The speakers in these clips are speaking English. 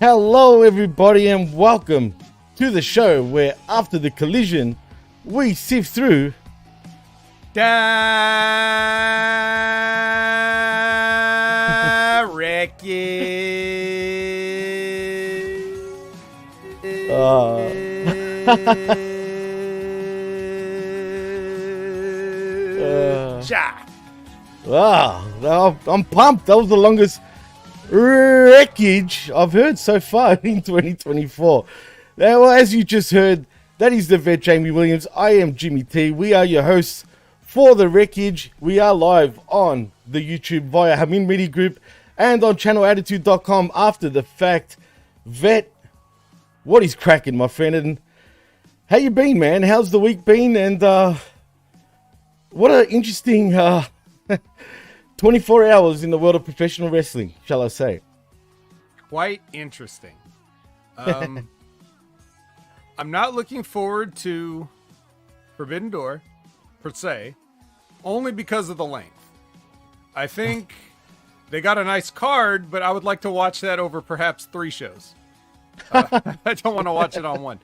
Hello, everybody, and welcome to the show where, after the collision, we sift through wreckage. Wow, I'm pumped. That was the longest wreckage I've heard so far in 2024. Now, as you just heard, that is the vet Jamie Williams. I am Jimmy T. We are your hosts for the wreckage. We are live on the YouTube via Hamin Media Group and on channelattitude.com after the fact. Vet, what is cracking, my friend? And how you been, man? How's the week been? And what an interesting 24 hours in the world of professional wrestling, shall I say. Quite interesting. I'm not looking forward to Forbidden Door, per se, only because of the length. I think they got a nice card, but I would like to watch that over perhaps 3 shows. I don't want to watch it on one.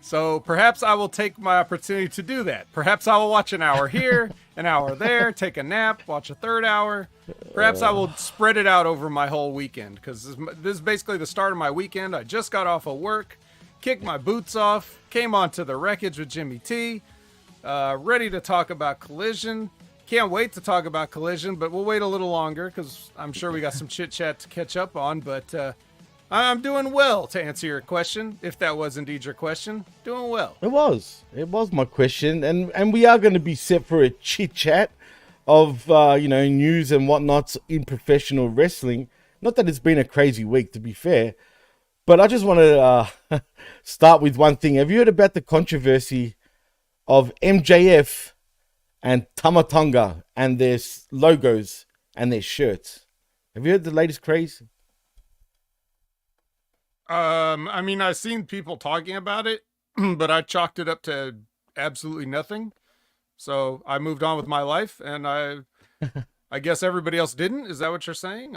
So perhaps I will take my opportunity to do that. Perhaps I will watch an hour here, an hour there, take a nap, watch a third hour. Perhaps I will spread it out over my whole weekend, because this is basically the start of my weekend. I just got off of work, kicked my boots off, came onto the wreckage with Jimmy T, ready to talk about Collision. Can't wait to talk about Collision, but we'll wait a little longer because I'm sure we got some chit chat to catch up on. But I'm doing well, to answer your question, if that was indeed your question. Doing well. It was my question, and we are going to be set for a chit chat of news and whatnots in professional wrestling. Not that it's been a crazy week, to be fair, but I just want to start with one thing. Have you heard about the controversy of MJF and Tama Tonga and their logos and their shirts? Have you heard the latest craze? I mean, I've seen people talking about it, but I chalked it up to absolutely nothing. So I moved on with my life, and I guess everybody else didn't. Is that what you're saying?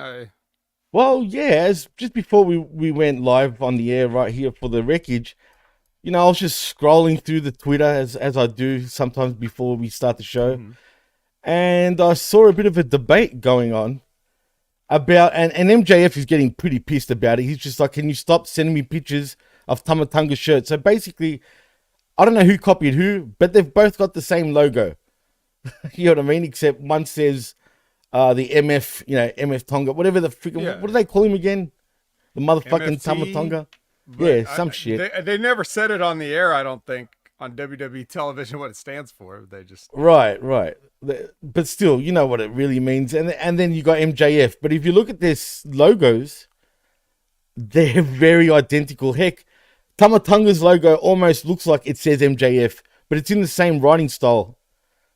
Well, yeah, just before we went live on the air right here for the wreckage, I was just scrolling through the Twitter as I do sometimes before we start the show. Mm-hmm. And I saw a bit of a debate going on about, and MJF is getting pretty pissed about it. He's just like, can you stop sending me pictures of Tama Tonga shirts? So basically, I don't know who copied who, but they've both got the same logo. You know what I mean? Except one says the MF, MF Tonga, whatever the freaking, what do they call him again? The motherfucking Tama Tonga? Yeah, some shit. They never said it on the air, I don't think, on WWE television, what it stands for. They just... Right. But still, you know what it really means. And then you got MJF. But if you look at their logos, they're very identical. Heck, Tama Tonga's logo almost looks like it says MJF, but it's in the same writing style.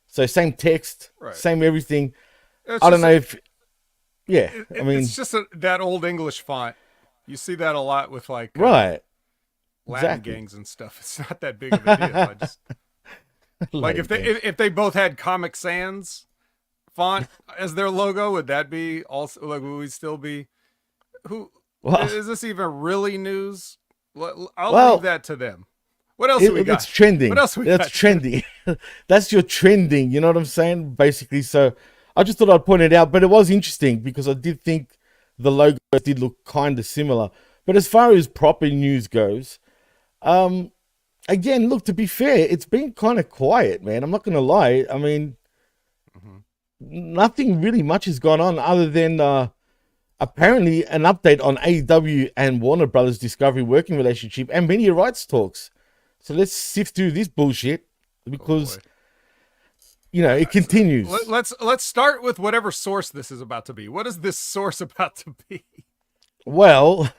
So same text, same everything. I don't know if... Yeah, I mean... It's just that old English font. You see that a lot with like... Right. Latin gangs and stuff. It's not that big of a deal. I just like if they both had Comic Sans font as their logo, would that be also like, would we still be is this even really news? I'll leave that to them. What else we got? It's trending. What else we That's got? Trending. That's your trending, you know what I'm saying? Basically, so I just thought I'd point it out, but it was interesting because I did think the logo did look kind of similar. But as far as proper news goes, again, look, to be fair, it's been kind of quiet, man. I'm not going to lie. I mean, nothing really much has gone on other than apparently an update on AEW and Warner Brothers Discovery working relationship and media rights talks. So let's sift through this bullshit because, it continues. Let's start with whatever source this is about to be. What is this source about to be? Well...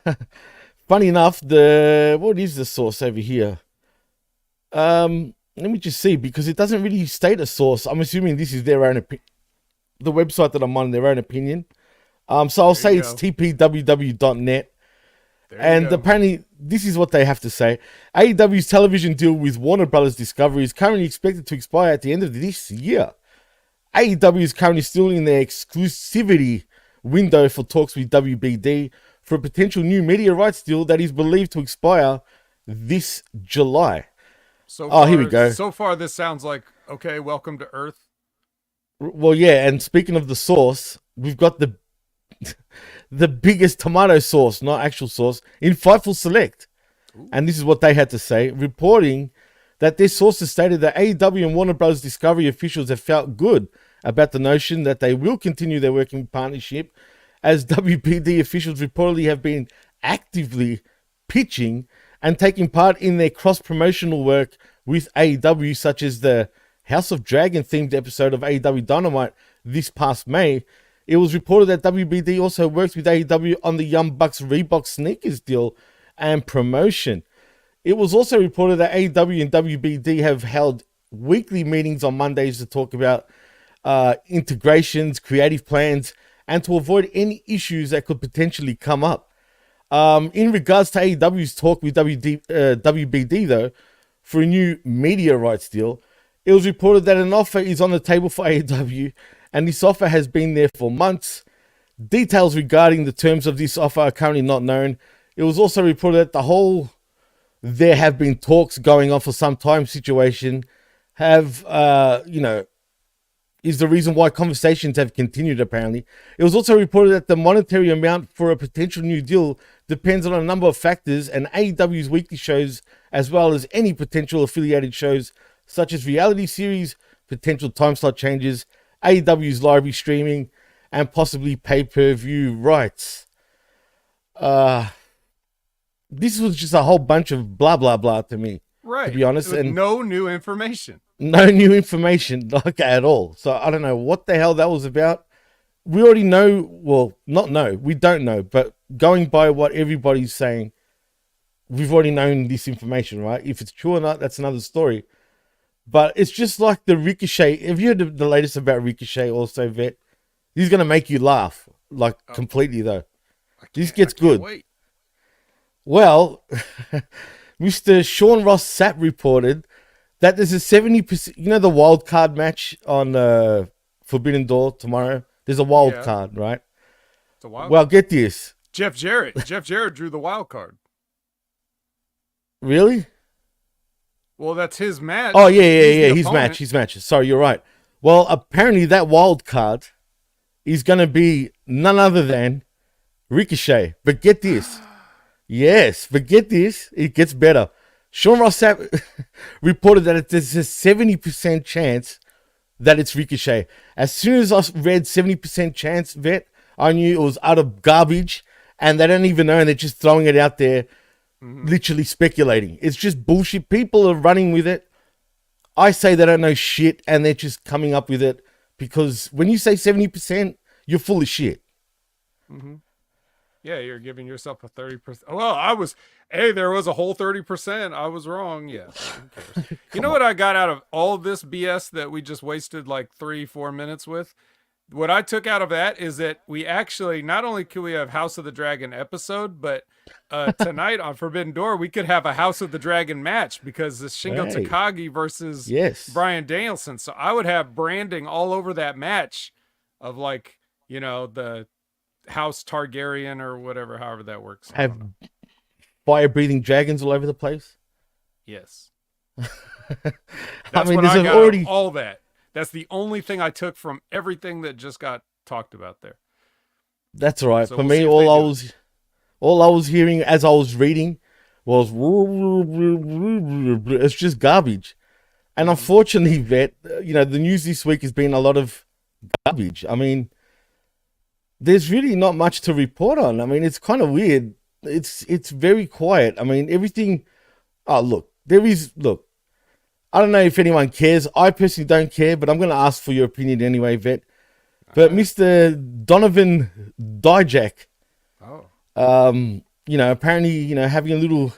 Funny enough, what is the source over here? Let me just see, because it doesn't really state a source. I'm assuming this is their own the website that I'm on, their own opinion. So I'll say it's tpww.net. And apparently, this is what they have to say. AEW's television deal with Warner Brothers Discovery is currently expected to expire at the end of this year. AEW is currently still in their exclusivity window for talks with WBD for a potential new media rights deal that is believed to expire this July. Here we go. So far, this sounds like, okay, welcome to Earth. Well, yeah, and speaking of the source, we've got the biggest tomato sauce, not actual sauce, in Fightful Select. Ooh. And this is what they had to say, reporting that their sources stated that AEW and Warner Bros. Discovery officials have felt good about the notion that they will continue their working partnership, as WBD officials reportedly have been actively pitching and taking part in their cross-promotional work with AEW, such as the House of Dragon themed episode of AEW Dynamite this past May. It was reported that WBD also works with AEW on the Young Bucks Reebok sneakers deal and promotion. It was also reported that AEW and WBD have held weekly meetings on Mondays to talk about integrations, creative plans, and to avoid any issues that could potentially come up. In regards to AEW's talk with WBD, though, for a new media rights deal, it was reported that an offer is on the table for AEW, and this offer has been there for months. Details regarding the terms of this offer are currently not known. It was also reported that the whole "there have been talks going on for some time" situation have, is the reason why conversations have continued, apparently. It was also reported that the monetary amount for a potential new deal depends on a number of factors, and AEW's weekly shows, as well as any potential affiliated shows, such as reality series, potential time slot changes, AEW's library streaming, and possibly pay-per-view rights. This was just a whole bunch of blah, blah, blah to me. Right. To be honest. And no new information. No new information, like, at all. So I don't know what the hell that was about. We already know, well, we don't know, but going by what everybody's saying, we've already known this information, right? If it's true or not, that's another story. But it's just like the Ricochet. Have you heard the latest about Ricochet also, Vet? He's going to make you laugh, completely, though. This gets good. Wait. Well, Mr. Sean Ross Sapp reported that there's a 70%, the wild card match on Forbidden Door tomorrow? There's a wild card, right? It's a wild card. Get this. Jeff Jarrett drew the wild card. Really? Well, that's his match. Oh, yeah. His match. Sorry, you're right. Well, apparently that wild card is going to be none other than Ricochet. But get this. Yes, but get this. It gets better. Sean Ross Sapp reported that there's a 70% chance that it's Ricochet. As soon as I read 70% chance, Vet, I knew it was utter garbage, and they don't even know, and they're just throwing it out there, literally speculating. It's just bullshit. People are running with it. I say they don't know shit, and they're just coming up with it, because when you say 70%, you're full of shit. Mm-hmm. Yeah, you're giving yourself a 30%. Well, there was a whole 30%. I was wrong. Yeah. You know what I got out of all of this BS that we just wasted like 3-4 minutes with? What I took out of that is that we actually, not only could we have House of the Dragon episode, but tonight on Forbidden Door, we could have a House of the Dragon match, because the Shingo Takagi versus Bryan Danielson. So I would have branding all over that match of the House Targaryen or whatever, however that works. Have fire-breathing dragons all over the place? Yes. That's what I got already all that. That's the only thing I took from everything that just got talked about there. That's all right. So for me, all I was hearing as I was reading was it's just garbage. And unfortunately, Vet, the news this week has been a lot of garbage. I mean, there's really not much to report on. I mean, it's kind of weird. It's very quiet. I mean, everything. I don't know if anyone cares. I personally don't care, but I'm going to ask for your opinion anyway, Vet. But Mr. Donovan Dijak, apparently, having a little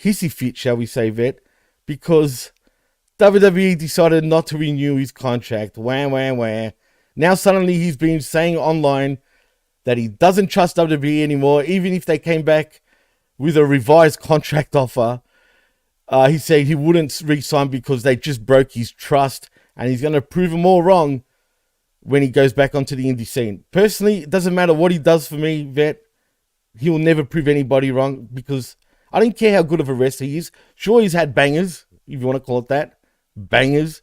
hissy fit, shall we say, Vet, because WWE decided not to renew his contract. Wah. Now suddenly he's been saying online that he doesn't trust WWE anymore, even if they came back with a revised contract offer. He said he wouldn't re-sign because they just broke his trust, and he's going to prove them all wrong when he goes back onto the indie scene. Personally, it doesn't matter what he does for me, Vet. he will never prove anybody wrong because I don't care how good of a wrestler he is. Sure, he's had bangers, if you want to call it that, bangers.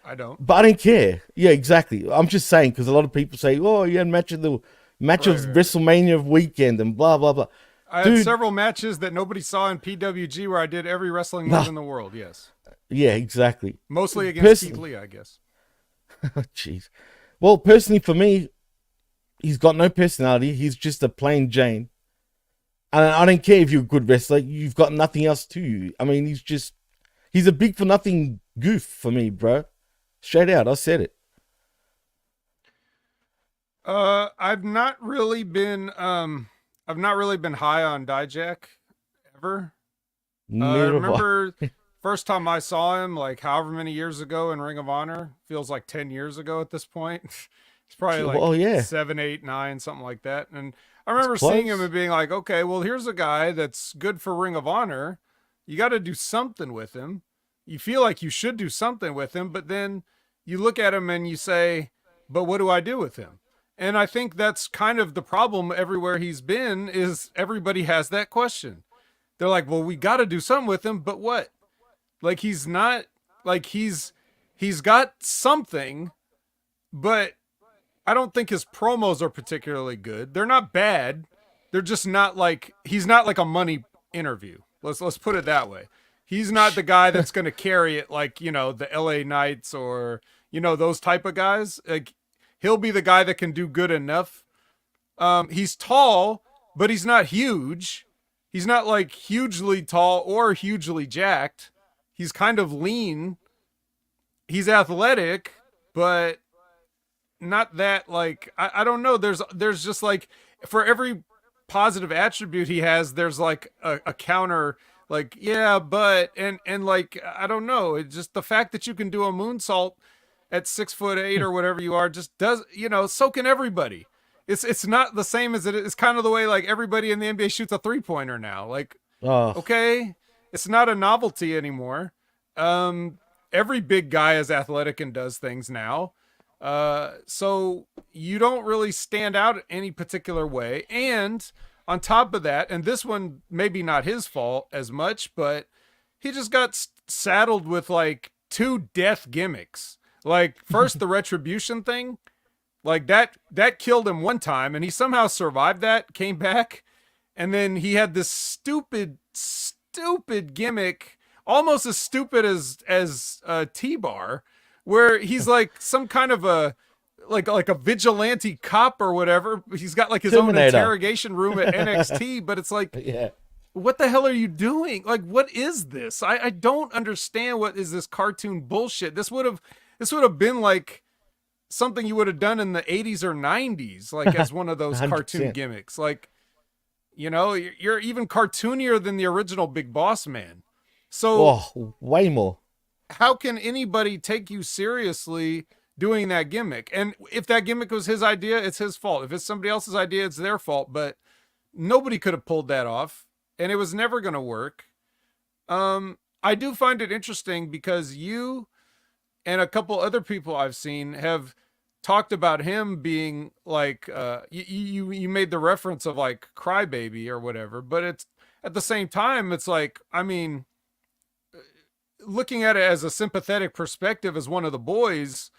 I don't. But I don't care. Yeah, exactly. I'm just saying because a lot of people say, "Oh, you had match of WrestleMania weekend and blah blah blah." I had several matches that nobody saw in PWG where I did every wrestling move in the world. Yes. Yeah, exactly. Mostly against Keith Lee, I guess. Jeez. Well, personally for me, he's got no personality. He's just a plain Jane. And I don't care if you're a good wrestler. You've got nothing else to you. I mean, he's a big for nothing goof for me, bro. Straight out, I said it. I've not really been high on Dijak ever. I remember first time I saw him, like however many years ago in Ring of Honor, feels like 10 years ago at this point. It's probably like 7, 8, 9, something like that. And I remember seeing him and being like, okay, well, here's a guy that's good for Ring of Honor. You got to do something with him. You feel like you should do something with him, but then you look at him and you say, but what do I do with him? And I think that's kind of the problem everywhere he's been is everybody has that question. They're like, well, we got to do something with him, but what? Like, he's not like he's got something, but I don't think his promos are particularly good. They're not bad. They're just not like, he's not like a money interview. Let's put it that way. He's not the guy that's going to carry it like, you know, the LA Knights or, you know, those type of guys. Like, he'll be the guy that can do good enough. He's tall, but he's not huge. He's not like hugely tall or hugely jacked. He's kind of lean. He's athletic, but not that like, I don't know. There's just like for every positive attribute he has, there's like a counter like, yeah, but, and like, I don't know. It's just the fact that you can do a moonsault at 6'8" or whatever you are just does, you know, so can everybody. It's not the same as it is. It's kind of the way like everybody in the NBA shoots a 3-pointer now. Like, okay, it's not a novelty anymore. Every big guy is athletic and does things now. So you don't really stand out any particular way. And on top of that, and this one maybe not his fault as much, but he just got saddled with like 2 death gimmicks. Like first the retribution thing, like that killed him one time and he somehow survived that, came back. And then he had this stupid gimmick, almost as stupid as T-Bar, where he's like some kind of a like a vigilante cop or whatever. He's got like his own interrogation room at NXT, but it's like, yeah, what the hell are you doing? Like, what is this? I don't understand. What is this cartoon bullshit? This would have been like something you would have done in the 80s or 90s, like as one of those cartoon gimmicks. Like, you know, you're even cartoonier than the original Big Boss Man. So way more. How can anybody take you seriously doing that gimmick? And if that gimmick was his idea, it's his fault. If it's somebody else's idea, it's their fault. But nobody could have pulled that off, and it was never going to work. I do find it interesting because you and a couple other people I've seen have talked about him being like, you made the reference of like Crybaby or whatever, but it's at the same time, it's like, I mean, looking at it as a sympathetic perspective as one of the boys,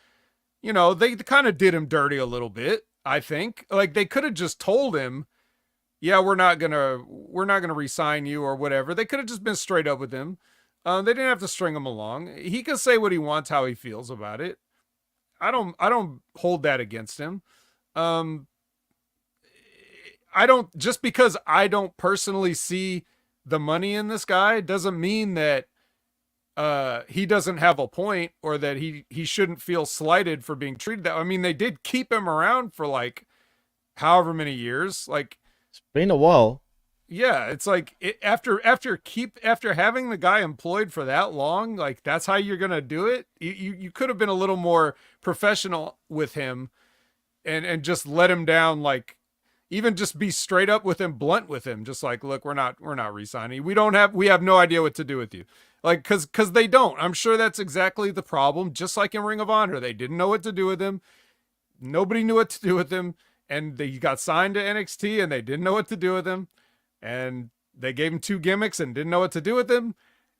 you know, they kind of did him dirty a little bit. I think like they could have just told him, yeah, we're not going to re-sign you or whatever. They could have just been straight up with him. They didn't have to string him along. He can say what he wants, how he feels about it. I don't hold that against him. Just because I don't personally see the money in this guy doesn't mean that he doesn't have a point or that he shouldn't feel slighted for being treated that. I mean, they did keep him around for like however many years. Like, it's been a while. Yeah, it's like after having the guy employed for that long, like that's how you're gonna do it. You could have been a little more professional with him, and just let him down. Like, even just be straight up with him, blunt with him. Just like, look, we're not re-signing. We have no idea what to do with you. Like, cause they don't. I'm sure that's exactly the problem. Just like in Ring of Honor, they didn't know what to do with him. Nobody knew what to do with him. and he got signed to NXT and they didn't know what to do with him, and they gave him 2 gimmicks and didn't know what to do with him,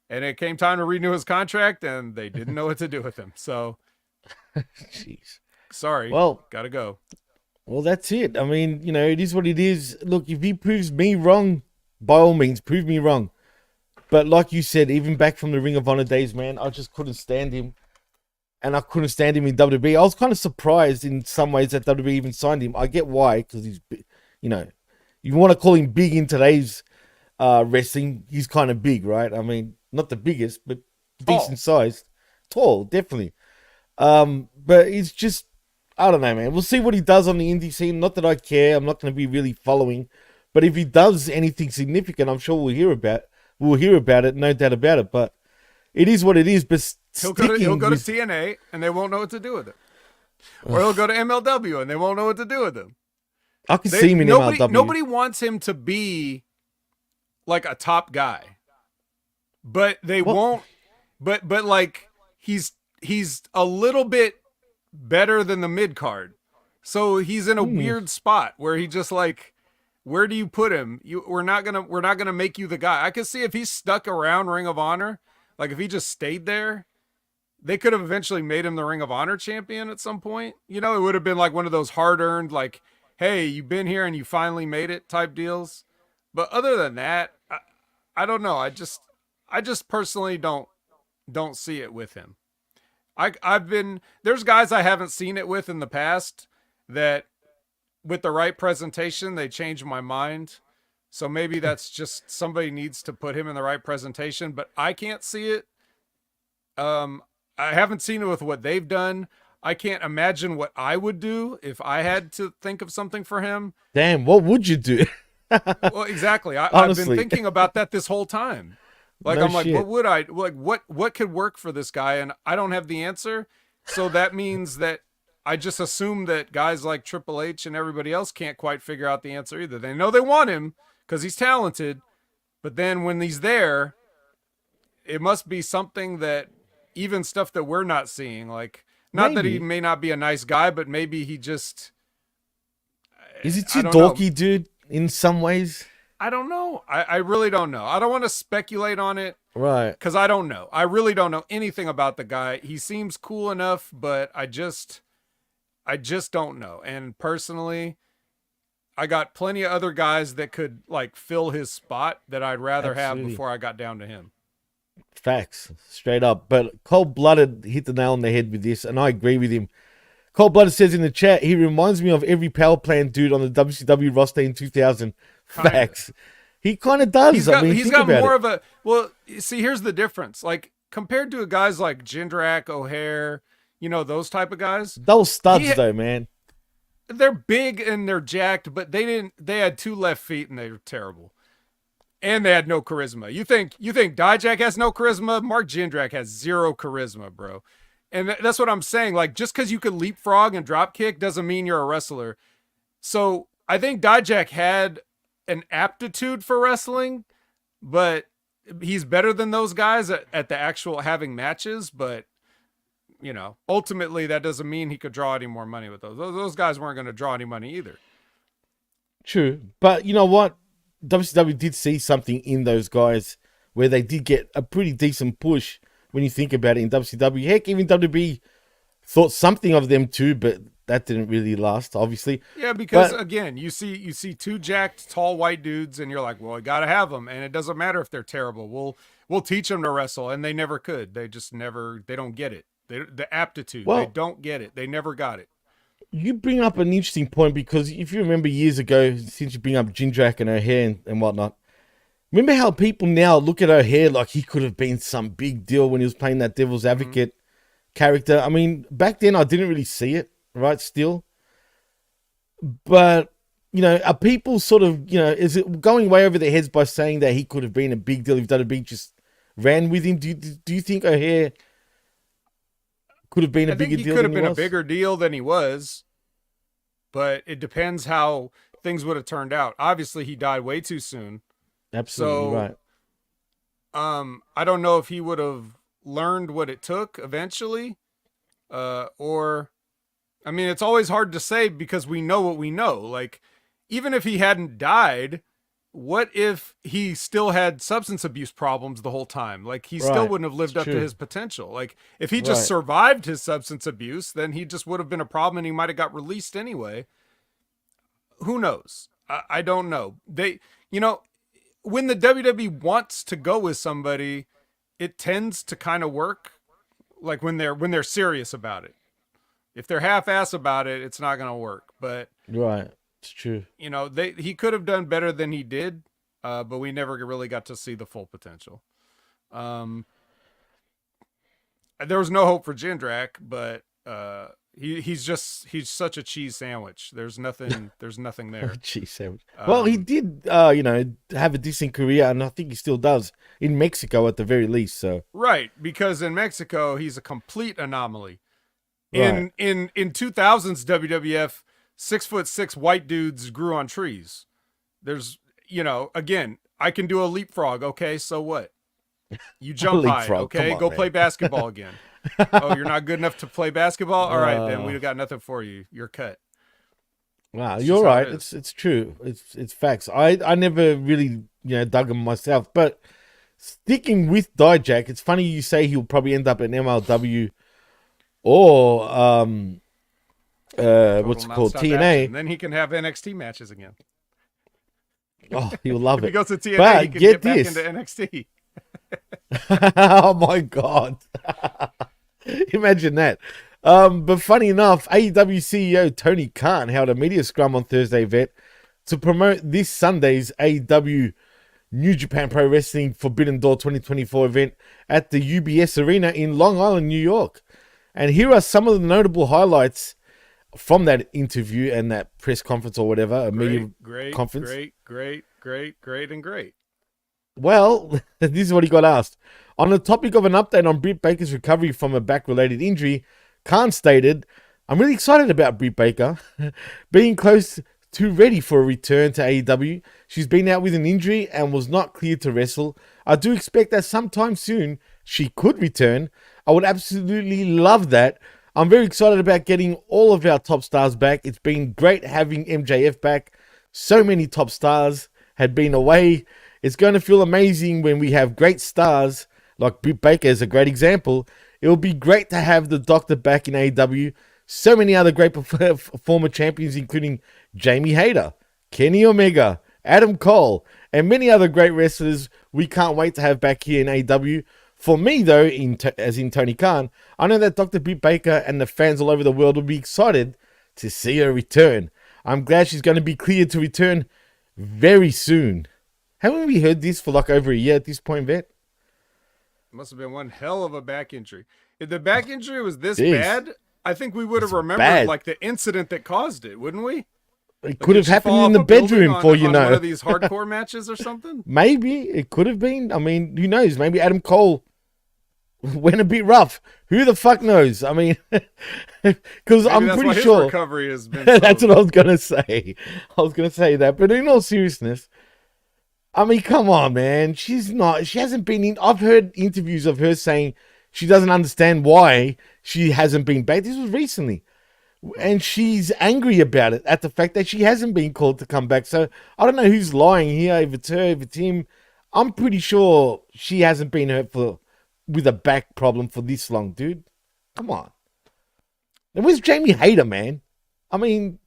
and it came time to renew his contract and they didn't know what to do with him. So, jeez. Sorry. Well, gotta go. Well, that's it. I mean, it is what it is. Look, if he proves me wrong, by all means, prove me wrong. But like you said, even back from the Ring of Honor days, man, I just couldn't stand him. And I couldn't stand him in WWE. I was kind of surprised in some ways that WWE even signed him. I get why, because he's, you want to call him big in today's wrestling. He's kind of big, right? I mean, not the biggest, but decent sized. Tall, definitely. But it's just, I don't know, man. We'll see what he does on the indie scene. Not that I care. I'm not going to be really following. But if he does anything significant, I'm sure we'll hear about it, no doubt about it. But it is what it is. But he'll go to TNA and they won't know what to do with him. Or he'll go to MLW and they won't know what to do with him. I can see him in MLW. Nobody wants him to be like a top guy. But they won't. But like he's a little bit better than the mid card. So he's in a weird spot where he just like, where do you put him? We're not gonna make you the guy. I could see if he's stuck around Ring of Honor, like if he just stayed there, they could have eventually made him the Ring of Honor champion at some point. It would have been like one of those hard earned, like, hey, you've been here and you finally made it type deals. But other than that, I don't know. I just personally don't see it with him. There's guys I haven't seen it with in the past that with the right presentation, they change my mind. So maybe that's just somebody needs to put him in the right presentation, but I can't see it. I haven't seen it with what they've done. I can't imagine what I would do if I had to think of something for him. Damn, what would you do? Well, exactly. I've been thinking about that this whole time. Like, no, I'm like, what would I, like, what could work for this guy? And I don't have the answer. So that means that I just assume that guys like Triple H and everybody else can't quite figure out the answer either. They know they want him because he's talented, but then when he's there, it must be something that even stuff that we're not seeing, like, not that he may not be a nice guy, but maybe he just, is he too dorky, dude, in some ways? I don't know. I really don't know. I don't want to speculate on it. Right. Because I don't know. I really don't know anything about the guy. He seems cool enough, but I just don't know. And personally, I got plenty of other guys that could like fill his spot that I'd rather have before I got down to him. Facts. Straight up. But Cold Blooded hit the nail on the head with this, and I agree with him. Cold Blooded says in the chat, he reminds me of every power plant dude on the WCW roster in 2000. Facts. He kind of does. He's got more of a, well, see, here's the difference. Like, compared to guys like Jindrak, O'Hare, those type of guys. Those studs, though, man. They're big and they're jacked, but they had 2 left feet and they were terrible. And they had no charisma. You think Dijak has no charisma? Mark Jindrak has 0 charisma, bro. And that's what I'm saying. Like, just because you can leapfrog and drop kick doesn't mean you're a wrestler. So I think Dijak had an aptitude for wrestling, but he's better than those guys at the actual having matches. But, ultimately that doesn't mean he could draw any more money with those. Those guys weren't going to draw any money either. True. But you know what? WCW did see something in those guys where they did get a pretty decent push when you think about it in WCW. Heck, even WWE thought something of them too, but that didn't really last, obviously. Yeah, because again, you see 2 jacked, tall white dudes, and you're like, well, you got to have them, and it doesn't matter if they're terrible. We'll teach them to wrestle, and they never could. They just never. They don't get it. The aptitude. They don't get it. They never got it. You bring up an interesting point because if you remember years ago, since you bring up Jindrak and O'Hare and whatnot, remember how people now look at O'Hare like he could have been some big deal when he was playing that Devil's Advocate character. I mean, back then I didn't really see it, right, still. But, are people sort of, is it going way over their heads by saying that he could have been a big deal if WWE just ran with him? Do you think O'Hare could have been a bigger deal than he was? He could have been a bigger deal than he was, but it depends how things would have turned out. Obviously, he died way too soon. Absolutely right. I don't know if he would have learned what it took eventually, or I mean, it's always hard to say because we know what we know. Like, even if he hadn't died, what if he still had substance abuse problems the whole time? Like, he still wouldn't have lived up to his potential. Like, if he just survived his substance abuse, then he just would have been a problem and he might have got released anyway. Who knows? I don't know. They, when the WWE wants to go with somebody, it tends to kind of work. Like when they're serious about it. If they're half-ass about it, it's not going to work. But it's true. He could have done better than he did, but we never really got to see the full potential. There was no hope for Jindrak, but he's such a cheese sandwich. There's nothing there. Cheese sandwich. Well, he did have a decent career, and I think he still does in Mexico at the very least. So right, because in Mexico he's a complete anomaly. In 2000s WWF, 6'6" white dudes grew on trees. There's again, I can do a leapfrog. Okay, so what? You jump high. Okay, go play basketball again. Oh, you're not good enough to play basketball? All right, then we got nothing for you. You're cut. Wow, you're right. It's true. It's facts. I never really dug him myself, but sticking with Dijak, it's funny you say he'll probably end up in MLW or what's it called, TNA. Action. Then he can have NXT matches again. Oh, he'll love it. If he goes to TNA, but he can get back into NXT. Oh my god. Imagine that. But funny enough, AEW CEO Tony Khan held a media scrum on Thursday, Vet, to promote this Sunday's AEW New Japan Pro Wrestling Forbidden Door 2024 event at the UBS Arena in Long Island, New York. And here are some of the notable highlights from that interview and that press conference or whatever, media conference. Great. Well, this is what he got asked. On the topic of an update on Britt Baker's recovery from a back-related injury, Khan stated, "I'm really excited about Britt Baker being close to ready for a return to AEW. She's been out with an injury and was not cleared to wrestle. I do expect that sometime soon she could return. I would absolutely love that. I'm very excited about getting all of our top stars back. It's been great having MJF back. So many top stars had been away. It's going to feel amazing when we have great stars, like Britt Baker is a great example. It will be great to have the Doctor back in AEW. So many other great former champions, including Jamie Hayter, Kenny Omega, Adam Cole, and many other great wrestlers we can't wait to have back here in AEW. For me, though, as in Tony Khan, I know that Dr. Britt Baker and the fans all over the world will be excited to see her return. I'm glad she's going to be cleared to return very soon." Haven't we heard this for like over a year at this point, Vet? Must have been one hell of a back injury. If the back injury was this bad, I think we would have remembered like the incident that caused it, wouldn't we? It could have happened in the bedroom, for you know. One of these hardcore matches or something? Maybe. It could have been. I mean, who knows? Maybe Adam Cole went a bit rough. Who the fuck knows? I mean, because I'm pretty sure his recovery has been that's what I was going to say. I was going to say that. But in all seriousness, I mean, come on, man. She hasn't been in. I've heard interviews of her saying she doesn't understand why she hasn't been back. This was recently. And she's angry about it, at the fact that she hasn't been called to come back. So I don't know who's lying here, if it's her, if it's him. I'm pretty sure she hasn't been hurt with a back problem for this long, dude. Come on. And where's Jamie Hayter, man? I mean...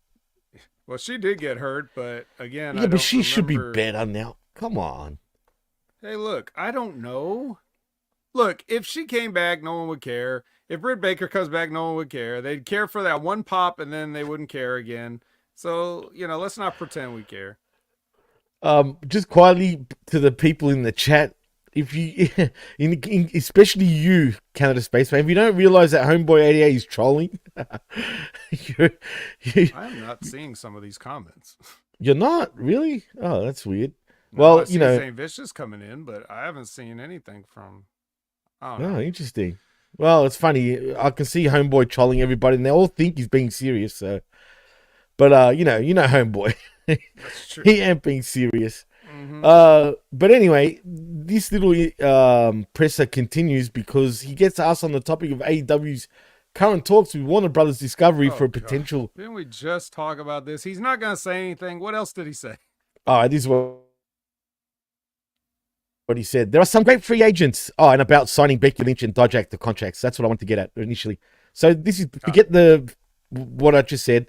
Well, she did get hurt, but again, yeah, but she should be better now. Come on. Hey, look, I don't know. Look, if she came back, no one would care. If Britt Baker comes back, no one would care. They'd care for that one pop, and then they wouldn't care again. So, let's not pretend we care. Just quietly to the people in the chat, if you, especially you, Canada Spaceman, if you don't realize that Homeboy 88 is trolling, I'm not seeing some of these comments. You're not? Really? Oh, that's weird. No, well, I see St. Vicious coming in, but I haven't seen anything from... I don't know. Oh, interesting. Well, it's funny. I can see Homeboy trolling everybody, and they all think he's being serious. So, but you know, Homeboy, that's true. He ain't being serious. Mm-hmm. But anyway, this little presser continues because he gets asked on the topic of AEW's current talks with Warner Brothers Discovery for a God. potential. Didn't we just talk about this? He's not going to say anything. What else did he say? This is what he said. There are some great free agents. And about signing Becky Lynch and dissect the contracts. That's what I want to get at initially. So this is, forget what I just said,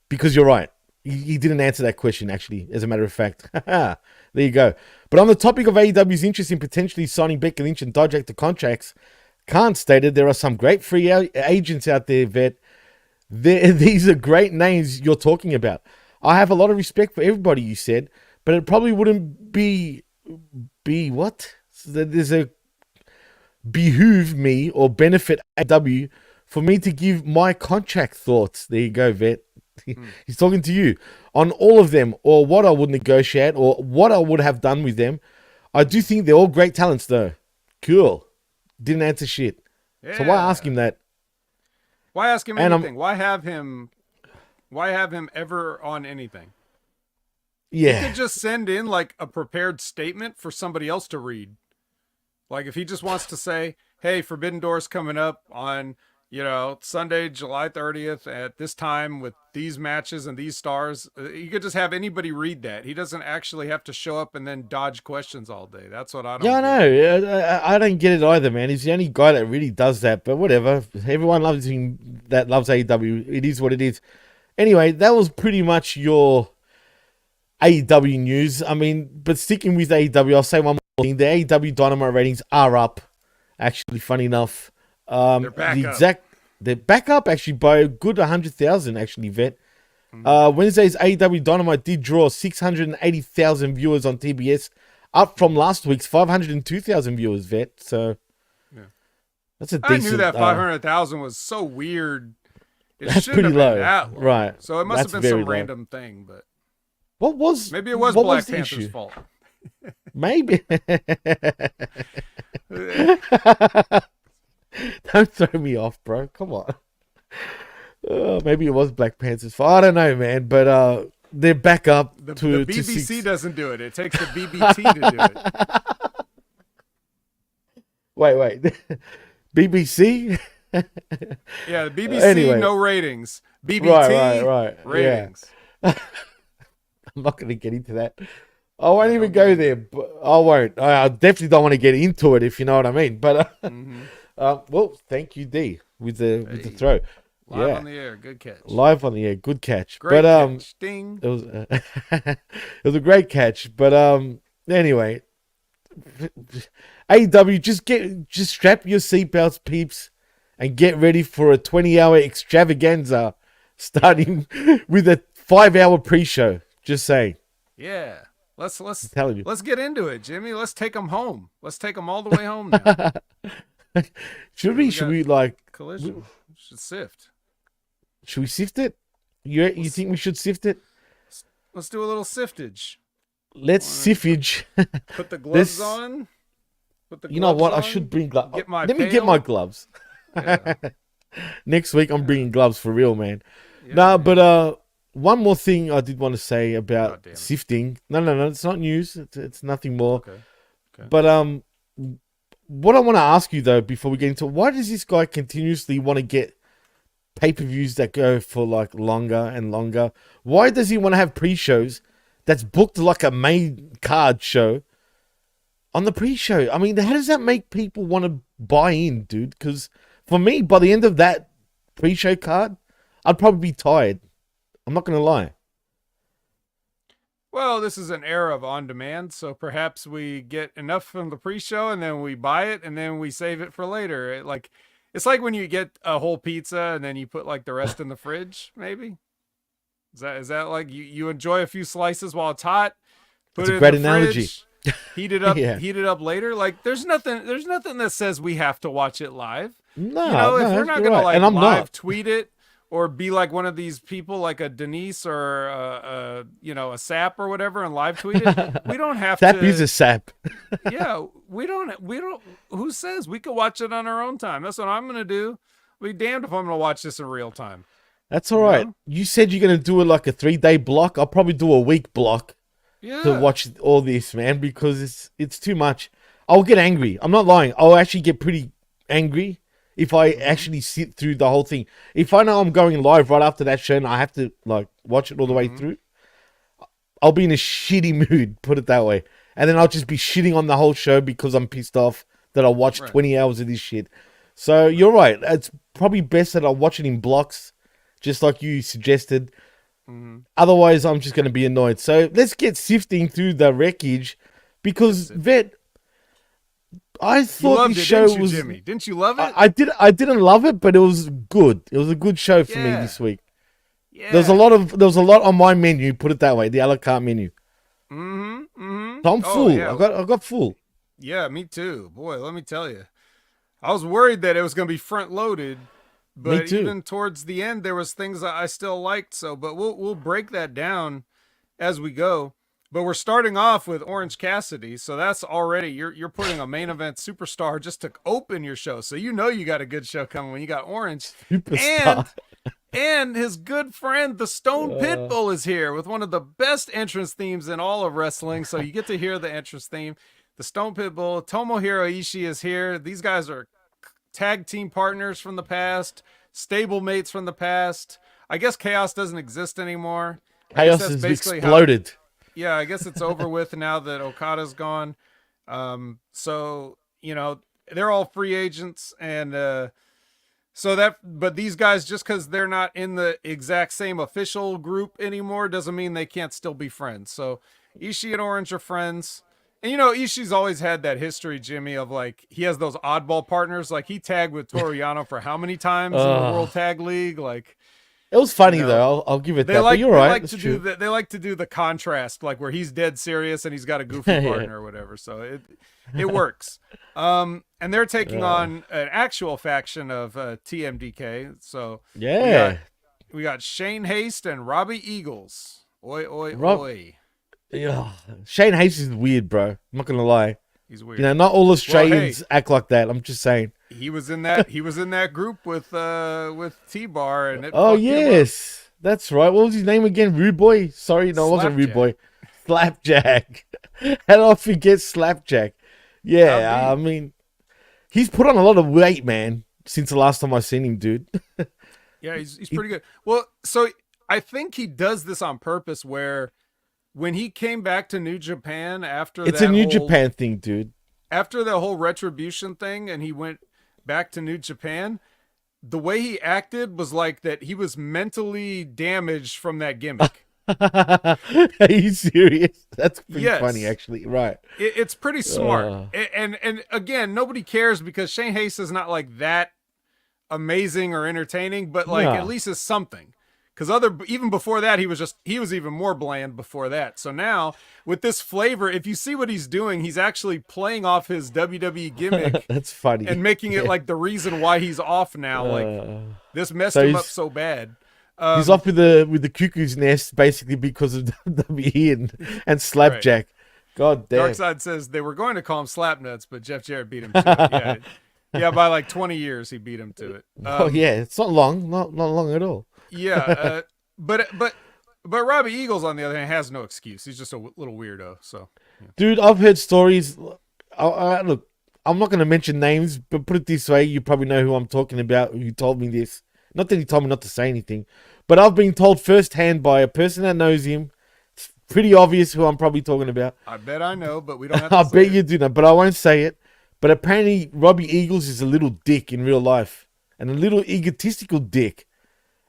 because you're right. He didn't answer that question, actually, as a matter of fact. There you go. But on the topic of AEW's interest in potentially signing Becky Lynch and dissect the contracts, Khan stated there are some great free agents out there, Vet. These are great names you're talking about. I have a lot of respect for everybody, you said, but it probably wouldn't be what? There's a behoove me or benefit AEW for me to give my contract thoughts. There you go, Vet. He's talking to you on all of them, or what I would negotiate, or what I would have done with them. I do think they're all great talents, though. Cool. Didn't answer shit. Yeah. So why ask him that? Why ask him anything? Why have him ever on anything? Yeah. He could just send in like a prepared statement for somebody else to read. Like if he just wants to say, hey, Forbidden Door's coming up on, Sunday, July 30th at this time with these matches and these stars. You could just have anybody read that. He doesn't actually have to show up and then dodge questions all day. That's what I don't get. I don't get it either, man. He's the only guy that really does that, but whatever. Everyone loves him that loves AEW. It is what it is. Anyway, that was pretty much your AEW news. I mean, but sticking with AEW, I'll say one more thing. The AEW Dynamite ratings are up. Actually, funny enough. They're back up actually by a good 100,000 actually, Vet. Wednesday's AEW Dynamite did draw 680,000 viewers on TBS, up from last week's 502,000 viewers, Vet. So that's a decent. I knew that 500,000 was so weird. That's pretty low. That low. Right? So it must have been some random thing, but maybe it was Black Panther's fault. Maybe. Don't throw me off, bro. Come on. Maybe it was Black Panther's fault. I don't know, man. But they're back up the BBC doesn't do it. It takes the BBT to do it. Wait. BBC? Yeah, the BBC, no ratings. BBT, right. ratings. Yeah. I'm not going to get into that. I won't even go there. But I won't. I definitely don't want to get into it, if you know what I mean. But well, thank you, D, with the throw. Live on the air, good catch. Live on the air, good catch. Great catch. Ding. It was it was a great catch. But anyway, AEW, just strap your seatbelts, peeps, and get ready for a 20-hour extravaganza starting with a 5-hour pre-show. Just saying. Yeah. Let's telling you. Let's get into it, Jimmy. Let's take them home. Let's take them all the way home now. Should we like collision? We should sift. Should we sift it? You think we should sift it? Let's do a little siftage. Let's siffage. Put the gloves on. You know what? I should bring gloves. Let me get my gloves. Yeah. Next week I'm bringing gloves for real, man. Yeah, but one more thing I did want to say about sifting. No, it's not news. It's nothing more. Okay. But what I want to ask you though, before we get into it, why does this guy continuously want to get pay-per-views that go for like longer and longer? Why does he want to have pre-shows that's booked like a main card show on the pre-show? I mean, how does that make people want to buy in, dude? Because for me, by the end of that pre-show card, I'd probably be tired. I'm not going to lie. Well, this is an era of on-demand, so perhaps we get enough from the pre-show and then we buy it and then we save it for later. It's like when you get a whole pizza and then you put like the rest in the fridge, maybe? Is that like you enjoy a few slices while it's hot, put it in the fridge, analogy. Heat it up, heat it up later. Like there's nothing that says we have to watch it live. No, if we're not gonna live tweet it or be like one of these people like a Denise or a Sap or whatever and live tweet it. We don't have Sap is a Sap. Yeah, we don't. Who says we could watch it on our own time? That's what I'm gonna do. Be damned if I'm gonna watch this in real time. That's all right. You said you're gonna do it like a 3-day block. I'll probably do a week block to watch all this, man, because it's too much. I'll get angry. I'm not lying. I'll actually get pretty angry if I actually sit through the whole thing. If I know I'm going live right after that show and I have to like watch it all the way through, I'll be in a shitty mood, put it that way. And then I'll just be shitting on the whole show because I'm pissed off that I watched 20 hours of this shit. So you're right. It's probably best that I watch it in blocks, just like you suggested. Otherwise, I'm just going to be annoyed. So let's get sifting through the wreckage because, Vet, I thought this show didn't you, was... Jimmy? Didn't you love it? I didn't love it, but it was good. It was a good show for me this week. Yeah. There was a lot on my menu, put it that way, the a la carte menu. So I'm full. Yeah. I got full. Yeah, me too. Boy, let me tell you. I was worried that it was going to be front loaded, but even towards the end there was things that I still liked, but we'll break that down as we go. But we're starting off with Orange Cassidy, so that's already you're putting a main event superstar just to open your show. So you know you got a good show coming when you got Orange. Superstar. And his good friend, the Stone Pitbull, is here with one of the best entrance themes in all of wrestling. So you get to hear the entrance theme. The Stone Pitbull, Tomohiro Ishii is here. These guys are tag team partners from the past, stable mates from the past. I guess Chaos doesn't exist anymore. Chaos has exploded. I guess it's over with now that Okada's gone. So, you know, they're all free agents and but these guys, just because they're not in the exact same official group anymore, doesn't mean they can't still be friends. So Ishii and Orange are friends. And, you know, Ishii's always had that history, Jimmy, of like, he has those oddball partners. Like, he tagged with Toru Yano for how many times in the World Tag League? Like, it was funny, though. I'll give it that. But you're right. They like to do the contrast, like where he's dead serious and he's got a goofy partner or whatever. So it works. And they're taking on an actual faction of TMDK. So we got Shane Haste and Robbie Eagles. Oi, oi, oi. Yeah, Shane Haste is weird, bro. I'm not gonna lie. He's weird. You know, not all Australians act like that. I'm just saying. He was in that group with T-Bar and yes, that's right. What was his name again? Rude Boy? Sorry, no, it wasn't Rude Boy. Slapjack. How do I forget Slapjack? Yeah, I mean, he's put on a lot of weight, man, since the last time I seen him, dude. Yeah, he's pretty good. Well, so I think he does this on purpose where when he came back to New Japan it's a New Japan thing, dude. After the whole Retribution thing and he went back to New Japan, the way he acted was like that he was mentally damaged from that gimmick. Are you serious? That's pretty funny, actually. Right. It's pretty smart. And again, nobody cares because Shane Haste is not like that amazing or entertaining, but like at least it's something. Because even before that, he was even more bland before that. So now with this flavor, if you see what he's doing, he's actually playing off his WWE gimmick. That's funny. And making it like the reason why he's off now. Like this messed him up so bad. He's off with the cuckoo's nest basically because of WWE and Slapjack. Right. God damn. Darkseid says they were going to call him Slapnuts, but Jeff Jarrett beat him to it. Yeah, by like 20 years he beat him to it. It's not long, not long at all. Yeah, but Robbie Eagles on the other hand has no excuse. He's just a little weirdo. So, dude, I've heard stories. Look, I'm not going to mention names, but put it this way: you probably know who I'm talking about. Who told me this? Not that he told me not to say anything, but I've been told firsthand by a person that knows him. It's pretty obvious who I'm probably talking about. I bet I know, but we don't have to I bet you do know, but I won't say it. But apparently, Robbie Eagles is a little dick in real life, and a little egotistical dick.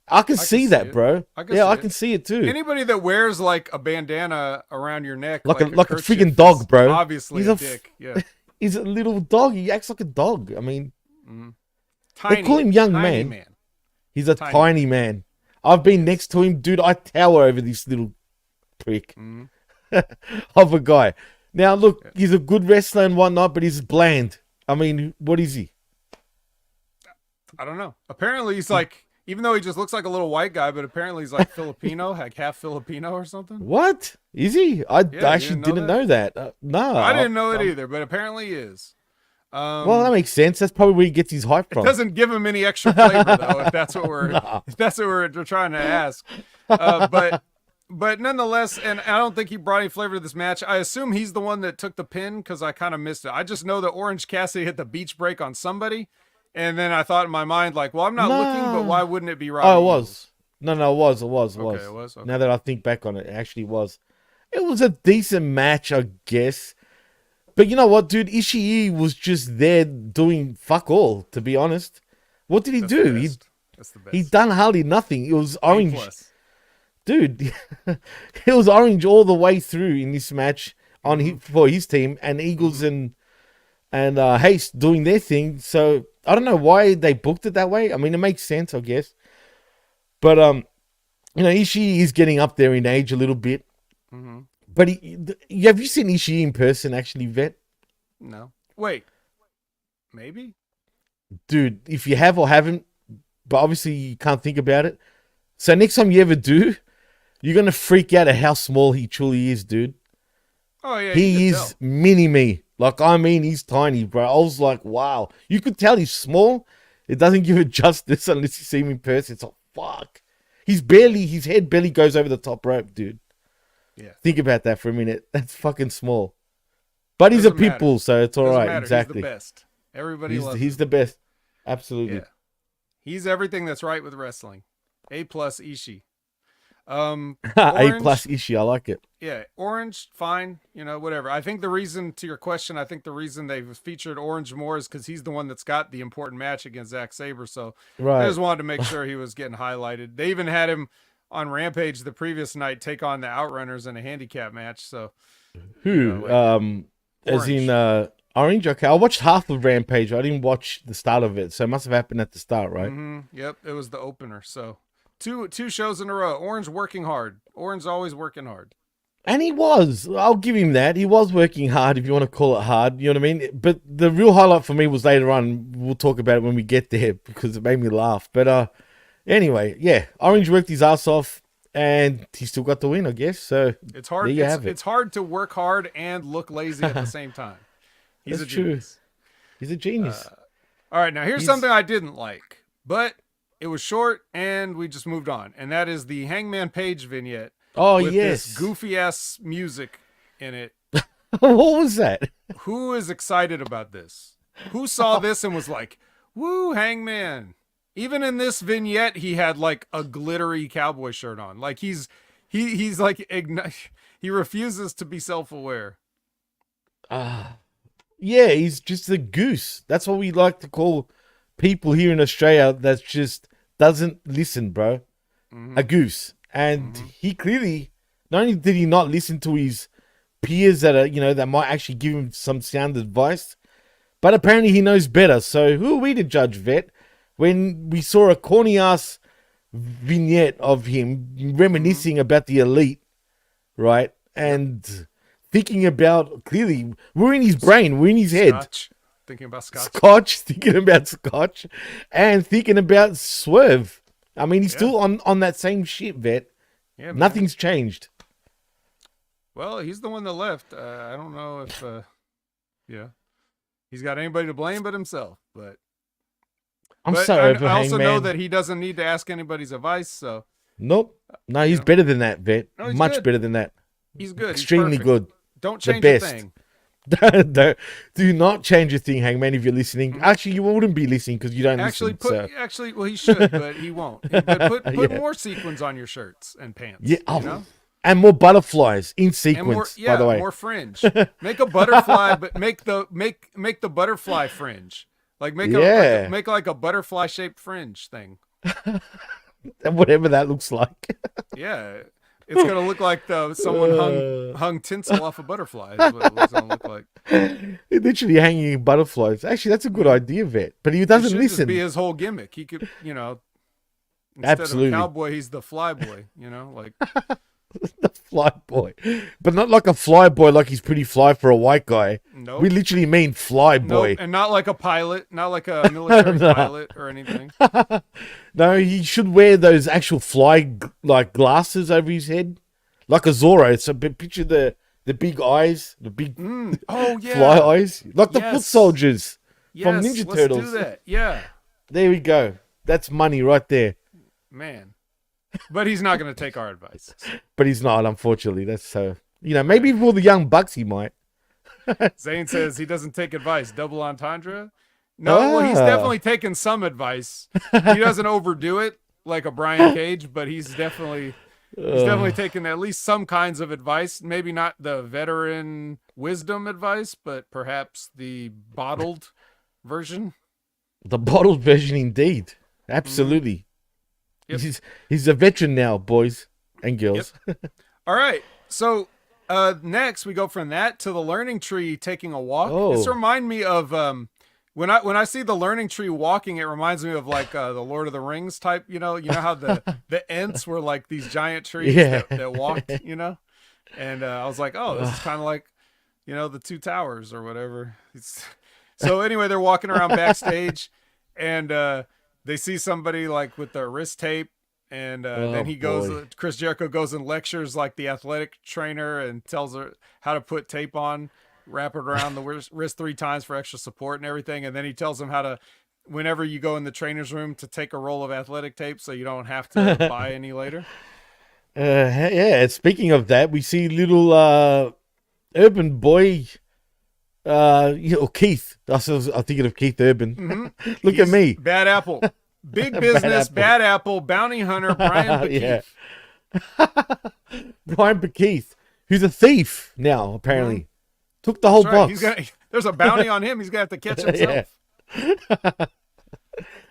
I can see that, bro. I can see it too. Anybody that wears like a bandana around your neck, like a freaking dog, bro. Obviously, a dick. Yeah, he's a little dog. He acts like a dog. I mean, tiny, they call him young man. He's a tiny man. I've been next to him, dude. I tower over this little prick of a guy. Now, look, he's a good wrestler and whatnot, but he's bland. I mean, what is he? I don't know. Apparently, he's like. Even though he just looks like a little white guy, but apparently he's like Filipino, like half Filipino or something. What? Is he? I actually didn't know that. No. I didn't know it either, but apparently he is. Well, that makes sense. That's probably where he gets his hype from. It doesn't give him any extra flavor, though, if that's what we're trying to ask. But nonetheless, and I don't think he brought any flavor to this match. I assume he's the one that took the pin because I kind of missed it. I just know that Orange Cassidy hit the beach break on somebody. And then I thought in my mind, like, well, I'm not looking, but why wouldn't it be Robbie Oh, it Eagles? was. No, it was. Okay, it was. Okay. Now that I think back on it, it actually was. It was a decent match, I guess. But you know what, dude? Ishii was just there doing fuck all, to be honest. What did he do? That's the best. He done hardly nothing. It was orange. A+. Dude, it was orange all the way through in this match for his team, and Eagles and Haste doing their thing. So I don't know why they booked it that way. I mean, it makes sense, I guess. But Ishii is getting up there in age a little bit. Mm-hmm. But have you seen Ishii in person, actually, Vet? No. Wait. Maybe? Dude, if you have or haven't, but obviously you can't think about it. So next time you ever do, you're going to freak out at how small he truly is, dude. Oh, yeah. He is mini-me. Like, I mean, he's tiny, bro. I was like, wow. You could tell he's small. It doesn't give it justice unless you see him in person. It's like, fuck. His head barely goes over the top rope, dude. Yeah. Think about that for a minute. That's fucking small. But he's a pitbull, so it's all right. Exactly. He's the best. Everybody loves him. He's the best. Absolutely. Yeah. He's everything that's right with wrestling. A+ Ishii. A+ Ishii. I like it. Yeah. Orange, fine. Whatever. I think the reason, to your question, the reason they've featured Orange more is because he's the one that's got the important match against Zack Sabre. So I just wanted to make sure he was getting highlighted. They even had him on Rampage the previous night take on the Outrunners in a handicap match. So who? As in Orange? Okay, I watched half of Rampage. I didn't watch the start of it, so it must have happened at the start, right? Mm-hmm. Yep, it was the opener. So two shows in a row. Orange working hard. Orange always working hard. And he was. I'll give him that. He was working hard, if you want to call it hard. You know what I mean? But the real highlight for me was later on. We'll talk about it when we get there because it made me laugh. But anyway, yeah, Orange worked his ass off, and he still got the win, I guess. So it's hard. There you have it. It's hard to work hard and look lazy at the same time. He's a genius. He's a genius. All right, now here's something I didn't like, but it was short, and we just moved on. And that is the Hangman Page vignette. Oh, with yes. this goofy ass music in it. What was that? Who is excited about this? Who saw this and was like, "Woo, Hangman"? Even in this vignette, he had like a glittery cowboy shirt on. Like he's like he refuses to be self-aware. Yeah, he's just a goose. That's what we like to call people here in Australia that just doesn't listen, bro. Mm-hmm. A goose. And he clearly, not only did he not listen to his peers that are, that might actually give him some sound advice, but apparently he knows better. So who are we to judge, Vet? When we saw a corny ass vignette of him reminiscing about the Elite, right? And thinking about, clearly, we're in his brain, we're in his head. Thinking about thinking about Scotch, and thinking about Swerve. I mean, he's still on that same shit, Vet. Yeah, man. Nothing's changed. Well, he's the one that left. I don't know if, he's got anybody to blame but himself. But I'm sorry, I also know that he doesn't need to ask anybody's advice. So nope. No, he's better than that, Vet. No, much better than that. He's good. Extremely good. Don't change a thing. Do not change a thing, Hangman, if you're listening. Actually, you wouldn't be listening because you don't listen. Well, he should, but he won't. But put more sequins on your shirts and pants. Yeah, and more butterflies in sequence. By the way, more fringe. Make a butterfly, but make the butterfly fringe. Like make like a butterfly shaped fringe thing. Whatever that looks like. Yeah. It's gonna look like someone hung tinsel off a butterfly. Is what it's gonna look like. Literally hanging butterflies. Actually, that's a good idea, Vet. But he doesn't listen. Just be his whole gimmick. He could, instead of a cowboy, he's the fly boy. Like the fly boy, but not like a fly boy. Like he's pretty fly for a white guy. No, we literally mean fly boy, and not like a pilot, not like a military pilot or anything. No, he should wear those actual fly like glasses over his head, like a Zorro. So picture the big eyes, the big fly eyes, like the foot soldiers from Ninja Turtles. Let's do that. Yeah, there we go. That's money right there, man. But he's not going to take our advice. But he's not, unfortunately. That's so. Maybe for the young bucks he might. Zane says he doesn't take advice. Double entendre. No, well, he's definitely taken some advice. He doesn't overdo it like a Brian Cage, but he's definitely taken at least some kinds of advice. Maybe not the veteran wisdom advice, but perhaps the bottled version. The bottled version, indeed. Absolutely. Yep. He's a veteran now, boys and girls. Yep. All right. So next we go from that to the learning tree taking a walk. Oh. This reminds me of when I see the learning tree walking, it reminds me of like the Lord of the Rings type. You know how the Ents were like these giant trees that walked. And I was like, oh, this is kind of like the Two Towers or whatever. So anyway, they're walking around backstage, and they see somebody like with their wrist tape. And then he goes, Chris Jericho goes and lectures like the athletic trainer and tells her how to put tape on, wrap it around the wrist 3 times for extra support and everything. And then he tells him how to, whenever you go in the trainer's room, to take a roll of athletic tape so you don't have to buy any later. Yeah. Speaking of that, we see little urban boy, Keith. I was thinking of Keith Urban. Mm-hmm. Look at me. Bad Apple. Big business, Bad Apple, bounty hunter, Brian Pakeith. Brian Pakeith, who's a thief now, apparently. Took the whole box. There's a bounty on him. He's going to have to catch himself.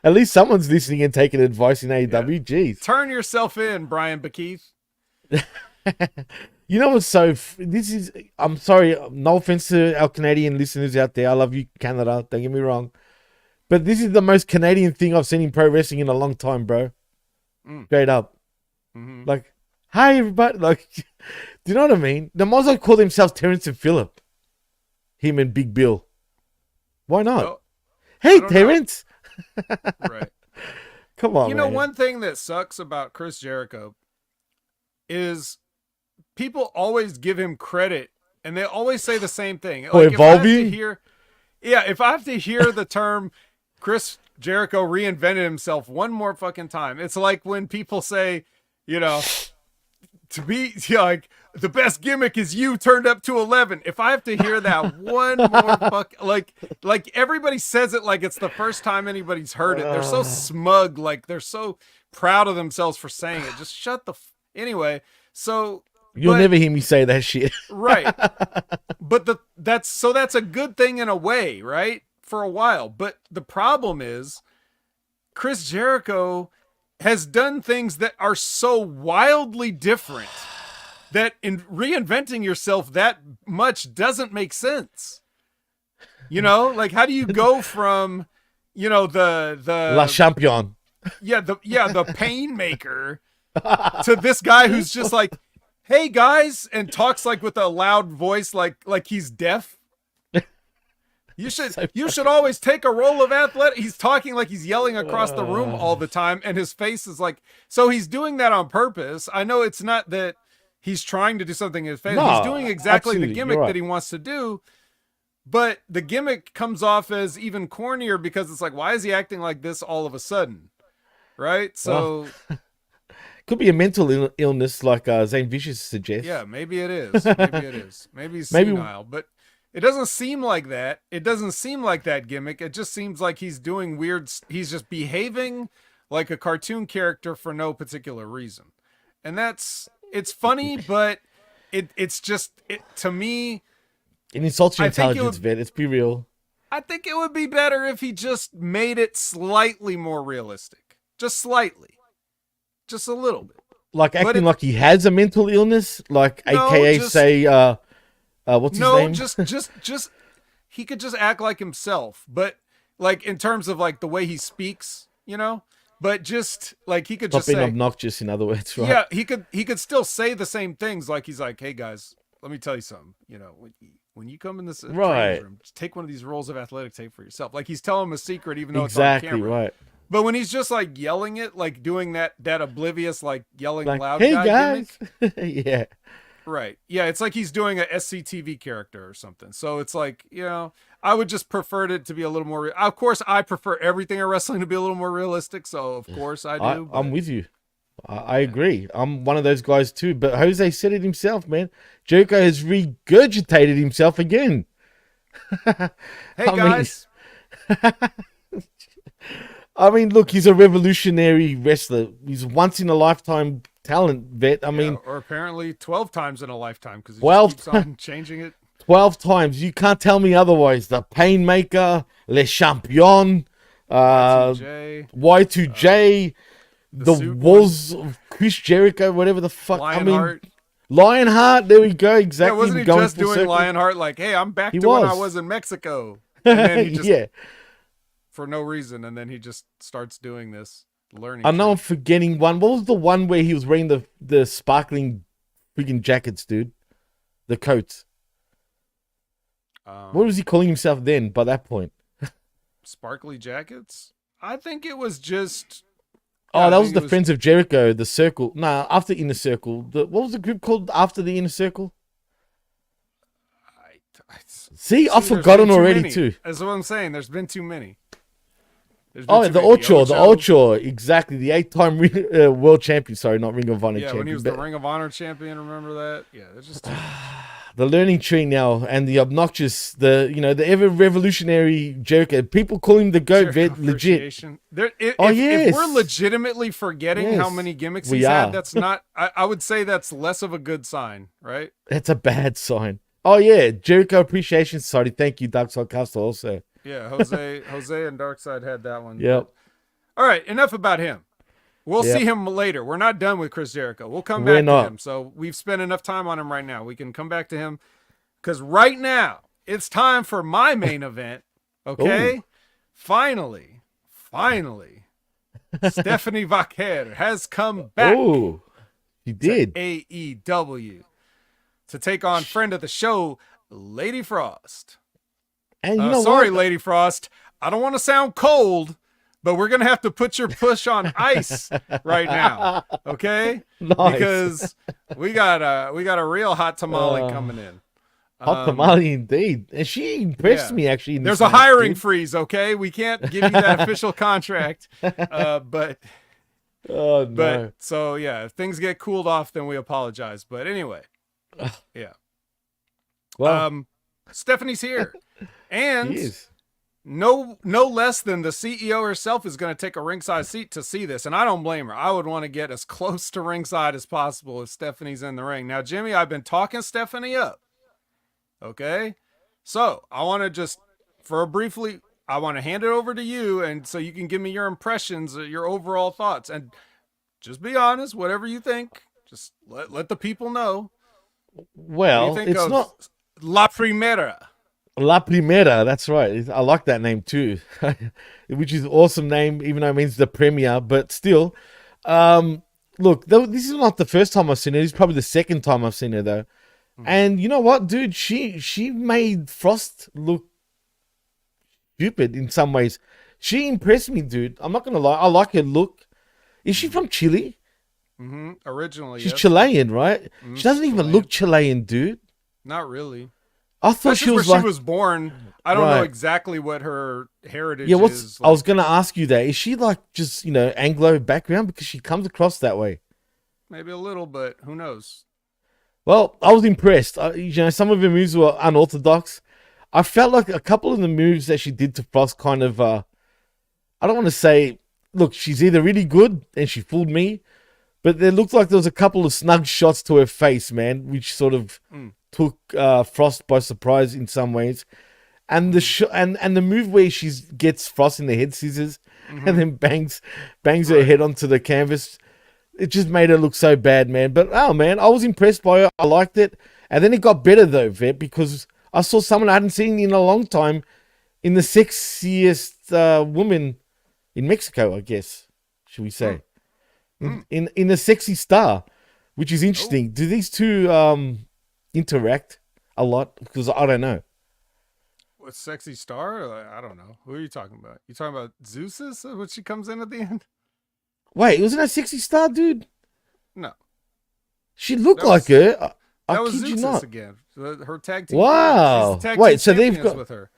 At least someone's listening and taking advice in AEW. Yeah. Jeez. Turn yourself in, Brian Pakeith. You know what's I'm sorry, no offense to our Canadian listeners out there. I love you, Canada. Don't get me wrong. But this is the most Canadian thing I've seen in pro wrestling in a long time, bro. Straight up. Mm-hmm. Like, hi, everybody. Like, do you know what I mean? They might as well call themselves Terrence and Phillip. Him and Big Bill. Why not? Oh, hey, Terrence. Right. Come on, man. One thing that sucks about Chris Jericho is people always give him credit, and they always say the same thing. For evolving? If I have to hear the term Chris Jericho reinvented himself one more fucking time, it's like when people say, to be like the best gimmick is you turned up to 11. If I have to hear that one more like everybody says it like it's the first time anybody's heard it. They're so smug, like they're so proud of themselves for saying it. Just shut the anyway. So you'll never hear me say that shit. Right. But that's a good thing in a way, right? For a while. But the problem is Chris Jericho has done things that are so wildly different that in reinventing yourself that much doesn't make sense. Like how do you go from, the La Champion. The pain maker to this guy who's just like, hey guys, and talks like with a loud voice, like he's deaf. You should always take a roll of athletic. He's talking like he's yelling across the room all the time, and his face is like, so he's doing that on purpose. I know it's not that he's trying to do something in his face. He's doing exactly the gimmick that he wants to do, but the gimmick comes off as even cornier because it's like, why is he acting like this all of a sudden? Right? So could be a mental illness like Zane Vicious suggests. Yeah, maybe it is. Maybe he's senile, but it doesn't seem like that. It doesn't seem like that gimmick. It just seems like he's doing weird. He's just behaving like a cartoon character for no particular reason. And it's funny, but it's just to me. It insults your intelligence, Vet. Let's be real. I think it would be better if he just made it slightly more realistic. Just slightly. Just a little bit. Like acting like he has a mental illness? Like, AKA say, what's his name? No, just he could just act like himself. But, like, in terms of, like, the way he speaks, But just, like, he could just say... Stop being obnoxious, in other words, right? Yeah, he could still say the same things. Like, he's like, hey, guys, let me tell you something. When you come in this training room, just take one of these rolls of athletic tape for yourself. Like, he's telling him a secret, even though it's on camera. Right. But when he's just like yelling it, like doing that oblivious, like yelling like, loud hey guy guys. Gimmick, yeah. Right. Yeah. It's like he's doing a SCTV character or something. So it's like, I would just prefer it to be a little more, of course I prefer everything in wrestling to be a little more realistic. So of course I do. I'm with you. I agree. I'm one of those guys too, but Jose said it himself, man. Jericho has regurgitated himself again. Hey guys. I mean, look, he's a revolutionary wrestler. He's once in a lifetime talent, vet. I mean, or apparently 12 times in a lifetime because he 12 just keeps on changing it. 12 times. You can't tell me otherwise. The Painmaker, Le Champion, Y2J, the Walls of Chris Jericho, whatever the fuck. Lionheart. Lionheart, there we go. Exactly. Yeah, wasn't he just doing circle? Lionheart like, hey, I'm back to when I was in Mexico. And then he just, for no reason, and then he just starts doing this learning. I know I'm forgetting one. What was the one where he was wearing the sparkling freaking jackets, dude? The coats. What was he calling himself then by that point? Sparkly jackets? I think it was just... Oh, that was the Friends of Jericho, the Circle. Nah, after Inner Circle. What was the group called after the Inner Circle? See, I've forgotten already too. That's what I'm saying. There's been too many. Oh, the Ocho, exactly. The 8-time world champion. Sorry, not Ring of Honor champion. Yeah, when he was the Ring of Honor champion, remember that? Yeah, there's just too much. The learning tree now, and the obnoxious, the ever revolutionary Jericho. People call him the GOAT, vet, legit. If we're legitimately forgetting how many gimmicks he's had, that's not. I would say that's less of a good sign, right? That's a bad sign. Oh yeah, Jericho Appreciation Society. Thank you, Darkside Castle. Also, yeah, Jose and Darkside had that one. Yep. All right, enough about him. We'll see him later. We're not done with Chris Jericho. We'll come back to him. So we've spent enough time on him right now. We can come back to him because right now it's time for my main event. Okay? Ooh. Finally, Stephanie Vaquer has come back. Oh, he did. AEW to take on friend of the show, Lady Frost. And you know sorry, Lady Frost. I don't want to sound cold, but we're gonna have to put your push on ice right now, okay? Nice. Because we got a real hot tamale coming in. Hot tamale indeed, and she impressed me actually. There's a hiring freeze, okay? We can't give you that official contract, but oh no. But so yeah, if things get cooled off, then we apologize. But anyway, yeah. Well, Stephanie's here, and. No less than the CEO herself is going to take a ringside seat to see this, and I don't blame her. I would want to get as close to ringside as possible if Stephanie's in the ring. Now, Jimmy, I've been talking Stephanie up, okay? So, I want to just, I want to hand it over to you, and so you can give me your impressions, your overall thoughts, and just be honest, whatever you think, just let the people know. Well, it's not... La Primera. La Primera, that's right. I like that name too, which is an awesome name, even though it means the premier. But still, look, this is not the first time I've seen her. It's probably the second time I've seen her though. Mm-hmm. And you know what, dude? She made Frost look stupid in some ways. She impressed me, dude. I'm not gonna lie. I like her look. Is she from Chile? Mm-hmm. Originally, she's Chilean, right? Mm-hmm. She doesn't even look Chilean, dude. Not really. I thought she was she was born. I don't know exactly what her heritage is. I was going to ask you that. Is she like just, Anglo background? Because she comes across that way. Maybe a little, but who knows? Well, I was impressed. Some of her moves were unorthodox. I felt like a couple of the moves that she did to Frost kind of, I don't want to say, look, she's either really good and she fooled me, but there looked like there was a couple of snug shots to her face, man, which sort of... took Frost by surprise in some ways, and the move where she gets Frost in the head scissors and then bangs her head onto the canvas, it just made her look so bad, man. But oh man, I was impressed by her. I liked it, and then it got better though, Vet, because I saw someone I hadn't seen in a long time in the sexiest woman in Mexico, I guess, should we say, in a sexy star, which is interesting. Do these two interact a lot? Because I don't know. What, sexy star? I don't know. Who are you talking about? You talking about Zeus's when she comes in at the end? Wait, wasn't that sexy star, dude? No. She looked like her. That was Zeus's again. Her tag team. Wow. Wait, so they've got with her.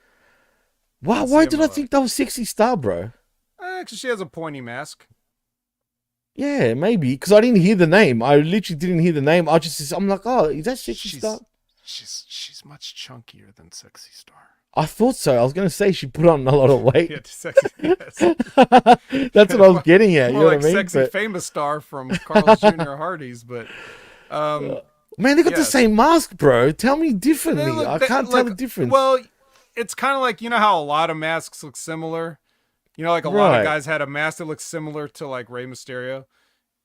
Wow, why did I think that was sexy star, bro? Because she has a pointy mask. Yeah, maybe. Because I didn't hear the name. I literally didn't hear the name. I'm like, oh, is that Sexy Star? She's much chunkier than Sexy Star. I thought so. I was going to say she put on a lot of weight. Yeah, sexy. Yes. That's what I was getting at. You More know like what I mean? sexy famous star from Carl's Jr. Hardy's, but Man, they got the yes. same mask, bro. Tell me They differently. look, I they- can't tell the difference. Well, it's kind of like, you know how a lot of masks look similar. You know, like a lot Right. of guys had a mask that looks similar to like Rey Mysterio.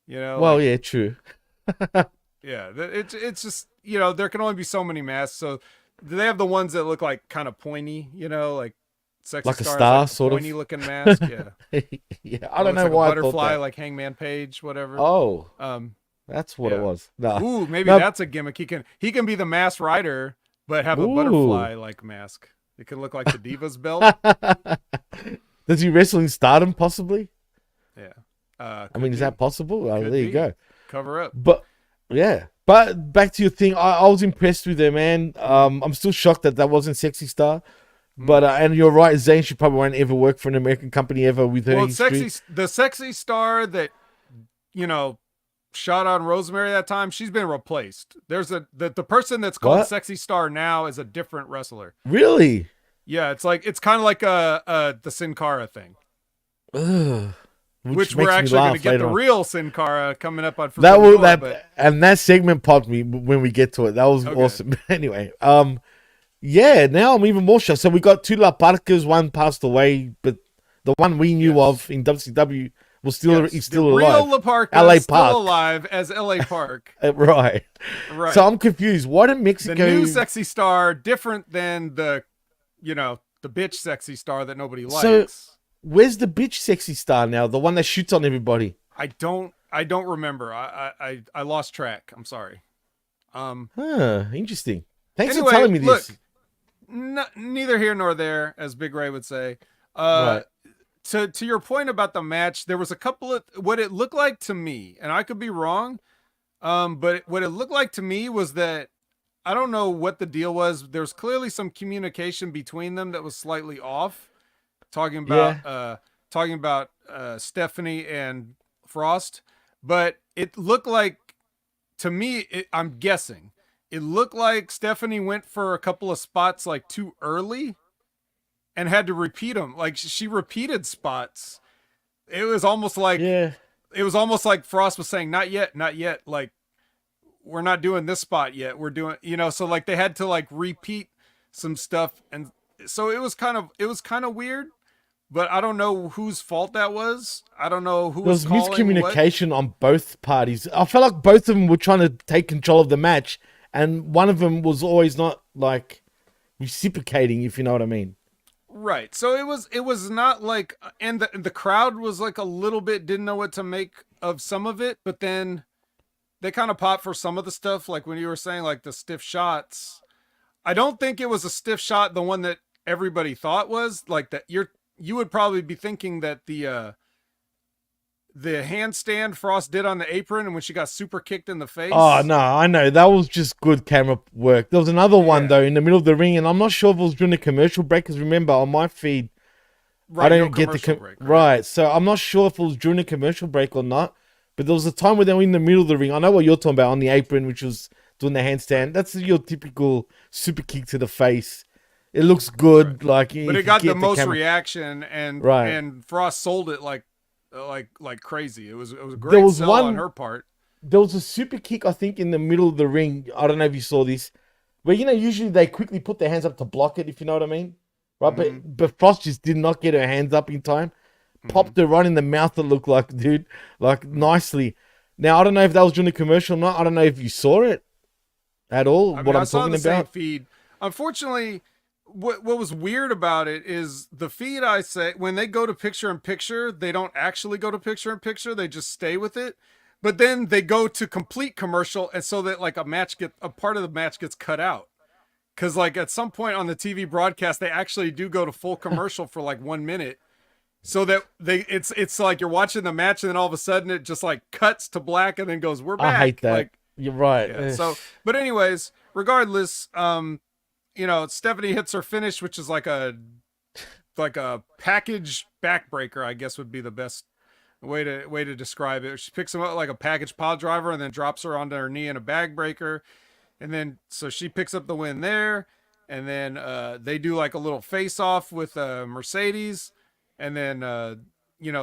You know, Well, like, yeah, true. yeah. It's just, you know, there can only be so many masks. So they have the ones that look like kind of pointy. You know, like Sexy Like a Star has, star, like, sort of. pointy looking mask. Yeah, Yeah, I don't know like why a I thought butterfly, that. like Hangman Page, whatever. Oh, Um, that's what it yeah. was. Nah. Ooh, maybe No. that's a gimmick. He can be the masked rider, but have a Ooh. butterfly like mask. It could look like the Divas belt. Does he wrestle in Stardom, possibly? Yeah. I mean, is that possible? Oh, Could there you be. go. Cover up. But yeah, but back to your thing, I was impressed with her, man. I'm still shocked that wasn't Sexy Star. But and you're right, Zayn, she probably won't ever work for an American company ever with her history. The sexy star that, you know, shot on Rosemary that time, she's been replaced. There's the person that's called What? Sexy Star now is a different wrestler. Really? Yeah, it's kind of like the Sin Cara thing. Ugh. Which makes we're me actually going to laugh get later the on. real Sin Cara coming up on That Forbidden will Door, but and that segment popped me when we get to it. That was Okay. awesome. Anyway, yeah. Now I'm even more shocked. So we got two La Parcas. One passed away, but the one we knew of in WCW was still yes, he's still the alive. real La Parka LA is Park. still alive as LA Park. Right. Right. So I'm confused. Why did The Mexico? new sexy star different than the, you know, the bitch sexy star that nobody likes. So where's the bitch sexy star now? The one that shoots on everybody. I don't remember. I lost track. I'm sorry. Interesting. Thanks Anyway, for telling me this. look, neither here nor there, as Big Ray would say. Right. To your point about the match, there was a couple of what it looked like to me, and I could be wrong. But what it looked like to me was that I don't know what the deal was. There's clearly some communication between them that was slightly off. Talking about Stephanie and Frost, but it looked like to me, I'm guessing it looked like Stephanie went for a couple of spots like too early and had to repeat them. Like she repeated spots. It was almost like Frost was saying, not yet. Like, we're not doing this spot yet. We're doing, you know, so like they had to like repeat some stuff. And so it was kind of weird, but I don't know whose fault that was. I don't know who There was calling miscommunication on both parties. I felt like both of them were trying to take control of the match, and one of them was always not like reciprocating, if you know what I mean. Right. So it was not like, and the crowd was like a little bit didn't know what to make of some of it, but then they kind of popped for some of the stuff, like when you were saying like the stiff shots. I don't think it was a stiff shot, the one that everybody thought was like that. You would probably be thinking that the handstand Frost did on the apron and when she got super kicked in the face. Oh no, I know that was just good camera work. There was another one though in the middle of the ring, and I'm not sure if it was during the commercial break. Because remember, on my feed, right, I don't get the break, right. So I'm not sure if it was during the commercial break or not. But there was a time where they were in the middle of the ring. I know what you're talking about on the apron, which was doing the handstand. That's your typical super kick to the face. It looks good, like, but it got the most reaction, and Right. and Frost sold it like crazy. It was a great sell on her part. There was a super kick, I think, in the middle of the ring. I don't know if you saw this, where usually they quickly put their hands up to block it, if you know what I mean, right? But Frost just did not get her hands up in time. Popped her right in the mouth. It looked like, dude, like nicely. Now I don't know if that was during the commercial or not. I don't know if you saw it at all. I mean, what I I'm saw talking the same about. feed. Unfortunately, what was weird about it is the feed. I say when they go to picture in picture, they don't actually go to picture in picture. They just stay with it. But then they go to complete commercial, and so that like a part of the match gets cut out. Because like at some point on the TV broadcast, they actually do go to full commercial for like 1 minute. So that it's like you're watching the match and then all of a sudden it just like cuts to black and then goes, we're back. I hate that. Like, You're right. yeah, so, but anyways, regardless, Stephanie hits her finish, which is like a package backbreaker, I guess would be the best way to describe it. She picks him up like a package pile driver and then drops her onto her knee in a bag breaker. And then, so she picks up the win there. and then they do like a little face off with Mercedes, and then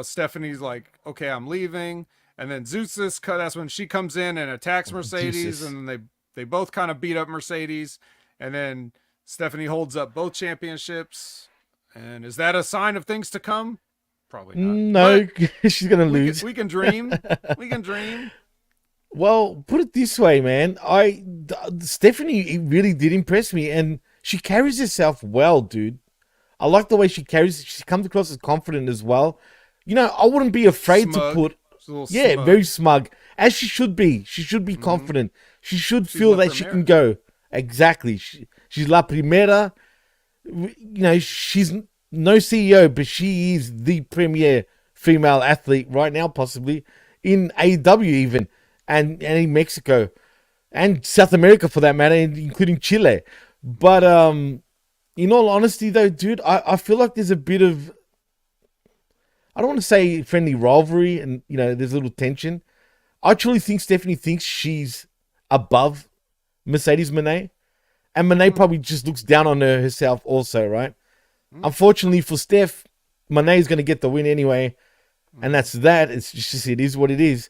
Stephanie's like, okay, I'm leaving, and then Zeus's that's when she comes in and attacks Mercedes, and then they both kind of beat up Mercedes, and then Stephanie holds up both championships. And is that a sign of things to come? Probably not. No, she's gonna lose. We can dream. We can dream. Well, put it this way, man. Stephanie really did impress me, and she carries herself well, dude. I like the way she carries. She comes across as confident as well. I wouldn't be afraid to put. Yeah, smug. Very smug, as she should be. She should be confident. She should feel that she can go. Exactly. She's la primera. She's no CEO, but she is the premier female athlete right now, possibly in AEW even, and in Mexico and South America for that matter, including Chile. But in all honesty, though, dude, I feel like there's a bit of, I don't want to say friendly rivalry, and there's a little tension. I truly think Stephanie thinks she's above Mercedes Moné. And Moné probably just looks down on herself also, right? Unfortunately for Steph, Moné is going to get the win anyway. And that's that. It's just, it is what it is.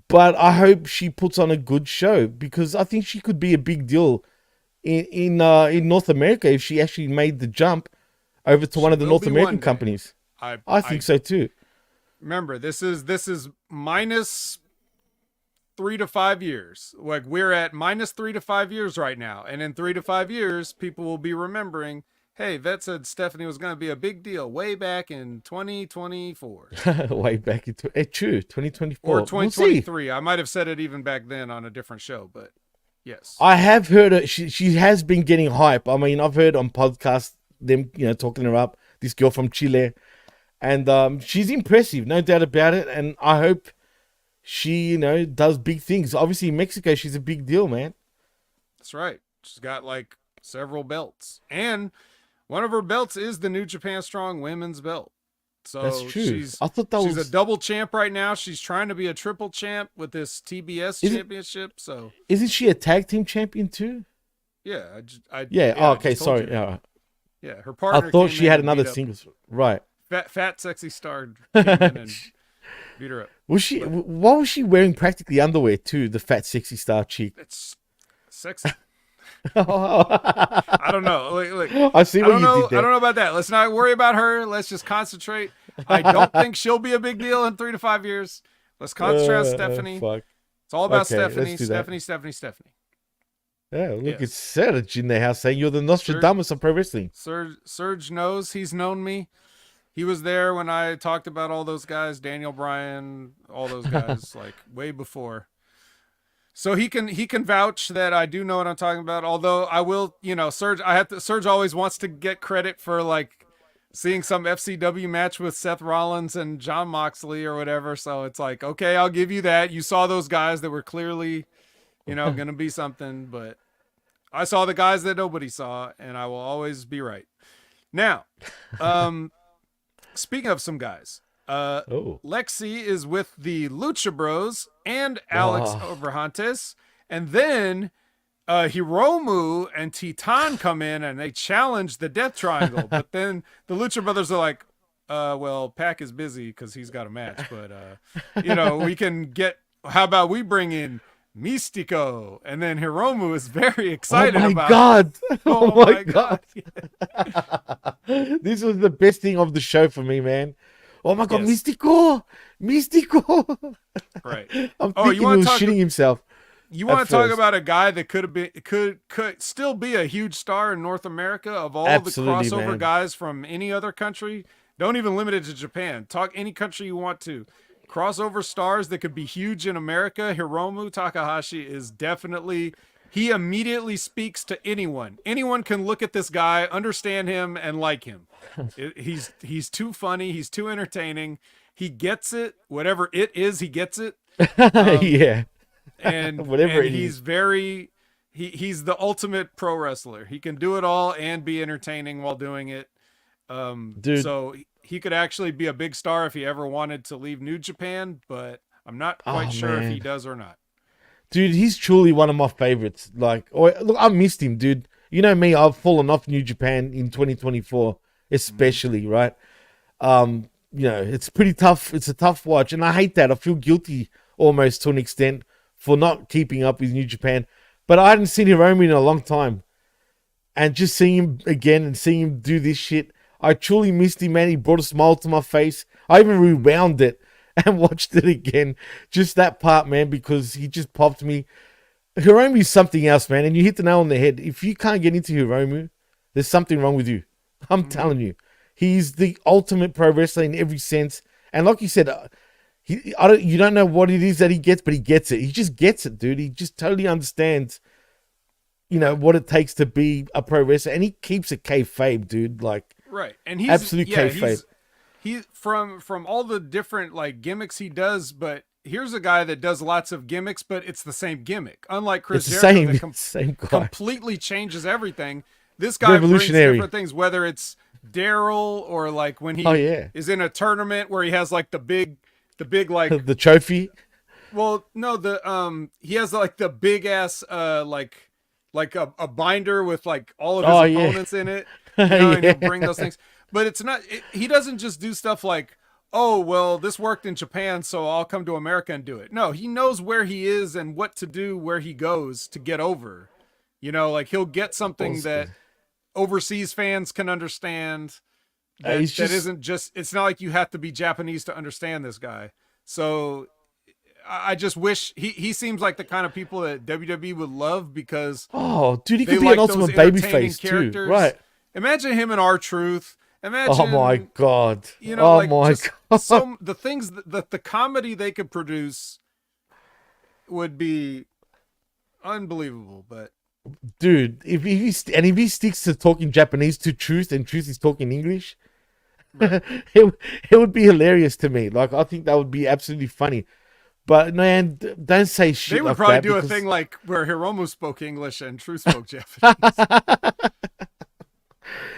But I hope she puts on a good show, because I think she could be a big deal in North America if she actually made the jump over to one of the North American companies. I think so too. Remember, this is minus 3 to 5 years. Like, we're at minus 3 to 5 years right now, and in 3 to 5 years, people will be remembering, hey, Vet said Stephanie was going to be a big deal way back in 2024. Way back in 2024 or 2023. I might have said it even back then on a different show, but yes, I have heard her. She has been getting hype. I mean, I've heard on podcasts them talking her up. This girl from Chile, and she's impressive, no doubt about it. And I hope she, does big things. Obviously, in Mexico, she's a big deal, man. That's right. She's got like several belts, and one of her belts is the New Japan Strong Women's belt. So that's true. She's a double champ right now. She's trying to be a triple champ with this TBS championship. So isn't she a tag team champion too? Yeah. Okay. Sorry. Yeah. Her partner. I thought she had another singles. Right. Fat sexy star came in and beat her up. Why was she wearing practically underwear too? The fat sexy star chick. It's sexy. I don't know. I see what you did there. I don't know about that. Let's not worry about her. Let's just concentrate. I don't think she'll be a big deal in 3 to 5 years. Let's concentrate on Stephanie. Fuck. It's all about Stephanie. Stephanie. Yeah, look, it's Serge in the house saying you're the Nostradamus of pro wrestling. Serge knows. He's known me. He was there when I talked about all those guys, Daniel Bryan, all those guys, like way before. So he can vouch that I do know what I'm talking about. Although I will, Serge, Serge always wants to get credit for like seeing some FCW match with Seth Rollins and Jon Moxley or whatever. So it's like, okay, I'll give you that. You saw those guys that were clearly, going to be something, but I saw the guys that nobody saw, and I will always be right. Now, speaking of some guys, Lexi is with the Lucha Bros and Alex Abrahantes, and then Hiromu and Titan come in and they challenge the Death Triangle, but then the Lucha Brothers are like, well, Pac is busy because he's got a match, but we can get, how about we bring in Mystico? And then Hiromu is very excited about it. Oh my god. This was the best thing of the show for me, man. Oh my god, yes. Mystico. Right. I'm thinking he was shitting himself. You want to talk about a guy that could still be a huge star in North America of all the crossover guys from any other country? Don't even limit it to Japan. Talk any country you want to. Crossover stars that could be huge in America. Hiromu Takahashi is definitely, he immediately speaks to anyone. Anyone can look at this guy, understand him, and like him. He's too funny. He's too entertaining. He gets it. Whatever it is, he gets it. Yeah. And whatever and he's very, he's the ultimate pro wrestler. He can do it all and be entertaining while doing it. Dude. So he could actually be a big star if he ever wanted to leave New Japan, but I'm not quite sure if he does or not. Dude, he's truly one of my favorites. Like, look, I missed him, dude. You know me, I've fallen off New Japan in 2024, especially, right? It's pretty tough. It's a tough watch, and I hate that. I feel guilty almost to an extent for not keeping up with New Japan. But I hadn't seen Hiromu in a long time. And just seeing him again and seeing him do this shit, I truly missed him, man. He brought a smile to my face. I even rewound it and watched it again. Just that part, man, because he just popped me. Hiromu is something else, man. And you hit the nail on the head. If you can't get into Hiromu, there's something wrong with you. I'm telling you. He's the ultimate pro wrestler in every sense. And like you said, you don't know what it is that he gets, but he gets it. He just gets it, dude. He just totally understands, what it takes to be a pro wrestler. And he keeps it kayfabe, dude. Like, right. And he's absolute kayfabe. He's from all the different like gimmicks he does, but here's a guy that does lots of gimmicks, but it's the same gimmick. Unlike Chris Jericho, that same guy. Completely changes everything. This guy brings different things, whether it's Daryl or like when he is in a tournament where he has like the big like the trophy. Well, no, he has like the big ass like a binder with like all of his opponents in it. And he'll bring those things. But it's not. He doesn't just do stuff like, oh well, this worked in Japan, so I'll come to America and do it. No, he knows where he is and what to do where he goes to get over. Like he'll get something that overseas fans can understand. That isn't just. It's not like you have to be Japanese to understand this guy. So I just wish he seems like the kind of people that WWE would love because dude, he could be an ultimate babyface too, right? Imagine him in R-Truth. Imagine, oh my god! God! The things that the comedy they could produce would be unbelievable. But dude, if he sticks to talking Japanese to Truth and Truth is talking English, right. it would be hilarious to me. Like I think that would be absolutely funny. But man, don't say shit. They would like probably that do because... a thing like where Hiromu spoke English and Truth spoke Japanese.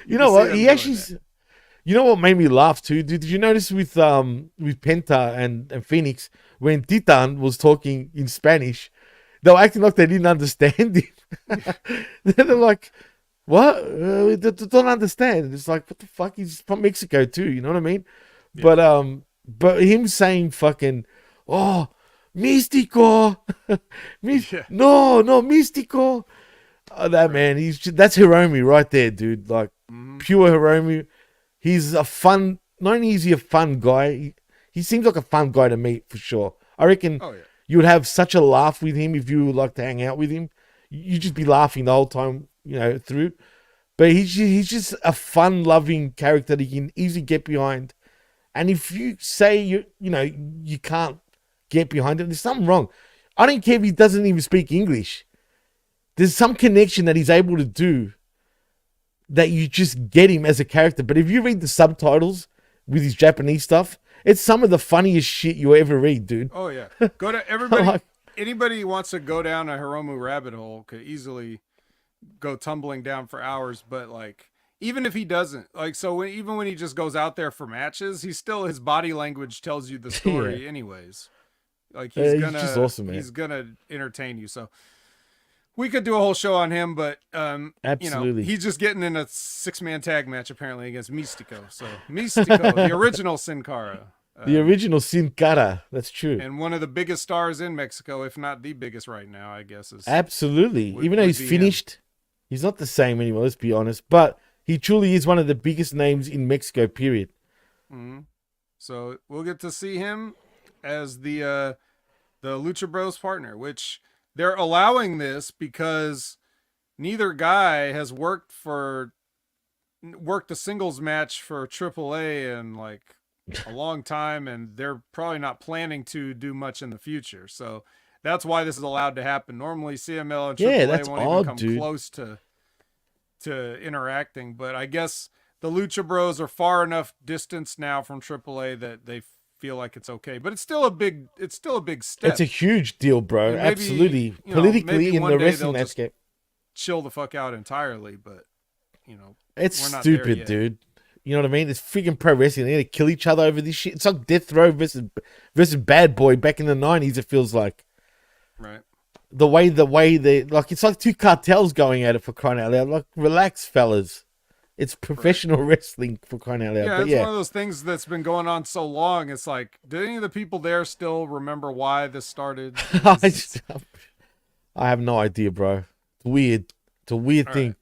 You know what? He actually. You know what made me laugh too? Did you notice with Penta and Phoenix when Titan was talking in Spanish, they were acting like they didn't understand him. They're like, "What? They don't understand." It's like, what the fuck? He's from Mexico too. You know what I mean? Yeah. But him saying fucking, "Oh, Místico, no, Místico." Oh, that man, that's Hiromu right there, dude. Like pure Hiromu. He's a fun. Not only is he a fun guy, he seems like a fun guy to meet for sure. I reckon you would have such a laugh with him if you would like to hang out with him. You'd just be laughing the whole time, through. But he's just a fun-loving character that you can easily get behind. And if you say you can't get behind him, there's something wrong. I don't care if he doesn't even speak English. There's some connection that he's able to do that you just get him as a character. But if you read the subtitles with his Japanese stuff, it's some of the funniest shit you ever read, dude. Oh, yeah. Go to everybody. Anybody who wants to go down a Hiromu rabbit hole could easily go tumbling down for hours. But like, even if he doesn't, like, so even when he just goes out there for matches, his body language tells you the story anyways. Like he's just awesome, man. He's gonna entertain you. So we could do a whole show on him, but absolutely, he's just getting in a 6-man tag match apparently against Místico. So Místico, the original Sin Cara. The original Sin Cara. That's true. And one of the biggest stars in Mexico, if not the biggest right now, I guess. Absolutely. Even though he's finished, he's not the same anymore, let's be honest. But he truly is one of the biggest names in Mexico, period. Mm-hmm. So we'll get to see him as the Lucha Bros partner, which they're allowing this because neither guy has worked a singles match for AAA in like a long time, and they're probably not planning to do much in the future. So that's why this is allowed to happen. Normally CML and AAA won't even come close to interacting, but I guess the Lucha Bros are far enough distance now from AAA that they feel like it's okay. But it's still a big step. It's a huge deal, bro. Maybe, absolutely. Politically in the wrestling landscape. Chill the fuck out entirely, but it's stupid, dude. You know what I mean? It's freaking pro wrestling. They're gonna kill each other over this shit. It's like Death Row versus Bad Boy back in the 90s, it feels like. Right. the way they like, it's like two cartels going at it, for crying out loud. Like, relax, fellas. It's professional wrestling, for crying out loud. Yeah, But it's one of those things that's been going on so long. It's like, do any of the people there still remember why this started? I have no idea, bro. It's weird. It's a weird thing.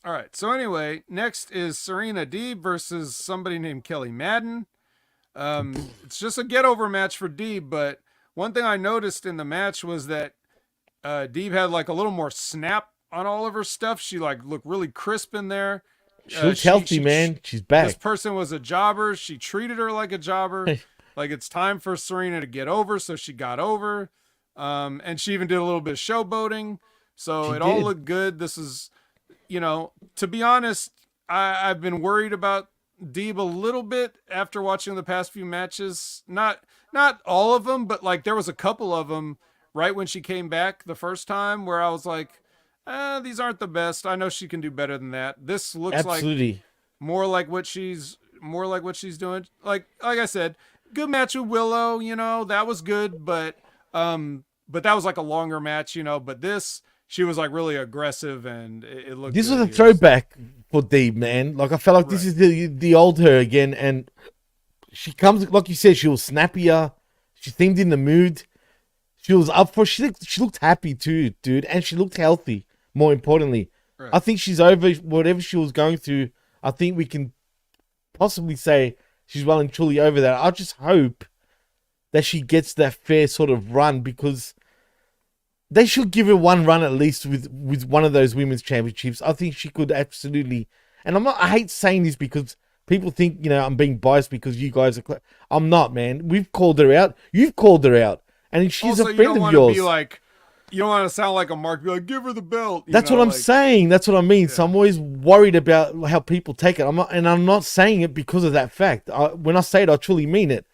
All right. So anyway, next is Serena Deeb versus somebody named Kelly Madden. It's just a get over match for Deeb, but one thing I noticed in the match was that Deeb had like a little more snap on all of her stuff. She like looked really crisp in there. She looks healthy, man. She's back. This person was a jobber. She treated her like a jobber. Like, it's time for Serena to get over, so she got over. And she even did a little bit of showboating. So it all looked good. This is, to be honest, I've been worried about Deeb a little bit after watching the past few matches. Not all of them, but like there was a couple of them right when she came back the first time where I was like, these aren't the best. I know she can do better than that. This looks like more like what she's doing. Like I said, good match with Willow, that was good, but that was like a longer match, but this, she was like really aggressive and it looked This good. was a throwback for Deeb, man. Like, I felt like this is the old her again, and she comes, like you said, she was snappier. She seemed in the mood. She was up for. She looked happy too, dude, and she looked healthy. More importantly, I think she's over whatever she was going through. I think we can possibly say she's well and truly over that. I just hope that she gets that fair sort of run, because they should give her one run at least with one of those women's championships. I think she could absolutely. And I hate saying this because people think, I'm being biased because you guys are. I'm not, man. We've called her out. You've called her out. And she's also, a friend of yours. You don't want to sound like a mark. Be like, give her the belt. That's what I'm saying. That's what I mean. Yeah. So I'm always worried about how people take it. I'm not saying it because of that fact. When I say it, I truly mean it.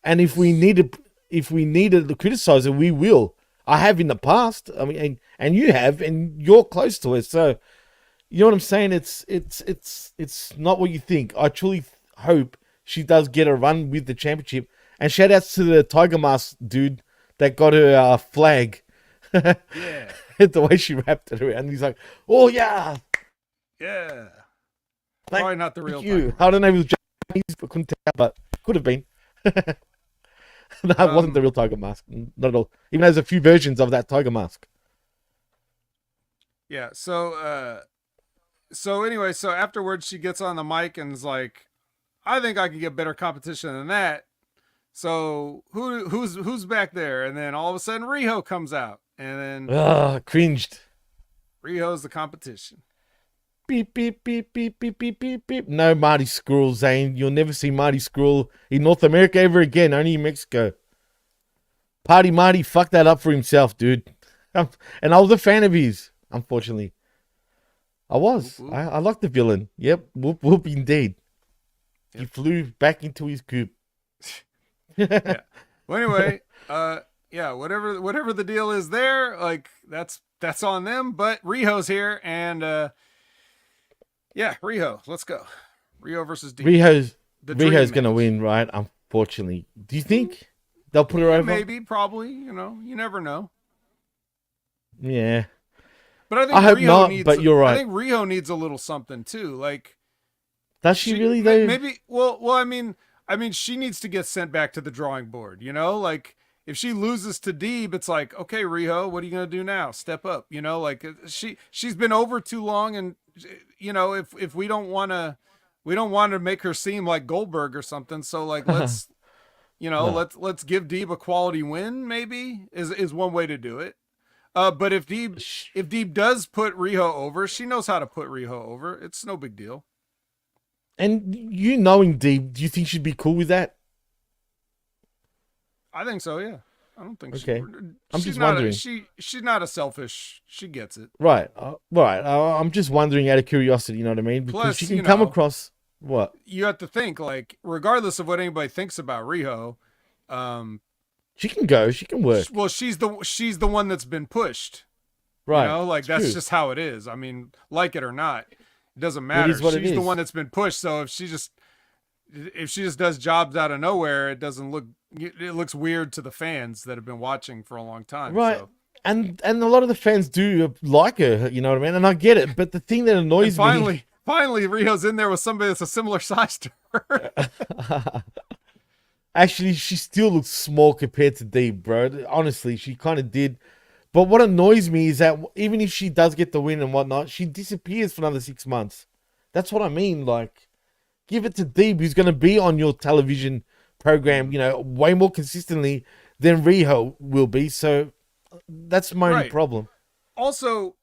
And if we need to criticize it, we will. I have in the past. I mean, and you have, and you're close to it. So, you know what I'm saying? It's not what you think. I truly hope she does get a run with the championship. And shout outs to the Tiger Mask dude that got her flag. Yeah. The way she wrapped it around. He's like, oh, yeah. Yeah. Probably not the real Tiger. I don't know if it was Japanese, but couldn't tell, but could have been. No, it wasn't the real Tiger Mask. Not at all. Even there's a few versions of that Tiger Mask. Yeah, so anyway, so afterwards she gets on the mic and is like, I think I can get better competition than that. So who's back there? And then all of a sudden Riho comes out. And then cringed. Riho's the competition. Beep, beep, beep, beep, beep, beep, beep, beep. No Marty Scurll, Zane. You'll never see Marty Scurll in North America ever again. Only in Mexico. Party Marty fucked that up for himself, dude. And I was a fan of his, unfortunately. I was. Whoop, whoop. I liked the villain. Yep. Whoop, whoop, indeed. Yep. He flew back into his coop. Yeah. Well, anyway, yeah, whatever the deal is there, like that's on them. But Riho's here, and yeah, Riho, let's go. Riho versus Deeb. Riho's gonna win, right? Unfortunately, do you think they'll put her over? Maybe, probably. You never know. Yeah, but I think I hope not. But you're right. I think Riho needs a little something too. Like, does she really though? Maybe. Well, I mean, she needs to get sent back to the drawing board. Like, if she loses to Deeb, it's like, okay, Riho, what are you gonna do now? Step up. Like she's been over too long, and if we don't want to make her seem like Goldberg or something. So like, let's let's give Deeb a quality win. Maybe is one way to do it. But if Deeb does put Riho over, she knows how to put Riho over. It's no big deal. And knowing Deeb, do you think she'd be cool with that? I think so, yeah. I don't think okay. I'm just wondering. She's not a selfish. She gets it. Right. Right. I'm just wondering out of curiosity, you know what I mean? Because she can come across what? You have to think, like, regardless of what anybody thinks about Riho, she can go. She can work. Well, she's the one that's been pushed. Right. Like, that's just how it is. I mean, like it or not. It doesn't matter. She's the one that's been pushed. So if she just does jobs out of nowhere, it looks weird to the fans that have been watching for a long time. Right. So. And a lot of the fans do like her, you know what I mean? And I get it, but the thing that annoys me... Finally, Rio's in there with somebody that's a similar size to her. Actually, she still looks small compared to Dee, bro. Honestly, she kind of did. But what annoys me is that even if she does get the win and whatnot, she disappears for another 6 months. That's what I mean. Like, give it to Dee, who's going to be on your television program, way more consistently than Rio will be. So that's my only problem. Also,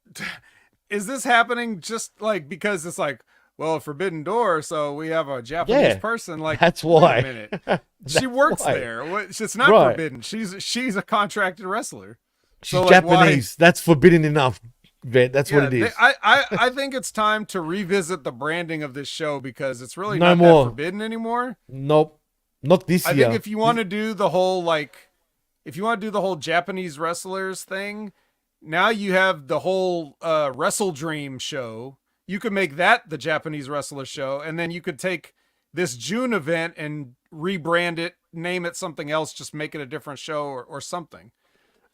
is this happening just like because it's like, well, Forbidden Door, so we have a Japanese person? Like, that's why. Wait a minute. She works there. It's not forbidden. She's a contracted wrestler. She's Japanese. That's forbidden enough, Vet. That's what it is. I think it's time to revisit the branding of this show because it's really not that forbidden anymore. Nope. Not this year. I think if you want to do the whole Japanese wrestlers thing, now you have the whole Wrestle Dream show. You could make that the Japanese wrestler show, and then you could take this June event and rebrand it, name it something else, just make it a different show or something.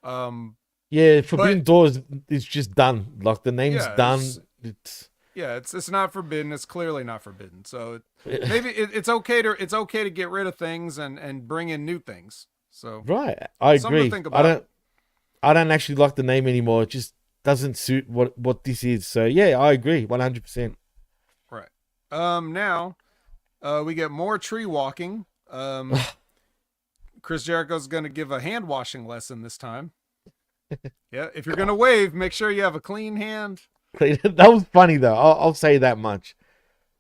Forbidden Door is just done. Like, the name's done. It's not forbidden. It's clearly not forbidden. So maybe it's okay to get rid of things and bring in new things. So I agree. I don't actually like the name anymore. It just doesn't suit what this is. So I agree 100%. Right. Now we get more tree walking. Chris Jericho's going to give a hand washing lesson this time. Yeah, if you're going to wave, make sure you have a clean hand. That was funny though. I'll say that much.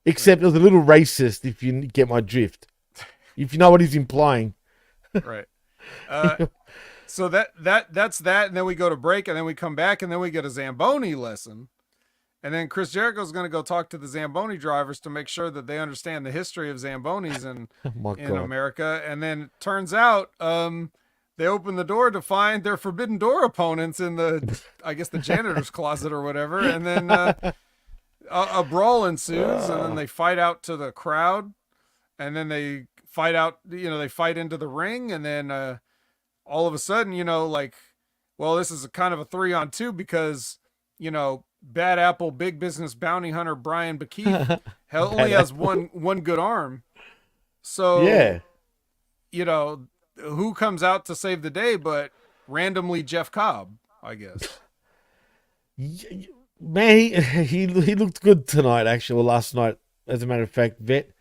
Except it was a little racist, if you get my drift. If you know what he's implying. Right. So that's that, and then we go to break, and then we come back, and then we get a Zamboni lesson. And then Chris Jericho's going to go talk to the Zamboni drivers to make sure that they understand the history of Zambonis in America. And then it turns out they open the door to find their Forbidden Door opponents in the janitor's closet or whatever. And then a brawl ensues, and then they fight out to the crowd. And then they fight out, they fight into the ring. And then all of a sudden, this is a kind of a 3-on-2 because, Bad Apple, big business bounty hunter Brian Bakeith only has one good arm. So, who comes out to save the day but randomly Jeff Cobb, I guess. Man, he looked good tonight, actually, or last night, as a matter of fact, Vet.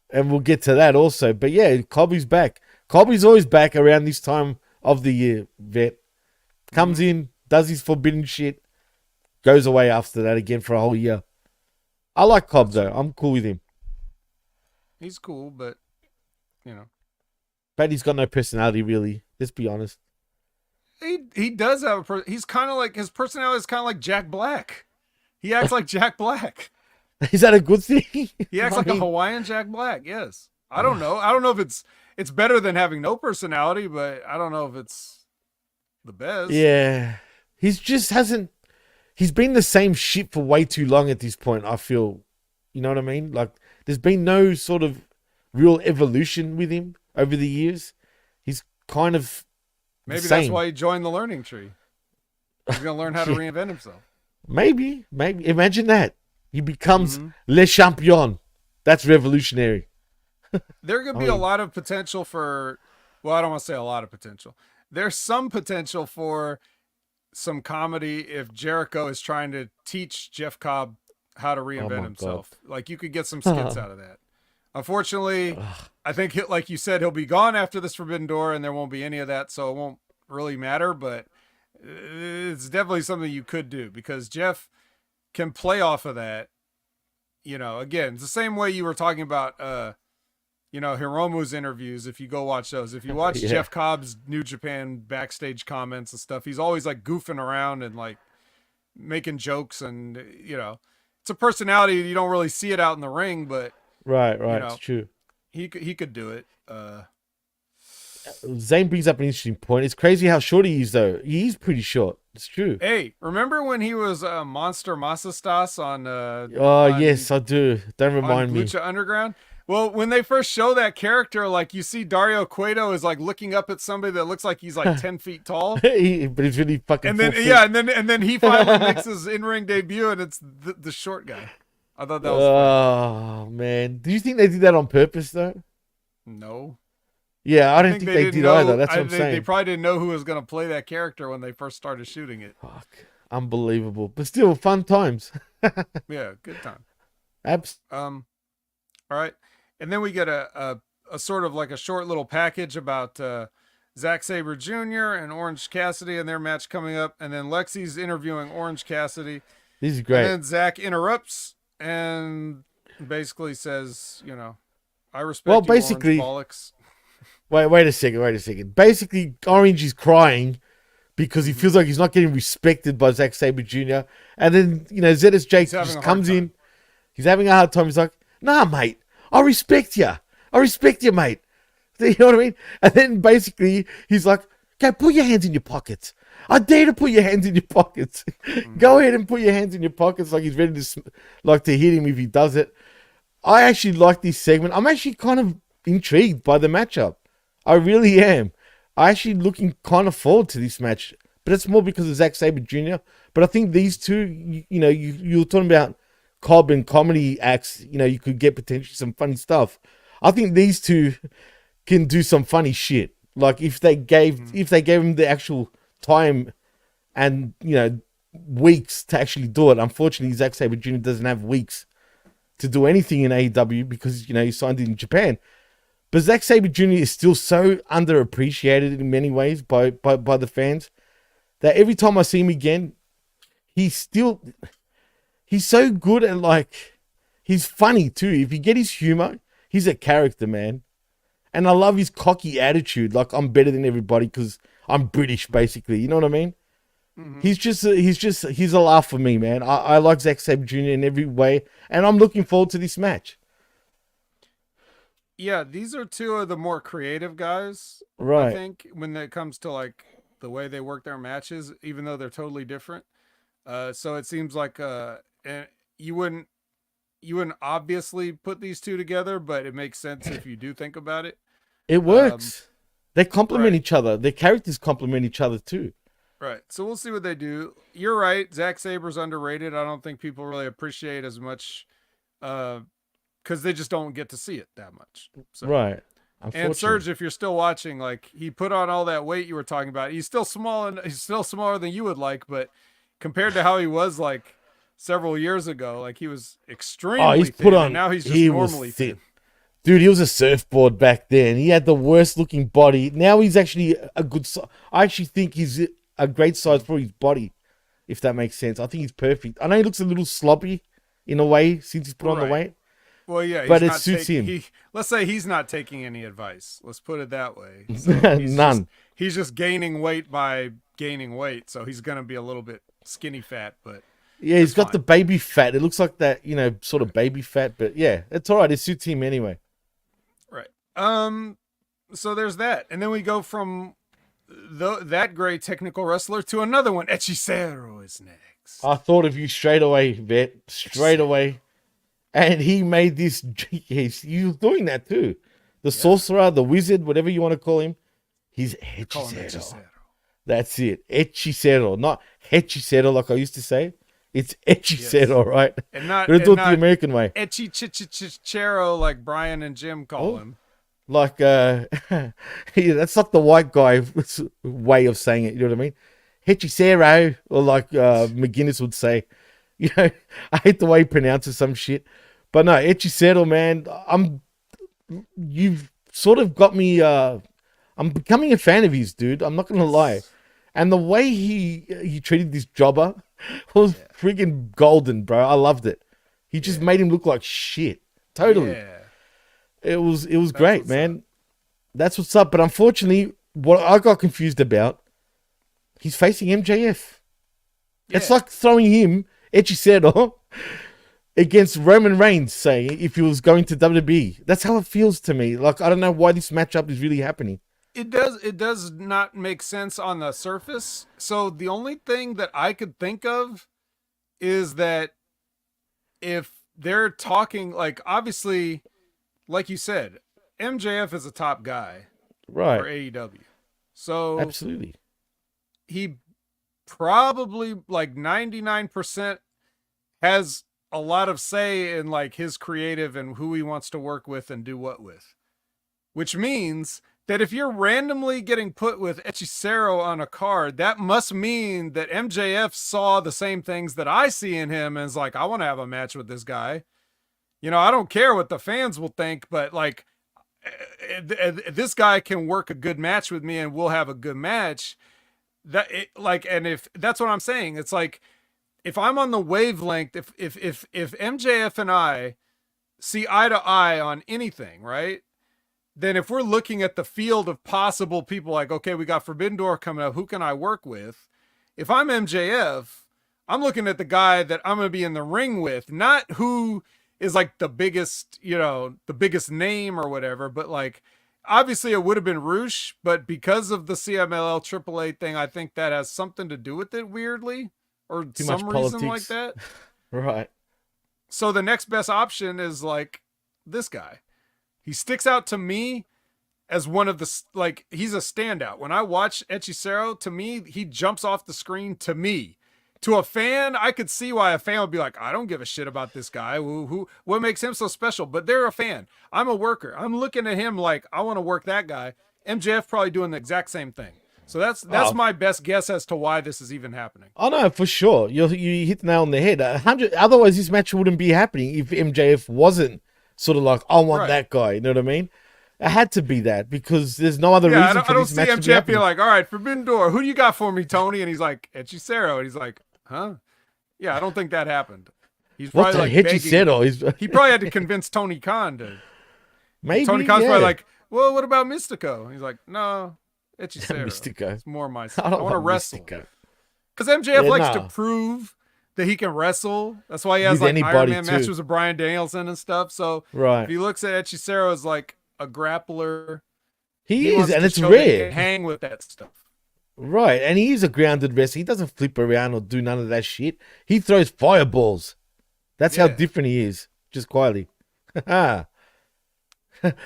And we'll get to that also. But Cobby's back. Cobby's always back around this time of the year, Vet. Comes in, does his forbidden shit, goes away after that again for a whole year. I like Cobb, though. I'm cool with him. He's cool, but, But he's got no personality, really. Let's be honest. He does have he's kind of like, his personality is kind of like Jack Black. He acts like Jack Black. Is that a good thing? He acts like a Hawaiian Jack Black, yes. I don't know. I don't know if it's better than having no personality, but I don't know if it's the best. Yeah. He's been the same shit for way too long at this point, I feel. You know what I mean? Like, there's been no sort of real evolution with him over the years. He's kind of Maybe that's why he joined the learning tree. He's going to learn how to reinvent himself. Maybe. Imagine that. He becomes Le Champion. That's revolutionary. There could be a lot of potential for... Well, I don't want to say a lot of potential. There's some potential for some comedy if Jericho is trying to teach Jeff Cobb how to reinvent himself. God. Like, you could get some skits out of that. Unfortunately, I think, like you said, he'll be gone after this Forbidden Door, and there won't be any of that, so it won't really matter. But it's definitely something you could do because Jeff can play off of that. Again, it's the same way you were talking about, Hiromu's interviews. If you go watch those, if you watch Jeff Cobb's New Japan backstage comments and stuff, he's always like goofing around and like making jokes, and it's a personality. You don't really see it out in the ring, but right, it's true. He could do it. Zane brings up an interesting point. It's crazy how short he is, though. He's pretty short. It's true. Hey, remember when he was Monster Masastas on? Yes, I do. Don't remind me. Lucha Underground. Well, when they first show that character, like you see Dario Cueto is like looking up at somebody that looks like he's like 10 feet tall. But he's really fucking And then, 4 feet. yeah, and then he finally makes his in-ring debut and it's the short guy. I thought that was funny. Oh man, do you think they did that on purpose though? No. Yeah, I don't think they didn't did know, either. That's what I'm saying. They probably didn't know who was going to play that character when they first started shooting it. Fuck, unbelievable, but still fun times. Yeah, good time. Abs. All right. And then we get a sort of like a short little package about Zack Sabre Jr. and Orange Cassidy and their match coming up. And then Lexi's interviewing Orange Cassidy. This is great. And then Zack interrupts and basically says, you know, I respect Well, you, basically, Orange Bollocks. wait a second. Basically, Orange is crying because he feels like he's not getting respected by Zack Sabre Jr. And then, you know, ZSJ just comes in. He's having a hard time. He's like, nah, mate, I respect you. I respect you, mate. You know what I mean? And then basically he's like, okay, put your hands in your pockets. I dare to put your hands in your pockets. Go ahead and put your hands in your pockets, like he's ready to hit him if he does it. I actually like this segment. I'm actually kind of intrigued by the matchup. I really am. I actually looking kind of forward to this match, but it's more because of Zack Sabre Jr. But I think these two, you know, you were talking about Cobb and comedy acts, you know, you could get potentially some funny stuff. I think these two can do some funny shit. Like if they gave him the actual time and, you know, weeks to actually do it. Unfortunately, Zack Sabre Jr. doesn't have weeks to do anything in AEW because, you know, he signed in Japan. But Zack Sabre Jr. is still so underappreciated in many ways by the fans that every time I see him again, he's so good at, like, he's funny too. If you get his humor, he's a character, man. And I love his cocky attitude. Like, I'm better than everybody because I'm British, basically. You know what I mean? Mm-hmm. He's a laugh for me, man. I like Zack Sabre Jr. in every way. And I'm looking forward to this match. Yeah, these are two of the more creative guys, right? I think, when it comes to, like, the way they work their matches, even though they're totally different. So it seems like you wouldn't obviously put these two together, but it makes sense if you do think about it. It works. They complement each other. Their characters complement each other too. Right. So we'll see what they do. You're right. Zack Sabre's underrated. I don't think people really appreciate as much because they just don't get to see it that much. So. Right. And Serge, if you're still watching, like, he put on all that weight you were talking about. He's still small and he's still smaller than you would like, but compared to how he was like several years ago, like he was extremely he's put on. And now he's just normally thin. Dude, he was a surfboard back then. He had the worst looking body. Now he's actually a good size. I actually think he's a great size for his body, if that makes sense. I think he's perfect. I know he looks a little sloppy in a way since he's put on the weight. Well, yeah, but it suits him. Let's say he's not taking any advice. Let's put it that way. So None. He's just gaining weight by gaining weight, so he's going to be a little bit skinny fat, but yeah, he's got the baby fat. It looks like that, you know, sort of baby fat, but yeah, it's all right. It suits him anyway. Right. So there's that, and then we go from that great technical wrestler to another one. Hechicero is next. I thought of you straight away, Vet. Straight away. And he made this. He was doing that too. The sorcerer, the wizard, whatever you want to call him. He's Hechicero. That's it. Hechicero. Not Hechicero like I used to say. It's Hechicero, right? And not, we're doing it the American way. Hechicero like Brian and Jim call him. Like, that's not the white guy way of saying it. You know what I mean? Hechicero, or like McGuinness would say. You know, I hate the way he pronounces some shit. But no, Hechicero, man, you've sort of got me, I'm becoming a fan of his, dude. I'm not going to lie. And the way he treated this jobber was friggin' golden, bro. I loved it. He just made him look like shit. Totally. Yeah. It was great, man. That's what's up. But unfortunately, what I got confused about, he's facing MJF. Yeah. It's like throwing him, Hechicero, against Roman Reigns, say, if he was going to WWE. That's how it feels to me. Like, I don't know why this matchup is really happening. It does not make sense on the surface. So the only thing that I could think of is that if they're talking, like, obviously, like you said, MJF is a top guy for Right. AEW. So Absolutely. he probably like 99% has a lot of say in like his creative and who he wants to work with and do what with. Which means that if you're randomly getting put with Hechicero on a card, that must mean that MJF saw the same things that I see in him and is like, I want to have a match with this guy. You know, I don't care what the fans will think, but like, this guy can work a good match with me and we'll have a good match. And if that's what I'm saying, it's like, if I'm on the wavelength, if MJF and I see eye to eye on anything, right? Then if we're looking at the field of possible people, like, okay, we got Forbidden Door coming up, who can I work with? If I'm MJF, I'm looking at the guy that I'm going to be in the ring with, not who is like the biggest, the biggest name or whatever, but like, obviously it would have been Roosh, but because of the CMLL AAA thing, I think that has something to do with it weirdly, or Too some much reason politics. like that. Right. So the next best option is like this guy. He sticks out to me as one of the, like, he's a standout. When I watch Hechicero, to me, he jumps off the screen to me. To a fan, I could see why a fan would be like, I don't give a shit about this guy. What makes him so special? But they're a fan. I'm a worker. I'm looking at him like, I want to work that guy. MJF probably doing the exact same thing. So that's my best guess as to why this is even happening. Oh no, for sure. You hit the nail on the head. 100. Otherwise, this match wouldn't be happening if MJF wasn't sort of like, I want that guy. You know what I mean? It had to be that because there's no other reason for this match to be happening. I don't see MJF being like, all right, Forbidden Door, who do you got for me, Tony? And he's like, Hechicero. And he's like, huh? Yeah, I don't think that happened. He's probably like Hechicero? He probably had to convince Tony Khan to. Maybe Tony Khan's probably like, well, what about Mystico? And he's like, no, Hechicero. Mystico. It's more my. I want to wrestle. Because MJF likes to prove that he can wrestle. That's why he has like Iron Man matches with Bryan Danielson and stuff. So if he looks at Hechicero as like a grappler, he is, and it's rare. Hang with that stuff. Right, and he is a grounded wrestler. He doesn't flip around or do none of that shit. He throws fireballs. That's how different he is, just quietly. I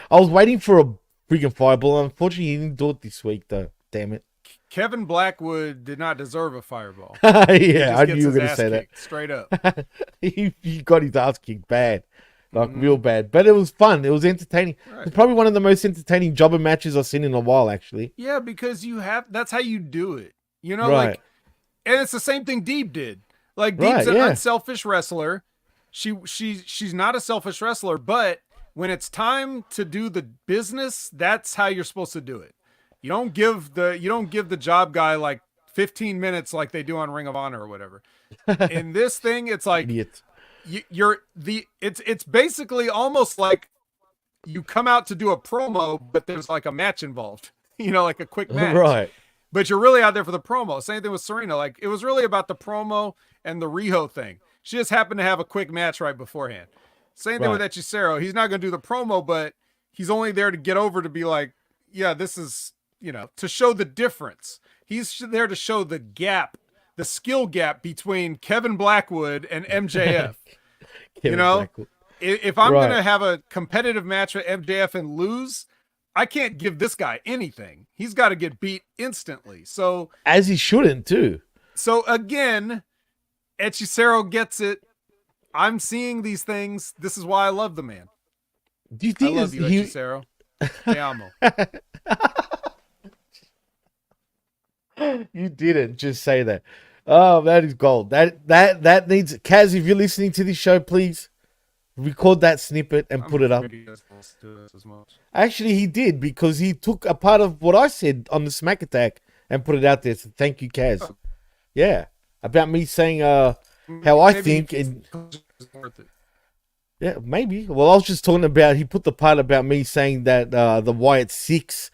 was waiting for a freaking fireball. Unfortunately, he didn't do it this week, though. Damn it. Kevin Blackwood did not deserve a fireball. Yeah, I knew you were going to say that. Straight up. he got his ass kicked bad. Like, real bad. But it was fun. It was entertaining. Right. It's probably one of the most entertaining jobber matches I've seen in a while, actually. Yeah, because that's how you do it. You know, like, and it's the same thing Deeb did. Like, Deeb's an unselfish wrestler. She's not a selfish wrestler, but when it's time to do the business, that's how you're supposed to do it. You don't give the job guy like 15 minutes like they do on Ring of Honor or whatever. In this thing, it's like Idiot. It's basically almost like you come out to do a promo, but there's like a match involved, like a quick match. Right. But you're really out there for the promo. Same thing with Serena. Like, it was really about the promo and the Riho thing. She just happened to have a quick match right beforehand. Same thing with Hechicero. He's not going to do the promo, but he's only there to get over to be like, yeah, this is, to show the difference. He's there to show the gap, the skill gap between Kevin Blackwood and MJF. Blackwood. If I'm going to have a competitive match with MJF and lose, I can't give this guy anything. He's got to get beat instantly. So as he shouldn't too. So again, Hechicero gets it. I'm seeing these things. This is why I love the man. Do you think I love you, Hechicero? Te amo. You didn't just say that. Oh, that is gold. That needs Kaz. If you're listening to this show, please record that snippet and put it up. Actually, he did, because he took a part of what I said on the Smack Attack and put it out there. So thank you, Kaz. Yeah, about me saying how I think. And yeah, maybe. Well, I was just talking about. He put the part about me saying that the Wyatt six.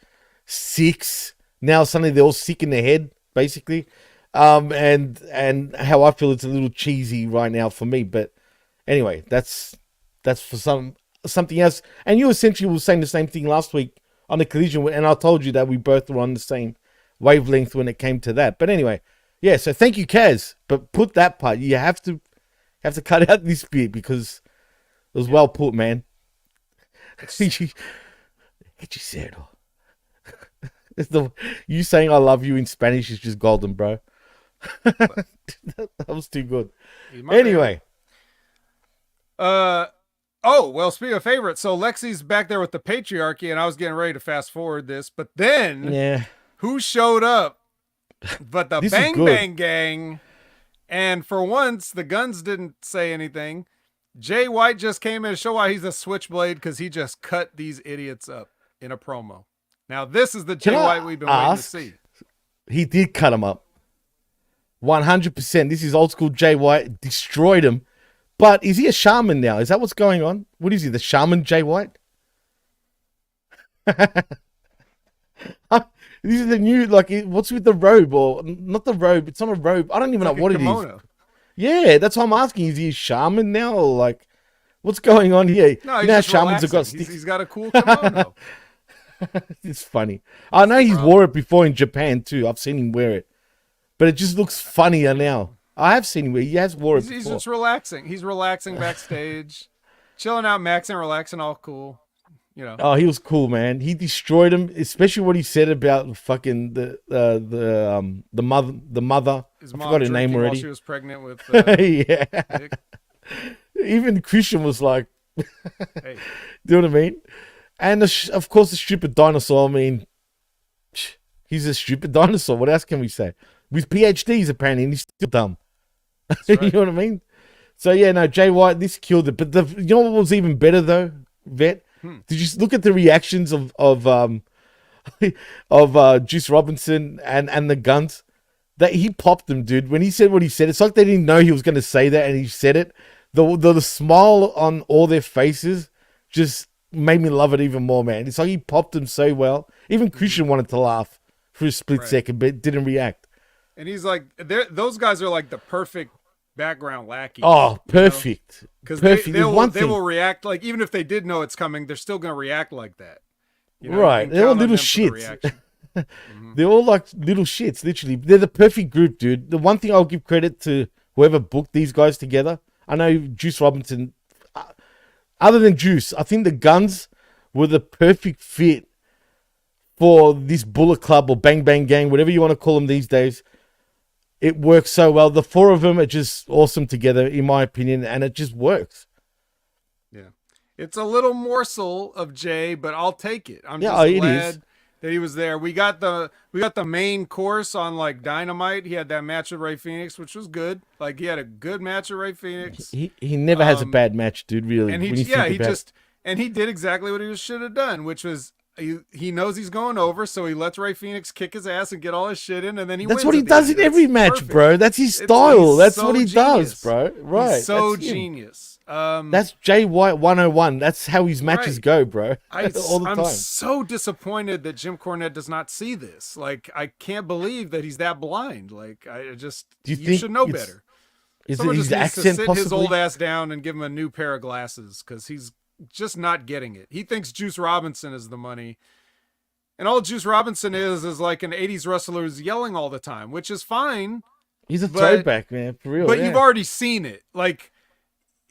Now suddenly they're all sick in the head, basically. And how I feel it's a little cheesy right now for me. But anyway, that's for something else. And you essentially were saying the same thing last week on the Collision, and I told you that we both were on the same wavelength when it came to that. But anyway, yeah, so thank you, Kaz. But put that part. You have to cut out this bit because it was well put, man. HMG Saturday. You saying I love you in Spanish is just golden, bro. That was too good. Anyway. Oh, well, speaking of favorites, so Lexi's back there with the patriarchy, and I was getting ready to fast forward this, but then who showed up but the Bang Bang Gang? And for once, the Guns didn't say anything. Jay White just came in to show why he's a switchblade, because he just cut these idiots up in a promo. Now, this is the Jay White we've been waiting to see. He did cut him up. 100%. This is old school Jay White. Destroyed him. But is he a shaman now? Is that what's going on? What is he, the shaman Jay White? This is the new, like, what's with the robe? Or not the robe. It's not a robe. I don't even know what kimono. It is. Yeah, that's what I'm asking. Is he a shaman now? Or like, what's going on here? No, he's just shamans have got sticks. He's got a cool kimono. It's funny. I know he's wore it before in Japan too. I've seen him wear it. But it just looks funnier now. I have seen him wear it. He has wore it before. He's just relaxing. He's relaxing backstage. Chilling out, maxing, relaxing, all cool. You know. Oh, he was cool, man. He destroyed him, especially what he said about fucking the mother. His I mom forgot her name already. While she was pregnant with yeah. Nick. Even Christian was like, hey. Do you know what I mean? And of course, the stupid dinosaur. I mean, he's a stupid dinosaur. What else can we say? With PhDs, apparently, and he's still dumb. Right. You know what I mean? So yeah, no, Jay White, this killed it. But you know what was even better though, Vet? Did you look at the reactions of Juice Robinson and the Guns? That he popped them, dude. When he said what he said, it's like they didn't know he was going to say that, and he said it. The smile on all their faces just made me love it even more, man. It's like he popped them so well. Even Christian wanted to laugh for a split second, but didn't react. And he's like, those guys are like the perfect background lackeys. Oh, perfect. Because they will react, like, even if they did know it's coming, they're still going to react like that. You know, right. They're all little shits. They're all like little shits, literally. They're the perfect group, dude. The one thing I'll give credit to whoever booked these guys together. I know Juice Robinson, other than Juice, I think the Guns were the perfect fit for this Bullet Club or Bang Bang Gang, whatever you want to call them these days. It works so well. The four of them are just awesome together, in my opinion, and it just works. Yeah. It's a little morsel of Jay, but I'll take it. I'm just glad that he was there. We got the main course on like Dynamite. He had that match with Ray Phoenix, which was good. Like, he had a good match with Ray Phoenix. He never has a bad match, dude, really. And he did exactly what he should have done, which was he knows he's going over, so he lets Ray Phoenix kick his ass and get all his shit in, and then he wins. That's what he does in every match, bro. That's his style. That's what he does, bro. Right. He's so genius. That's Jay White 101. That's how his matches go, bro. All the time. I'm so disappointed that Jim Cornette does not see this. Like, I can't believe that he's that blind. Like, you should know better. Someone just needs to sit his old ass down and give him a new pair of glasses, because he's just not getting it. He thinks Juice Robinson is the money, and all Juice Robinson is like an 80s wrestler who's yelling all the time, which is fine. He's a throwback, man, for real. But you've already seen it. Like,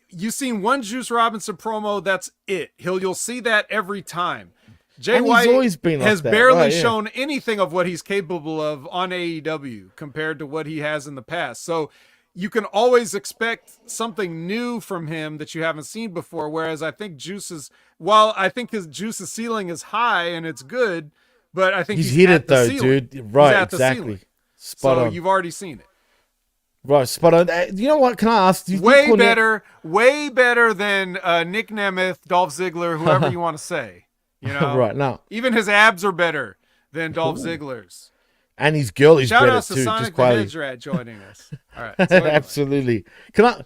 you've seen one Juice Robinson promo, that's it. You'll see that every time. Jay White has barely shown anything of what he's capable of on AEW compared to what he has in the past. So you can always expect something new from him that you haven't seen before. Whereas I think I think his Juice's ceiling is high and it's good, but I think he's hit it though, dude. Right, exactly. Spot on. So you've already seen it. Right, spot on. You know what? Can I ask? Way better than Nick Nemeth, Dolph Ziggler, whoever you want to say. You know, right now, even his abs are better than Dolph Ziggler's. And his girl is better too. Shout out to Sonic the Hedgehog joining us. All right, so anyway. Absolutely. Can I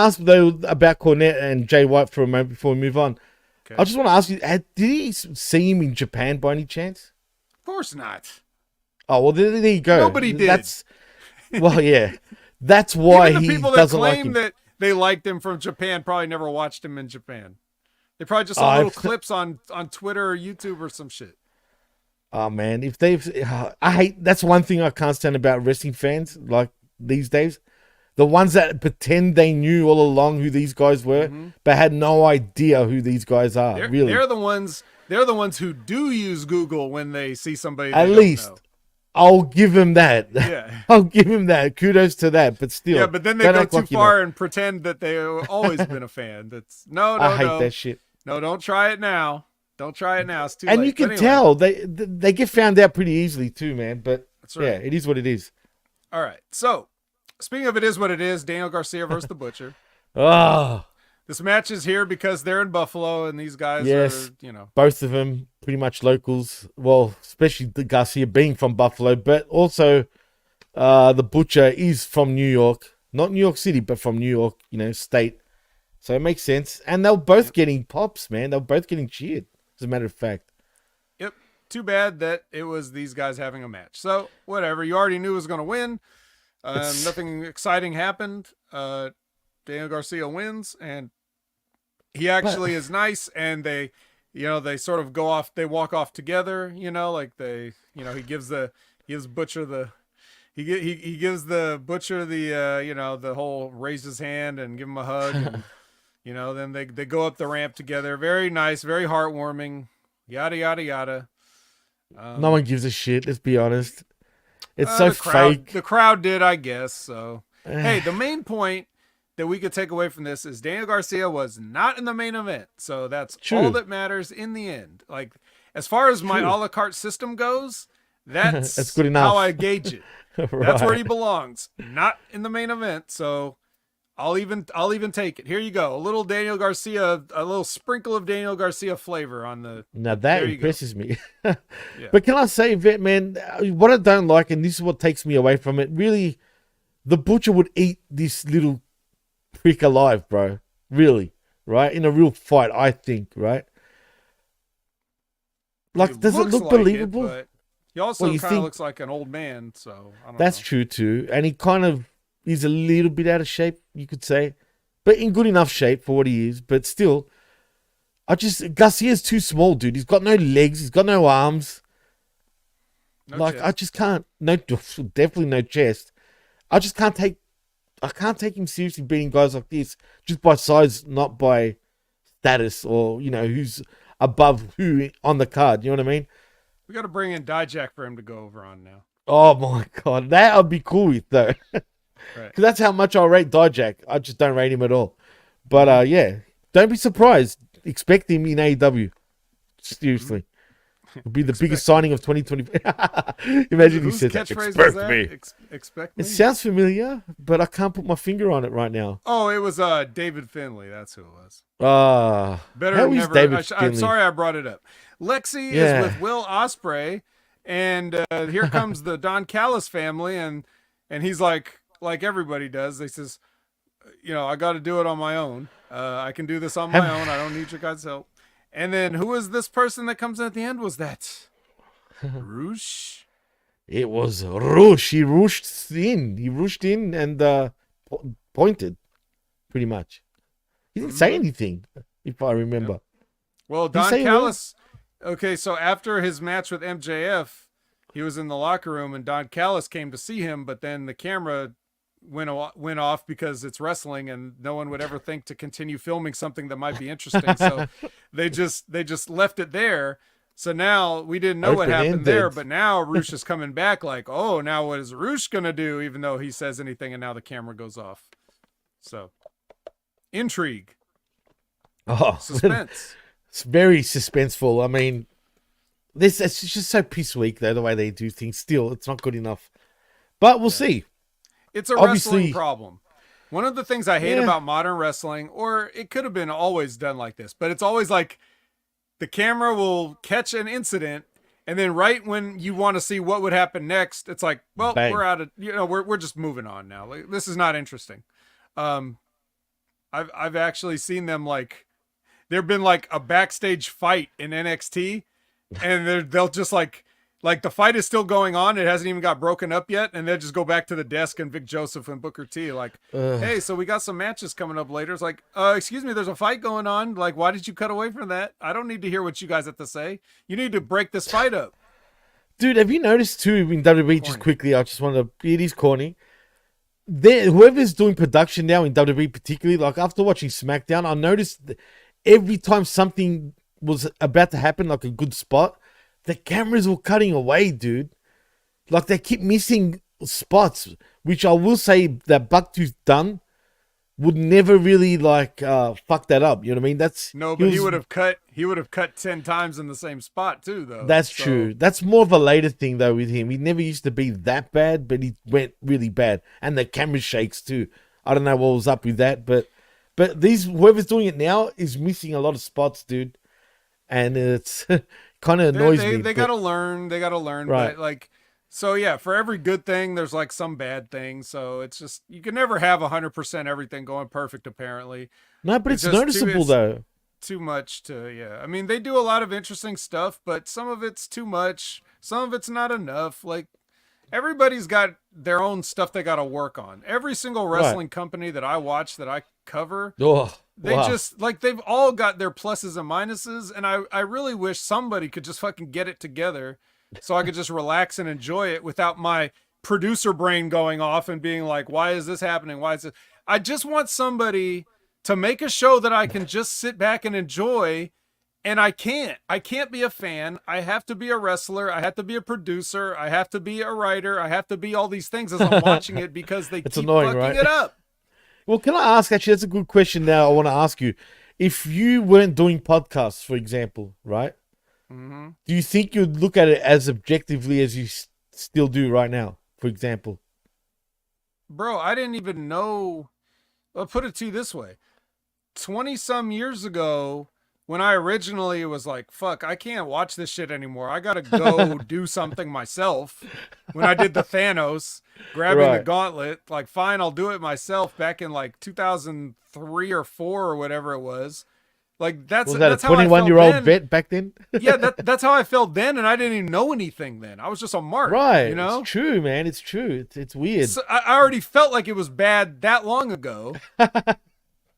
ask though about Cornette and Jay White for a moment before we move on? Okay. I just want to ask you: did he see him in Japan by any chance? Of course not. Oh well, there you go. Nobody did. Yeah. That's why even the he people doesn't that like claim him. that they liked him from Japan probably never watched him in Japan. They probably just saw little clips on Twitter or YouTube or some shit. Oh man, I hate. That's one thing I can't stand about wrestling fans like these days. The ones that pretend they knew all along who these guys were, but had no idea who these guys are. They're the ones who do use Google when they see somebody. At they least don't know. I'll give him that. Yeah. I'll give him that. Kudos to that. But still, yeah. But then they go too far and pretend that they've always been a fan. That's no. I hate that shit. No, don't try it now. Don't try it now. It's too and late. You can tell they get found out pretty easily too, man. But that's right. Yeah, it is what it is. All right. So, speaking of it is what it is, Daniel Garcia versus the Butcher. Oh. This match is here because they're in Buffalo, and these guys are, both of them pretty much locals. Well, especially the Garcia being from Buffalo, but also the Butcher is from New York. Not New York City, but from New York, state. So it makes sense. And they're both getting pops, man. They're both getting cheered, as a matter of fact. Yep. Too bad that it was these guys having a match. So, whatever. You already knew who was going to win. Nothing exciting happened. Daniel Garcia wins, and he actually is nice, and they sort of go off, they walk off together, like he gives Butcher the the whole raise his hand and give him a hug, and then they go up the ramp together. Very nice, very heartwarming, yada yada yada. No one gives a shit, let's be honest. It's so fake. The crowd did, I guess. So hey, the main point that we could take away from this is Daniel Garcia was not in the main event. So that's all that matters in the end. Like, as far as my a la carte system goes, that's good enough. How I gauge it. Right. That's where he belongs. Not in the main event. So I'll even take it. Here you go. A little Daniel Garcia, a little sprinkle of Daniel Garcia flavor on the. Now that impresses me. Yeah. But can I say, Vet, man, what I don't like, and this is what takes me away from it, really, the Butcher would eat this little prick alive, bro. Really, right? In a real fight, I think, right? Like, does it look like believable? But he also kind of looks like an old man, so I don't know. That's true too, and he kind of is a little bit out of shape, you could say, but in good enough shape for what he is. But still, Garcia's too small, dude. He's got no legs. He's got no arms. No chest. I just can't. No, definitely no chest. I can't take him seriously beating guys like this just by size, not by status or who's above who on the card. You know what I mean? We got to bring in Dijak for him to go over on now. Oh my god, that I'd be cool with though. Right. Because that's how much I rate Dijak. I just don't rate him at all. But yeah, don't be surprised. Expect him in AEW. Seriously. It'll be the biggest signing of 2020. Imagine he says that. Expect me. Expect me. It sounds familiar, but I can't put my finger on it right now. Oh, it was David Finlay. That's who it was. I'm sorry I brought it up. Lexi is with Will Ospreay, and here comes the Don Callis family, and he's like everybody does. He says, I got to do it on my own. I can do this on my own. I don't need your guys' help. And then who was this person that comes in at the end? Was that Roosh? It was Roosh. He rushed in and pointed, pretty much. He didn't say anything, if I remember. Yep. Well, Don Callis. Okay, so after his match with MJF, he was in the locker room, and Don Callis came to see him, but then the camera went off because it's wrestling, and no one would ever think to continue filming something that might be interesting. So they just left it there. So now we didn't know what happened there, but now Roosh is coming back like, oh, now what is Roosh gonna do? Even though he says anything, and now the camera goes off. So intrigue. Oh, suspense. It's very suspenseful. I mean, it's just so piss weak though, the way they do things. Still, it's not good enough. But we'll see. It's a wrestling problem. One of the things I hate about modern wrestling, or it could have been always done like this, but it's always like the camera will catch an incident, and then right when you want to see what would happen next, it's like, well, bang. We're out of, we're just moving on now. Like, this is not interesting. I've actually seen them there've been a backstage fight in NXT, and they'll just the fight is still going on. It hasn't even got broken up yet. And they'll just go back to the desk and Vic Joseph and Booker T hey, so we got some matches coming up later. It's excuse me, there's a fight going on. Why did you cut away from that? I don't need to hear what you guys have to say. You need to break this fight up. Dude, have you noticed too in WWE, just quickly, I just want to, it is corny. whoever's doing production now in WWE, particularly, like after watching SmackDown, I noticed that every time something was about to happen, like a good spot, the cameras were cutting away, dude. Like they keep missing spots, which I will say that Bucktooth Dunn would never really like fuck that up. You know what I mean? He would have cut 10 times in the same spot too, though. That's true. That's more of a later thing though with him. He never used to be that bad, but he went really bad. And the camera shakes too. I don't know what was up with that, but whoever's doing it now is missing a lot of spots, dude. And it's kind of annoys me. They gotta learn. They gotta learn. Right. But like, so yeah, for every good thing, there's like some bad thing. So it's just, you can never have 100% everything going perfect, apparently. No, but it's noticeable though. Too much I mean, they do a lot of interesting stuff, but some of it's too much. Some of it's not enough. Like, everybody's got their own stuff they got to work on. Every single wrestling company that I watch, that I cover, they've all got their pluses and minuses. And I really wish somebody could just fucking get it together so I could just relax and enjoy it without my producer brain going off and being like, why is this happening? Why is it? I just want somebody to make a show that I can just sit back and enjoy. And I can't be a fan. I have to be a wrestler. I have to be a producer. I have to be a writer. I have to be all these things as I'm watching it because they keep annoying, fucking right? it up. Well, can I ask, actually, that's a good question now I want to ask you. If you weren't doing podcasts, for example, right? Mm-hmm. Do you think you'd look at it as objectively as you still do right now, for example? Bro, I didn't even know. I'll put it to you this way. 20-some years ago, when I originally was like, fuck, I can't watch this shit anymore. I got to go do something myself. When I did the Thanos, grabbing the gauntlet, like, fine, I'll do it myself back in like 2003 or 4 or whatever it was. Like, that's a how I felt 21-year-old vet back then? Yeah, that's how I felt then, and I didn't even know anything then. I was just a mark, right? You know, it's true, man. It's true. It's weird. So I already felt like it was bad that long ago.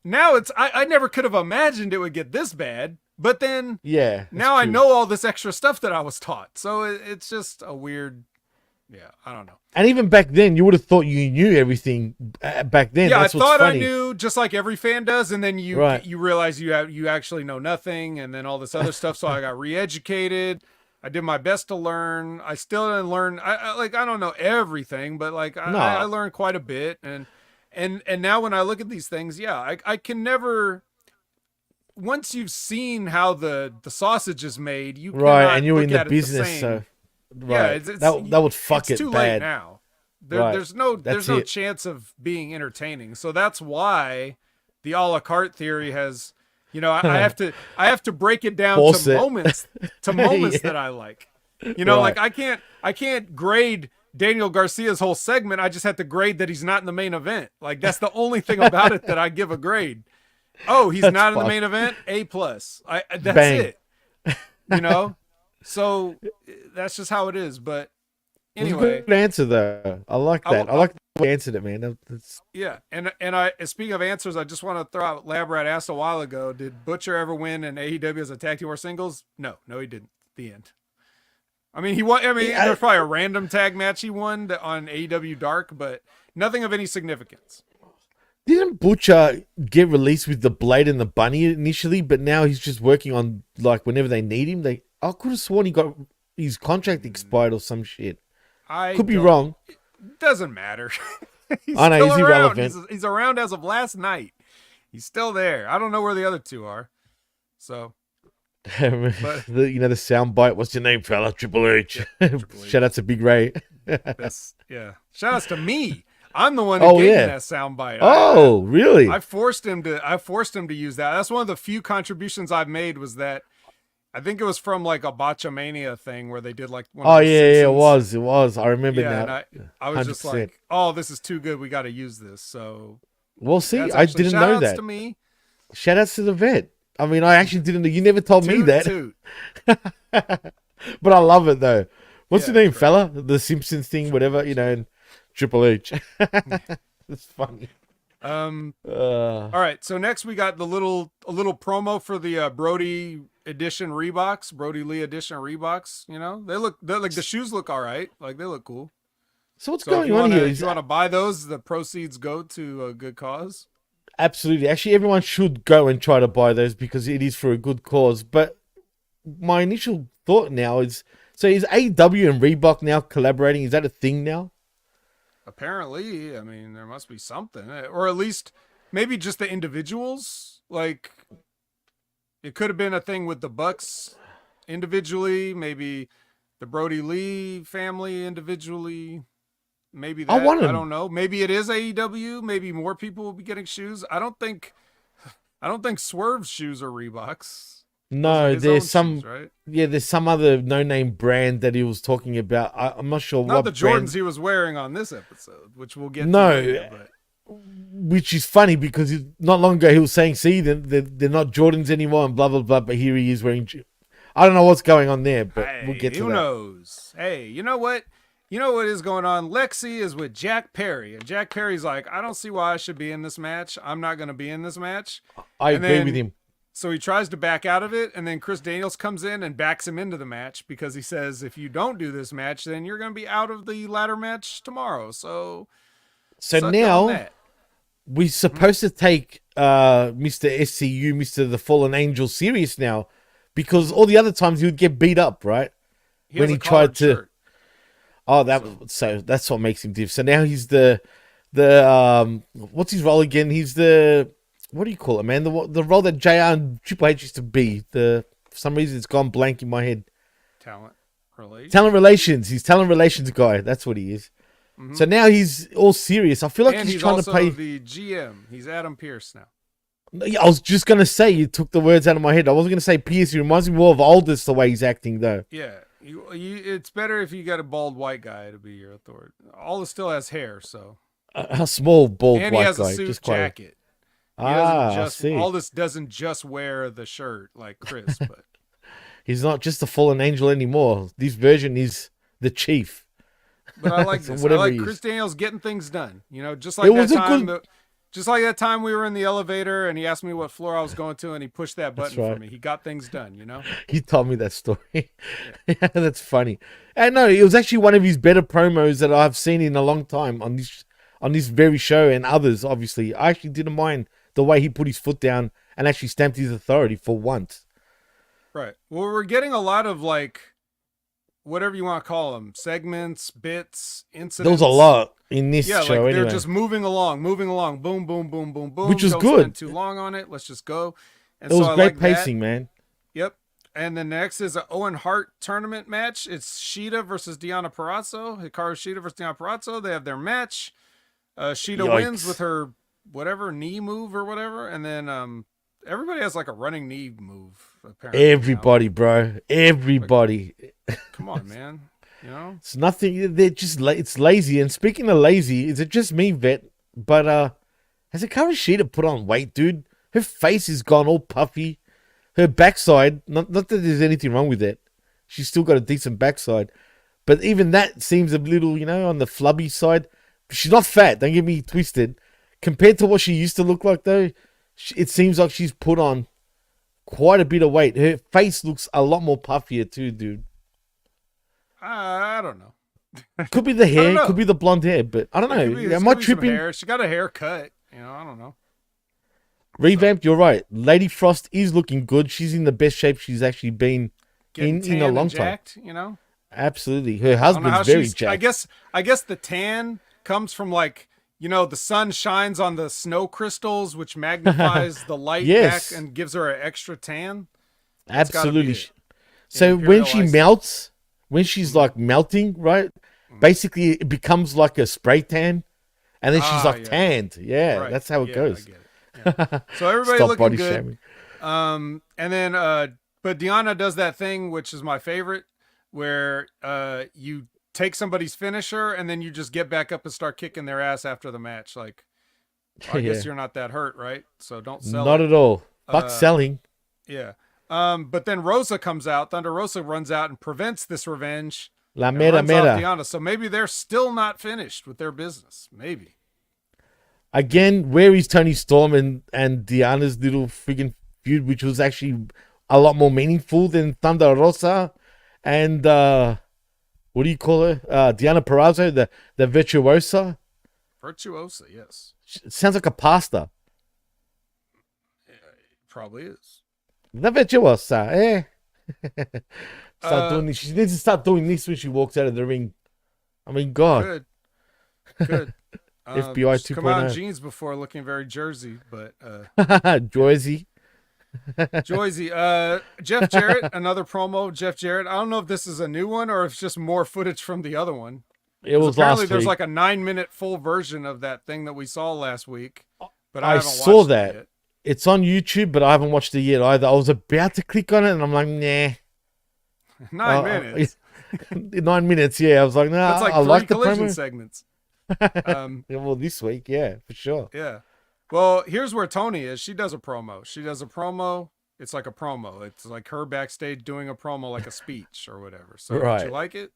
Now I never could have imagined it would get this bad. But then, now I know all this extra stuff that I was taught. So it's just a weird, I don't know. And even back then, you would have thought you knew everything back then. Yeah, That's I thought funny. I knew, just like every fan does, and then you realize you actually know nothing, and then all this other stuff. So I got re-educated. I did my best to learn. I still didn't learn. I don't know everything, but like I learned quite a bit. And now when I look at these things, I can never. Once you've seen how the sausage is made, you cannot and you're look in the at business, it the so it's that would fuck it's it too bad. late now. There's no chance of being entertaining. So that's why the a la carte theory has, I have to break it down moments that I like. Like I can't grade Daniel Garcia's whole segment. I just have to grade that he's not in the main event. Like, that's the only thing about it that I give a grade. Oh, he's not in the main event? A+. That's Bang. it. So that's just how it is. But anyway, good answer though. I like that. I like the way you answered it, man. Yeah, and I speaking of answers, I just want to throw out Lab Rat asked a while ago. Did Butcher ever win in AEW as a tag team or singles? No, he didn't. The end. I mean, he won. I mean, there's probably a random tag match he won on AEW Dark, but nothing of any significance. Didn't Butcher get released with the Blade and the Bunny initially, but now he's just working on, like, whenever they need him? I could have sworn he got his contract expired or some shit. I could be wrong. It doesn't matter. He's irrelevant. He's around as of last night. He's still there. I don't know where the other two are. So, but, the sound bite. What's your name, fella? Triple H. Shout out to Big Ray. Shout outs to me. I'm the one who gave him that soundbite. Really? I forced him to use that. That's one of the few contributions I've made, was that I think it was from like a Botchamania thing where they did like one of it was. I remember now. And I was 100%. Just like, oh, this is too good. We got to use this. So, well, see, I didn't know that. Shout outs to me. Shout outs to the vet. I mean, I actually didn't know. You never told me that. But I love it though. What's your name, fella? The Simpsons thing, whatever, and Triple H. It's funny. All right. So next we got a little promo for the Brody edition Reeboks, Brody Lee edition Reeboks. They look like the shoes look all right. Like, they look cool. So what's So going on here? if you want to buy those, the proceeds go to a good cause. Absolutely. Actually, everyone should go and try to buy those because it is for a good cause. But my initial thought now is, so is AEW and Reebok now collaborating? Is that a thing now? Apparently, I mean, there must be something, or at least maybe just the individuals. Like, it could have been a thing with the Bucks individually, maybe the Brody Lee family individually. Maybe that, I don't know. Maybe it is AEW. Maybe more people will be getting shoes. I don't think Swerve's shoes are Reeboks. No, there's some shoes, right? Yeah, there's some other no-name brand that he was talking about. I'm not sure not what the brand. Jordans he was wearing on this episode, which we'll get no, to later, but... which is funny because not long ago he was saying, see, they're not Jordans anymore and blah, blah, blah, but here he is wearing... I don't know what's going on there, but we'll get to that. Who knows? Hey, you know what? You know what is going on? Lexi is with Jack Perry, and Jack Perry's like, I don't see why I should be in this match. I'm not going to be in this match. I agree with him. So he tries to back out of it, and then Chris Daniels comes in and backs him into the match because he says, if you don't do this match, then you're going to be out of the ladder match tomorrow. So now we're supposed to take Mr. SCU, Mr. The Fallen Angel serious now, because all the other times he would get beat up, right? When he tried to... Shirt. Oh, so that's what makes him diff. So now he's the what's his role again? He's the, what do you call it, man? The role that JR and Triple H used to be. For some reason it's gone blank in my head. Talent relations. He's talent relations guy. That's what he is. Mm-hmm. So now he's all serious. I feel like he's trying to pay. The GM. He's Adam Pearce now. I was just gonna say, you took the words out of my head. I wasn't gonna say Pearce. He reminds me more of Aldous the way he's acting, though. Yeah. It's better if you got a bald white guy to be your authority. Aldous still has hair, so a small bald white guy. And he has a suit jacket. See. Aldous doesn't just wear the shirt like Chris, but he's not just a fallen angel anymore. This version is the chief. But I like this. I like Chris Daniels getting things done. You know, just like that time. Just like that time we were in the elevator and he asked me what floor I was going to and he pushed that button for me. He got things done, you know? He told me that story. Yeah. That's funny. And no, it was actually one of his better promos that I've seen in a long time on this very show and others, obviously. I actually didn't mind the way he put his foot down and actually stamped his authority for once. Right. Well, we're getting a lot of, like, whatever you want to call them, segments, bits, incidents. There was a lot in this show. Like they're just moving along, boom, boom, boom, boom, boom. Which was Don't good. Spend too long on it. Let's just go. And it was great pacing, man. Yep. And then next is an Owen Hart tournament match. It's Shida versus Deonna Purrazzo. Hikaru Shida versus Deonna Purrazzo. They have their match. Shida wins with her whatever knee move or whatever, and then everybody has like a running knee move. Apparently, everybody, bro. Everybody. Like, come on, man. You know, it's nothing. They're just it's lazy. And speaking of lazy, is it just me, Vet? But has Hikaru Shida put on weight, dude? Her face is gone all puffy. Her backside, not that there's anything wrong with it. She's still got a decent backside, but even that seems a little, on the flubby side. She's not fat. Don't get me twisted. Compared to what she used to look like, though, it seems like she's put on quite a bit of weight. Her face looks a lot more puffier too, dude. I don't know. Could be the hair, could be the blonde hair, but I don't know. Am I tripping? She got a haircut. I don't know. Revamped, you're right. Lady Frost is looking good. She's in the best shape she's actually been in a long jacked, time. Absolutely. Her husband's very jacked. I guess the tan comes from like, the sun shines on the snow crystals, which magnifies the light back and gives her an extra tan. Absolutely. So when she melts, when she's like melting, right? Basically, it becomes like a spray tan, and then she's like tanned. Yeah, right. That's how it goes. I get it. Yeah. So everybody looking good. Shaming. And then, but Deonna does that thing, which is my favorite, where you take somebody's finisher and then you just get back up and start kicking their ass after the match. Like, I guess you're not that hurt, right? So don't sell Not at all. Fuck selling. Yeah. But then Rosa comes out. Thunder Rosa runs out and prevents this revenge. La Mera. Deonna. So maybe they're still not finished with their business. Maybe. Again, where is Tony Storm and Deanna's little friggin' feud, which was actually a lot more meaningful than Thunder Rosa and what do you call her? Diana Perrazzo, the virtuosa. Virtuosa, yes. It sounds like a pasta. Yeah, it probably is. The virtuosa, eh? Start Uh, doing this. She needs to start doing this when she walks out of the ring. I mean, God. Good. FBI She's come out in 2.0. jeans before, looking very Jersey, but Joyzy. Joyzy. Jeff Jarrett, another promo. Jeff Jarrett. I don't know if this is a new one or if it's just more footage from the other one. It was apparently last there's week. like a 9-minute full version of that thing that we saw last week, but I haven't saw watched that. it yet. It's on YouTube, but I haven't watched it yet either. I was about to click on it, and I'm like, nah. 9 minutes. 9 minutes, yeah. I was like, nah, That's like I 3 like the collision promo. segments. Yeah, well, this week, yeah, for sure. Yeah. Well, here's where Tony is. She does a promo. It's like a promo. It's like her backstage doing a promo, like a speech or whatever. So Right. did you like it?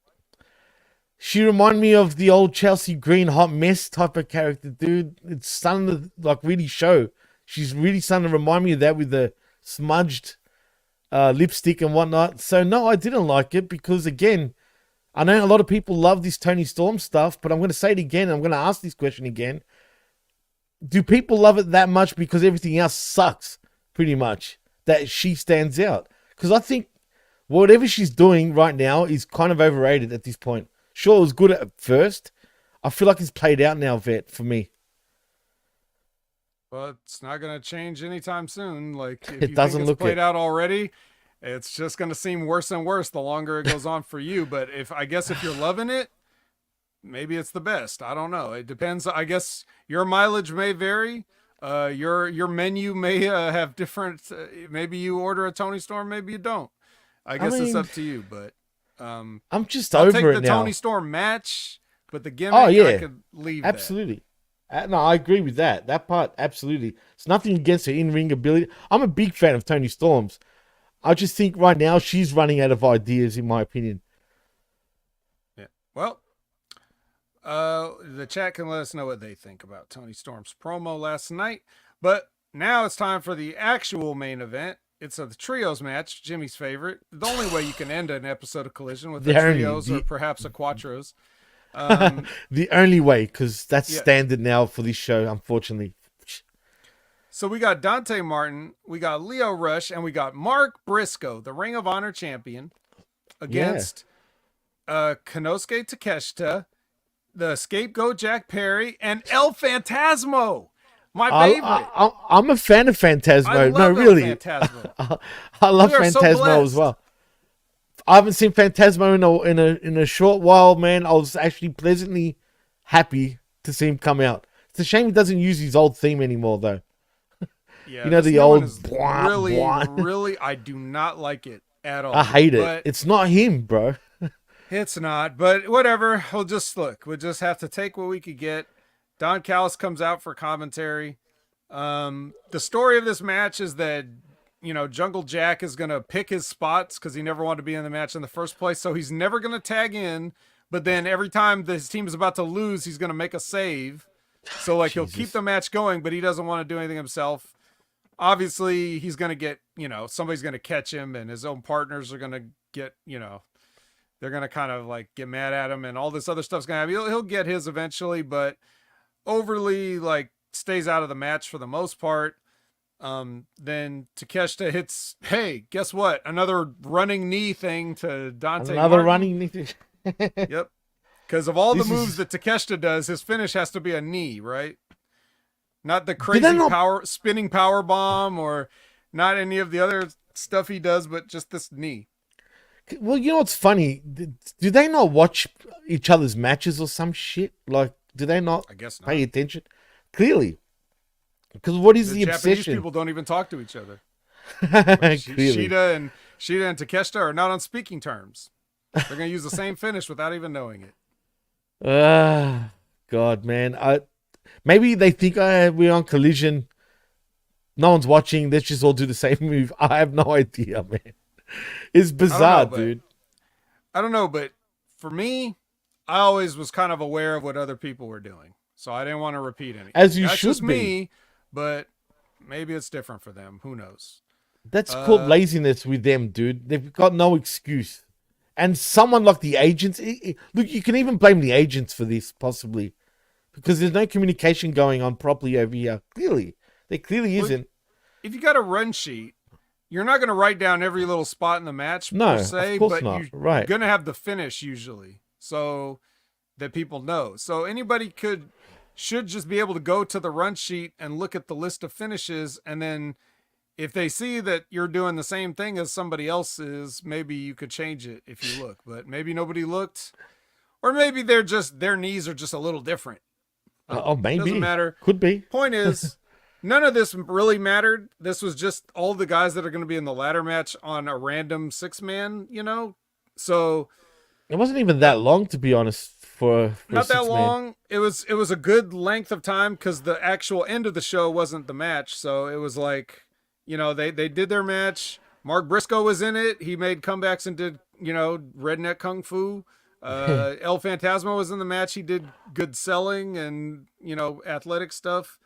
She reminded me of the old Chelsea Green hot mess type of character, dude. It's starting to like really show. She's really starting to remind me of that with the smudged lipstick and whatnot. So no, I didn't like it because again, I know a lot of people love this Tony Storm stuff, but I'm going to say it again. I'm going to ask this question again. Do people love it that much because everything else sucks pretty much that she stands out? Because I think whatever she's doing right now is kind of overrated at this point. Sure, it was good at first. I feel like it's played out now, Vet, for me. Well, it's not going to change anytime soon. Like, if It you doesn't think look it's played it. out already, it's just going to seem worse and worse the longer it goes on for you. But I guess if you're loving it, maybe it's the best. I don't know. It depends. I guess your mileage may vary. Your menu may have different. Maybe you order a Tony Storm, maybe you don't. I guess it's up to you. But I'm just I'll over take it the now. Tony Storm match, but the gimmick, Oh, yeah. I could leave. Absolutely. No, I agree with that. That part, absolutely. It's nothing against her in-ring ability. I'm a big fan of Tony Storm's. I just think right now she's running out of ideas, in my opinion. Yeah. Well, the chat can let us know what they think about Tony Storm's promo last night. But now it's time for the actual main event. It's the trios match, Jimmy's favorite. The only way you can end an episode of Collision with the trios or perhaps a quattros. The only way, because that's standard now for this show, unfortunately. So we got Dante Martin, we got Leo Rush, and we got Mark Briscoe, the Ring of Honor champion, against Konosuke Takeshita, the Scapegoat Jack Perry, and El Phantasmo, my favorite. I'm a fan of Phantasmo. I love no, really. Phantasmo. I love We are so Phantasmo as blessed. well. I haven't seen Phantasmo in a short while, man. I was actually pleasantly happy to see him come out. It's a shame he doesn't use his old theme anymore, though. Yeah, You know, this the new one old is bwah, really, bwah. really, I do not like it at all. I hate it. But It's not him, bro. it's not, but whatever. We'll just have to take what we could get. Don Callis comes out for commentary. The story of this match is that, Jungle Jack is going to pick his spots because he never wanted to be in the match in the first place. So he's never going to tag in. But then every time his team is about to lose, he's going to make a save. So like he'll keep the match going, but he doesn't want to do anything himself. Obviously, he's going to get, somebody's going to catch him and his own partners are going to get, they're going to kind of like get mad at him and all this other stuff's going to happen. He'll get his eventually, but overly like stays out of the match for the most part. Then Takeshita hits, hey, guess what? Another running knee thing to Dante Another Martin. running knee. Yep. Because of all the moves that Takeshita does, his finish has to be a knee, right? Not the crazy spinning power bomb or not any of the other stuff he does, but just this knee. Well, you know what's funny? Do they not watch each other's matches or some shit? Like, do they not I guess not. pay attention? Clearly. Because what is the Japanese obsession? people don't even talk to each other. Clearly. Shida and Takeshita are not on speaking terms. They're going to use the same finish without even knowing it. God, man. Maybe they think we're on Collision. No one's watching. Let's just all do the same move. I have no idea, man. It's bizarre, dude. I don't know, but for me, I always was kind of aware of what other people were doing. So I didn't want to repeat anything. As you That's should just be. me, but maybe it's different for them. Who knows? That's called laziness with them, dude. They've got no excuse. And someone like the agents, look, you can even blame the agents for this, possibly, because there's no communication going on properly over here. Clearly, there clearly isn't. If you got a run sheet, you're not going to write down every little spot in the match, No, per se, of course but not. you're Right. going to have the finish usually, so that people know. So anybody should just be able to go to the run sheet and look at the list of finishes, and then if they see that you're doing the same thing as somebody else is, maybe you could change it if you look. But maybe nobody looked, or maybe their knees are just a little different. Maybe. Doesn't matter. Could be. Point is, none of this really mattered. This was just all the guys that are going to be in the ladder match on a random 6-man, So It wasn't even that long, to be honest, for not that 6-man. long. It was a good length of time because the actual end of the show wasn't the match. So it was like, they did their match. Mark Briscoe was in it. He made comebacks and did, redneck kung fu. El Phantasmo was in the match. He did good selling and, athletic stuff.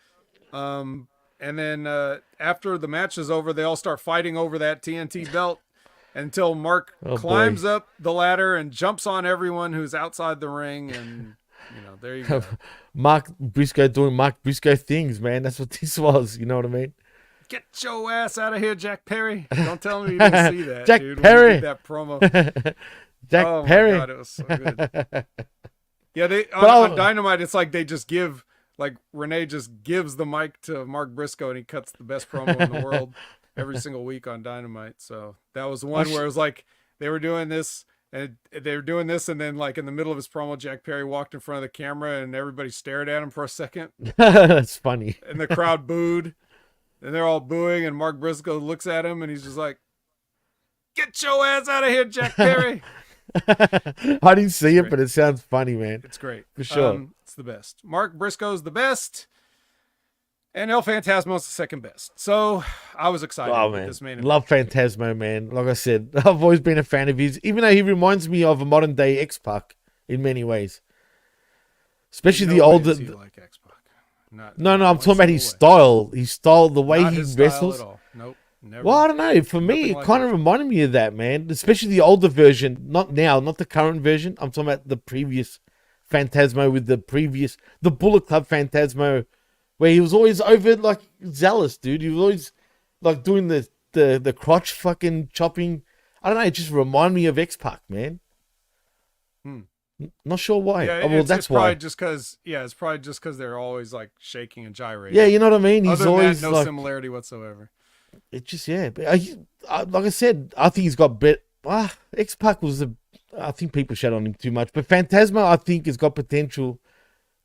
And then after the match is over, they all start fighting over that TNT belt until Mark climbs up the ladder and jumps on everyone who's outside the ring. And, there you go. Mark Briscoe doing Mark Briscoe things, man. That's what this was. You know what I mean? Get your ass out of here, Jack Perry. Don't tell me you didn't see that, Jack dude. Perry. When you did that promo. Jack Perry. My God, it was so good. Yeah, on Dynamite, it's like they just give, like Renee just gives the mic to Mark Briscoe and he cuts the best promo in the world every single week on Dynamite. So that was the one where it was like they were doing this and then like in the middle of his promo, Jack Perry walked in front of the camera and everybody stared at him for a second. That's funny. And the crowd booed. And they're all booing, and Mark Briscoe looks at him, and he's just like, "Get your ass out of here, Jack Perry." I didn't see it, but it sounds funny, man. It's great. For sure. It's the best. Mark Briscoe's the best, and El Phantasmo's the second best. So I was excited with this main event. Love Phantasmo, man. Like I said, I've always been a fan of his, even though he reminds me of a modern-day X-Pac in many ways. Especially the older... Like X-Pac. No, I'm talking about his style. His style, the way he wrestles. At all. Nope. Never. Well, I don't know. For me, it kind of reminded me of that, man. Especially the older version. Not now, not the current version. I'm talking about the previous Phantasmo with the Bullet Club Phantasmo, where he was always over, like, zealous, dude. He was always, like, doing the crotch fucking chopping. I don't know. It just reminded me of X-Pac, man. Not sure why. Yeah, that's probably why. just because. Yeah, it's probably just because they're always like shaking and gyrating. Yeah, you know what I mean. He's Other than always that, no similarity whatsoever. It just But like I said, I think he's got bit. X-Pac was I think people shat on him too much, but Phantasmo I think has got potential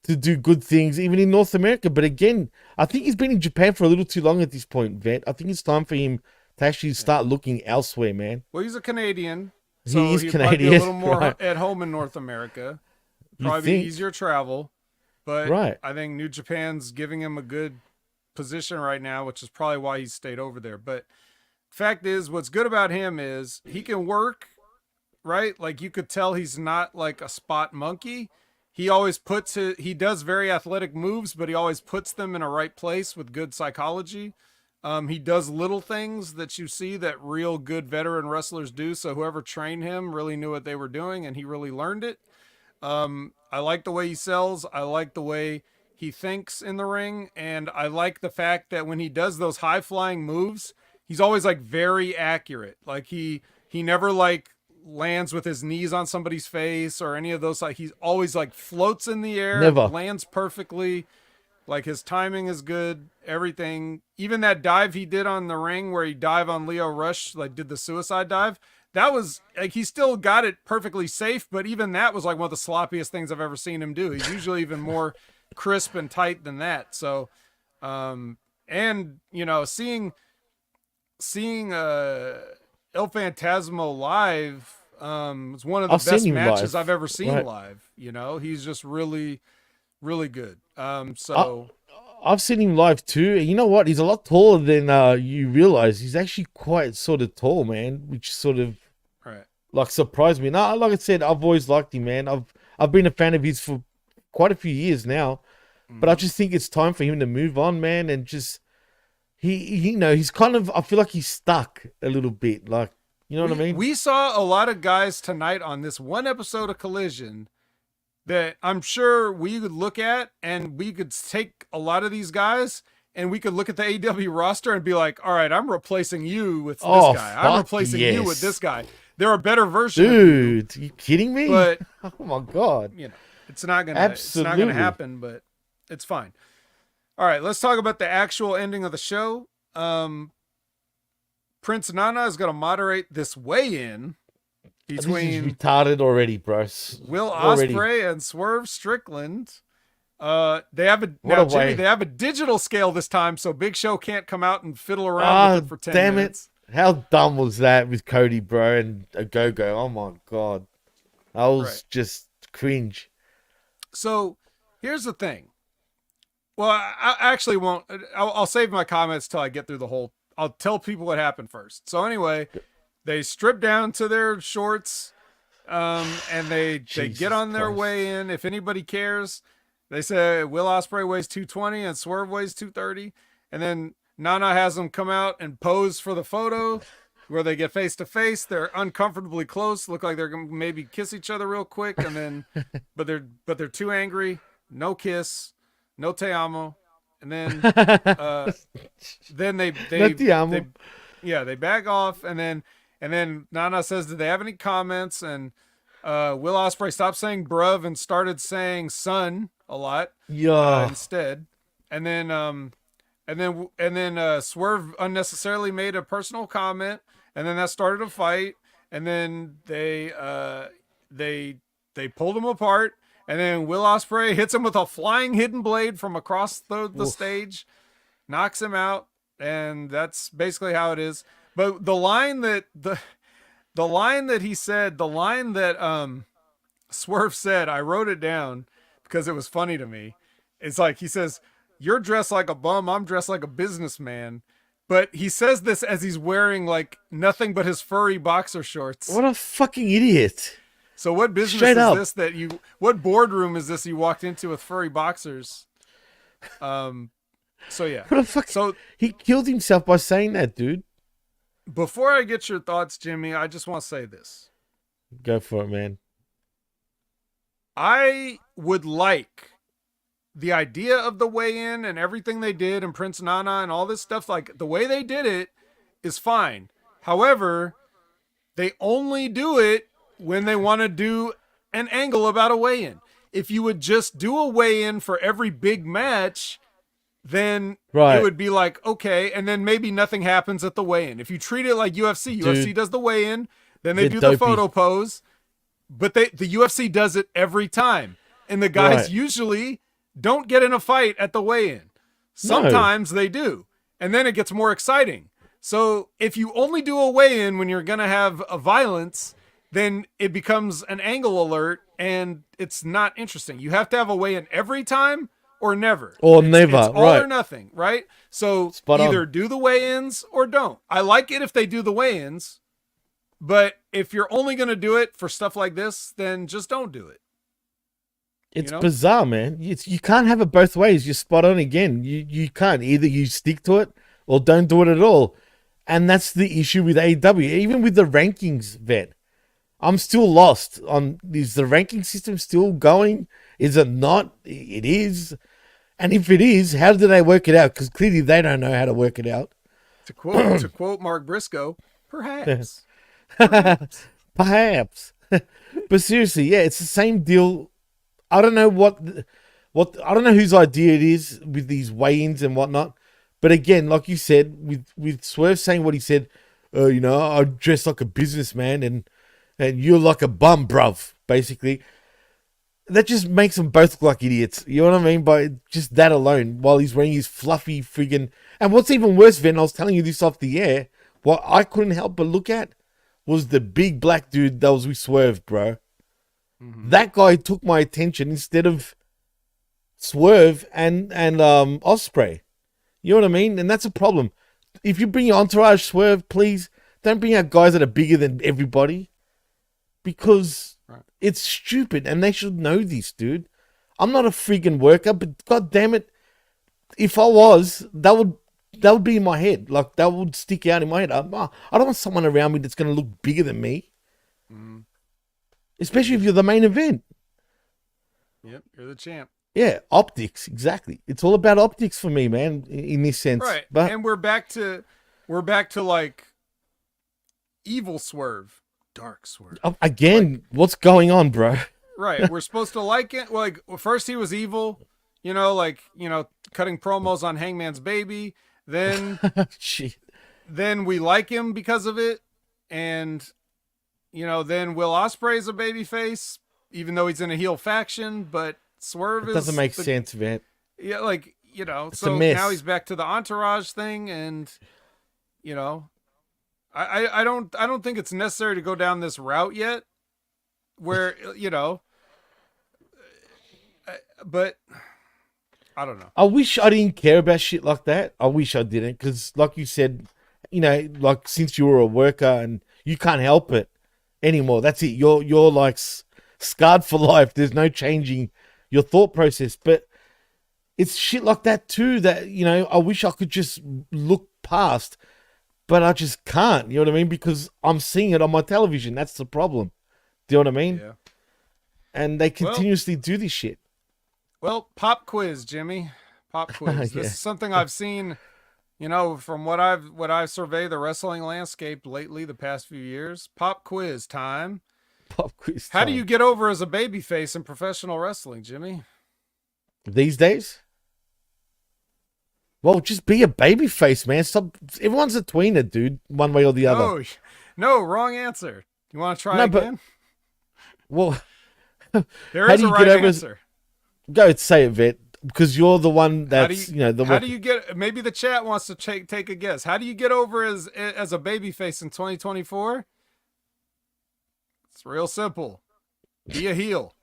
to do good things even in North America. But again, I think he's been in Japan for a little too long at this point, Vet. I think it's time for him to actually start looking elsewhere, man. Well, he's a Canadian. So he is he'd Canadian. Probably be a little more right. at home in North America. Probably be easier travel. But I think New Japan's giving him a good position right now, which is probably why he stayed over there. But fact is, what's good about him is he can work, right? Like you could tell he's not like a spot monkey. He always he does very athletic moves, but he always puts them in a right place with good psychology. He does little things that you see that real good veteran wrestlers do. So whoever trained him really knew what they were doing and he really learned it. I like the way he sells. I like the way he thinks in the ring. And I like the fact that when he does those high flying moves, he's always like very accurate. Like he never like lands with his knees on somebody's face or any of those. Like he's always like floats in the air, lands perfectly. Like his timing is good, everything. Even that dive he did on the ring where he dived on Leo Rush, like did the suicide dive. That was like, he still got it perfectly safe, but even that was like one of the sloppiest things I've ever seen him do. He's usually even more crisp and tight than that. So, and you know, seeing El Phantasmo live, was one of the best matches I've ever seen live. You know, he's just really, really good. I've seen him live too. You know what? He's a lot taller than you realize. He's actually quite sort of tall, man, which sort of like surprised me. No, like I said, I've always liked him, man. I've been a fan of his for quite a few years now, but I just think it's time for him to move on, man, and just he you know, he's kind of, I feel like he's stuck a little bit. Like You know what I mean? We saw a lot of guys tonight on this one episode of Collision that I'm sure we could look at, and we could take a lot of these guys and we could look at the AEW roster and be like, all right, I'm replacing you with this guy. I'm replacing you with this guy. They're a better version of you. Dude, are you kidding me? But oh my God. It's not gonna happen, but it's fine. All right, let's talk about the actual ending of the show. Prince Nana is gonna moderate this weigh-in between retarded already, bro. Will Ospreay and Swerve Strickland. They have a digital scale this time, so Big Show can't come out and fiddle around with it for 10 minutes. How dumb was that with Cody, bro, and a go-go? Oh my God. That was just cringe. So here's the thing. Well, I actually won't. I'll save my comments till I get through the whole. I'll tell people what happened first. So anyway, they strip down to their shorts, and they get on their way in. If anybody cares, they say Will Ospreay weighs 220 and Swerve weighs 230, and then Nana has them come out and pose for the photo where they get face to face. They're uncomfortably close, look like they're gonna maybe kiss each other real quick, and then but they're too angry. No kiss, no te amo, and then they back off, and then Nana says, "Did they have any comments?" And Will Ospreay stopped saying "bruv" and started saying "son" a lot instead, and then Swerve unnecessarily made a personal comment, and then that started a fight, and then they pulled him apart, and then Will Ospreay hits him with a flying hidden blade from across the stage, knocks him out, and that's basically how it is. But the line that Swerve said, I wrote it down because it was funny to me. It's like he says, "You're dressed like a bum, I'm dressed like a businessman." But he says this as he's wearing like nothing but his furry boxer shorts. What a fucking idiot. So what business is this what boardroom is this you walked into with furry boxers? So yeah. What a fuck. So he killed himself by saying that, dude. Before I get your thoughts, Jimmy, I just want to say this. Go for it, man. I would like the idea of the weigh-in and everything they did and Prince Nana and all this stuff, like the way they did it is fine. However, they only do it when they want to do an angle about a weigh-in. If you would just do a weigh-in for every big match, then it would be like, okay, and then maybe nothing happens at the weigh-in. If you treat it like UFC, UFC does the weigh-in, then they do the photo pose, but the UFC does it every time. And the guys usually don't get in a fight at the weigh-in. Sometimes they do, and then it gets more exciting. So if you only do a weigh-in when you're going to have a violence, then it becomes an angle alert, and it's not interesting. You have to have a weigh-in every time or never. It's all or nothing, right? So either do the weigh-ins or don't. I like it if they do the weigh-ins, but if you're only going to do it for stuff like this, then just don't do it. It's bizarre, man. You can't have it both ways. You're spot on again. You can't. Either you stick to it or don't do it at all. And that's the issue with AEW. Even with the rankings, Vet. I'm still lost on, is the ranking system still going? Is it not? It is. And if it is, how do they work it out? Because clearly they don't know how to work it out. To quote Mark Briscoe, perhaps. Perhaps. But seriously, yeah, it's the same deal. I don't know what I don't know whose idea it is with these weigh-ins and whatnot. But again, like you said, with Swerve saying what he said, I dress like a businessman and you're like a bum, bruv, basically. That just makes them both look like idiots. You know what I mean? By just that alone, while he's wearing his fluffy friggin'... And what's even worse, Ven, I was telling you this off the air, what I couldn't help but look at was the big black dude that was with Swerve, bro. Mm-hmm. That guy took my attention instead of Swerve and Ospreay. You know what I mean? And that's a problem. If you bring your entourage, Swerve, please don't bring out guys that are bigger than everybody, because it's stupid and they should know this, dude. I'm not a friggin' worker, but god damn it, if I was, that would that would be in my head. Like, that would stick out in my head. I don't want someone around me that's going to look bigger than me. Especially if you're the main event. Yep, you're the champ. Yeah, optics, exactly. It's all about optics for me, man, in this sense. Right. But and we're back to like evil Swerve, dark Swerve. Again, what's going on, bro? Right. We're supposed to like it. Like, first he was evil, cutting promos on Hangman's Baby. Then Shit. Then we like him because of it. And, then Will Ospreay's a babyface, even though he's in a heel faction, but Swerve doesn't make sense, man. Yeah, like, it's so a mess. now he's back to the entourage thing, and, I don't think it's necessary to go down this route yet, where, but I don't know. I wish I didn't care about shit like that. I wish I didn't, because like you said, like, since you were a worker and you can't help it anymore, that's it. You're like scarred for life. There's no changing your thought process. But it's shit like that too that, I wish I could just look past, but I just can't, you know what I mean? Because I'm seeing it on my television. That's the problem. Do you know what I mean? Yeah. And they continuously do this shit. Well, pop quiz, Jimmy. Pop quiz. Yeah. This is something I've seen, from what I've surveyed the wrestling landscape lately, the past few years. Pop quiz time. Pop quiz How time. do you get over as a babyface in professional wrestling, Jimmy? These days? Well, just be a babyface, man. Stop. Everyone's a tweener, dude. One way or the other. No, wrong answer. You want to try again? Well, there is a right answer. Go say it, Vet, because you're the one that's, how do you get, maybe the chat wants to take a guess. How do you get over as a babyface in 2024? It's real simple. Be a heel.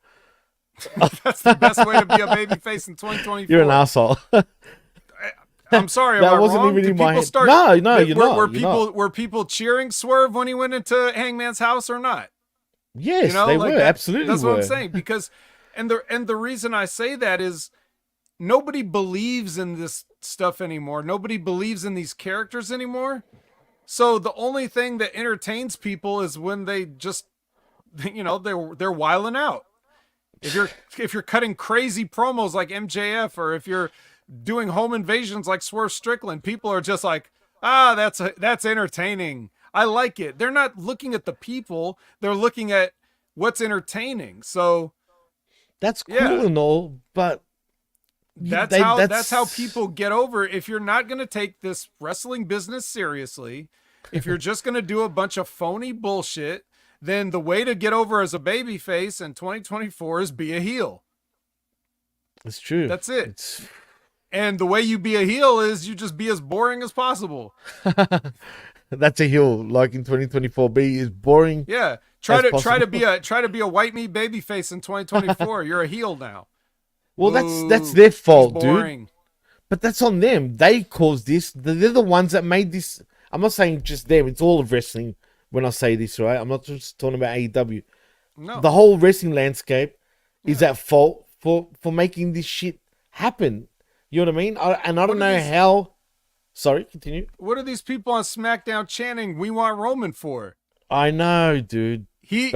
That's the best way to be a babyface in 2024. You're an asshole. I'm sorry, that am I wasn't wrong? even in my head. Start, no, you're not. Were people cheering Swerve when he went into Hangman's house or not? Yes, they were. Absolutely, that's what I'm saying. Because, and the reason I say that is, nobody believes in this stuff anymore. Nobody believes in these characters anymore. So the only thing that entertains people is when they just, they're wiling out. If you're cutting crazy promos like MJF, or if you're doing home invasions like Swerve Strickland, people are just like, that's entertaining. I like it. They're not looking at the people. They're looking at what's entertaining. So that's cool and all, but that's how people get over. If you're not going to take this wrestling business seriously, if you're just going to do a bunch of phony bullshit, then the way to get over as a babyface in 2024 is be a heel. It's true. That's it. And the way you be a heel is you just be as boring as possible. That's a heel. Like in 2024, be as boring. Yeah. Try to be a white meat babyface in 2024. You're a heel now. Well, that's their fault, boring. Dude. But that's on them. They caused this. They're the ones that made this. I'm not saying just them. It's all of wrestling when I say this, right? I'm not just talking about AEW. No. The whole wrestling landscape is at fault for making this shit happen. You know what I mean? I don't know how. Sorry, continue. What are these people on SmackDown chanting "We want Roman" for? I know, dude. He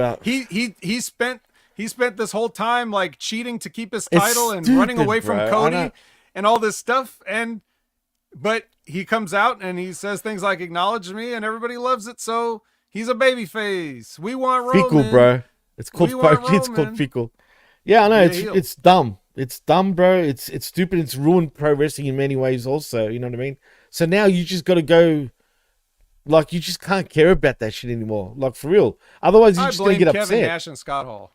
spent this whole time like cheating to keep his title and running away from Cody and all this stuff. But he comes out and he says things like "acknowledge me" and everybody loves it. So he's a babyface. We want Roman. Fickle, bro. It's called It's called fickle. Yeah, I know. It's dumb. It's dumb, bro. It's stupid. It's ruined pro wrestling in many ways also. You know what I mean? So now you just got to go, like, you just can't care about that shit anymore. Like, for real. Otherwise, you're just going to get upset. Kevin Nash and Scott Hall.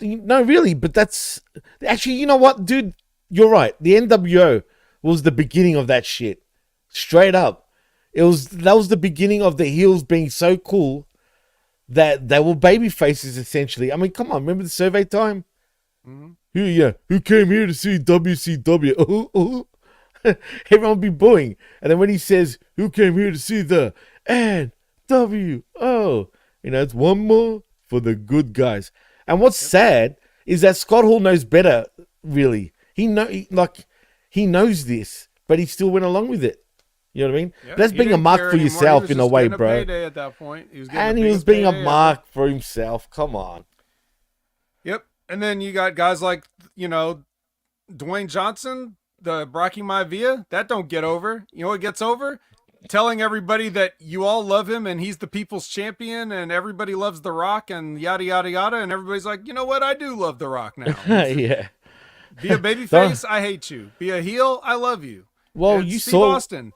No, really. But that's, actually, you know what, dude? You're right. The NWO was the beginning of that shit. Straight up. That was the beginning of the heels being so cool that they were baby faces, essentially. I mean, come on. Remember the survey time? Mm-hmm. Who came here to see WCW? Everyone would be booing. And then when he says, who came here to see the NWO? It's one more for the good guys. And what's sad is that Scott Hall knows better, really. He knows this, but he still went along with it. You know what I mean? Yeah, That's he being a didn't mark care for anymore. yourself He was in a just way, getting bro. Payday at that point. He was being a payday. mark for himself. Come on. Yep. And then you got guys like, Dwayne Johnson, the Rocky Maivia. That don't get over. You know what gets over? Telling everybody that you all love him and he's the people's champion and everybody loves The Rock and yada, yada, yada. And everybody's like, you know what? I do love The Rock now. Yeah. Be a babyface, I hate you. Be a heel, I love you. Well, And you Steve saw Austin.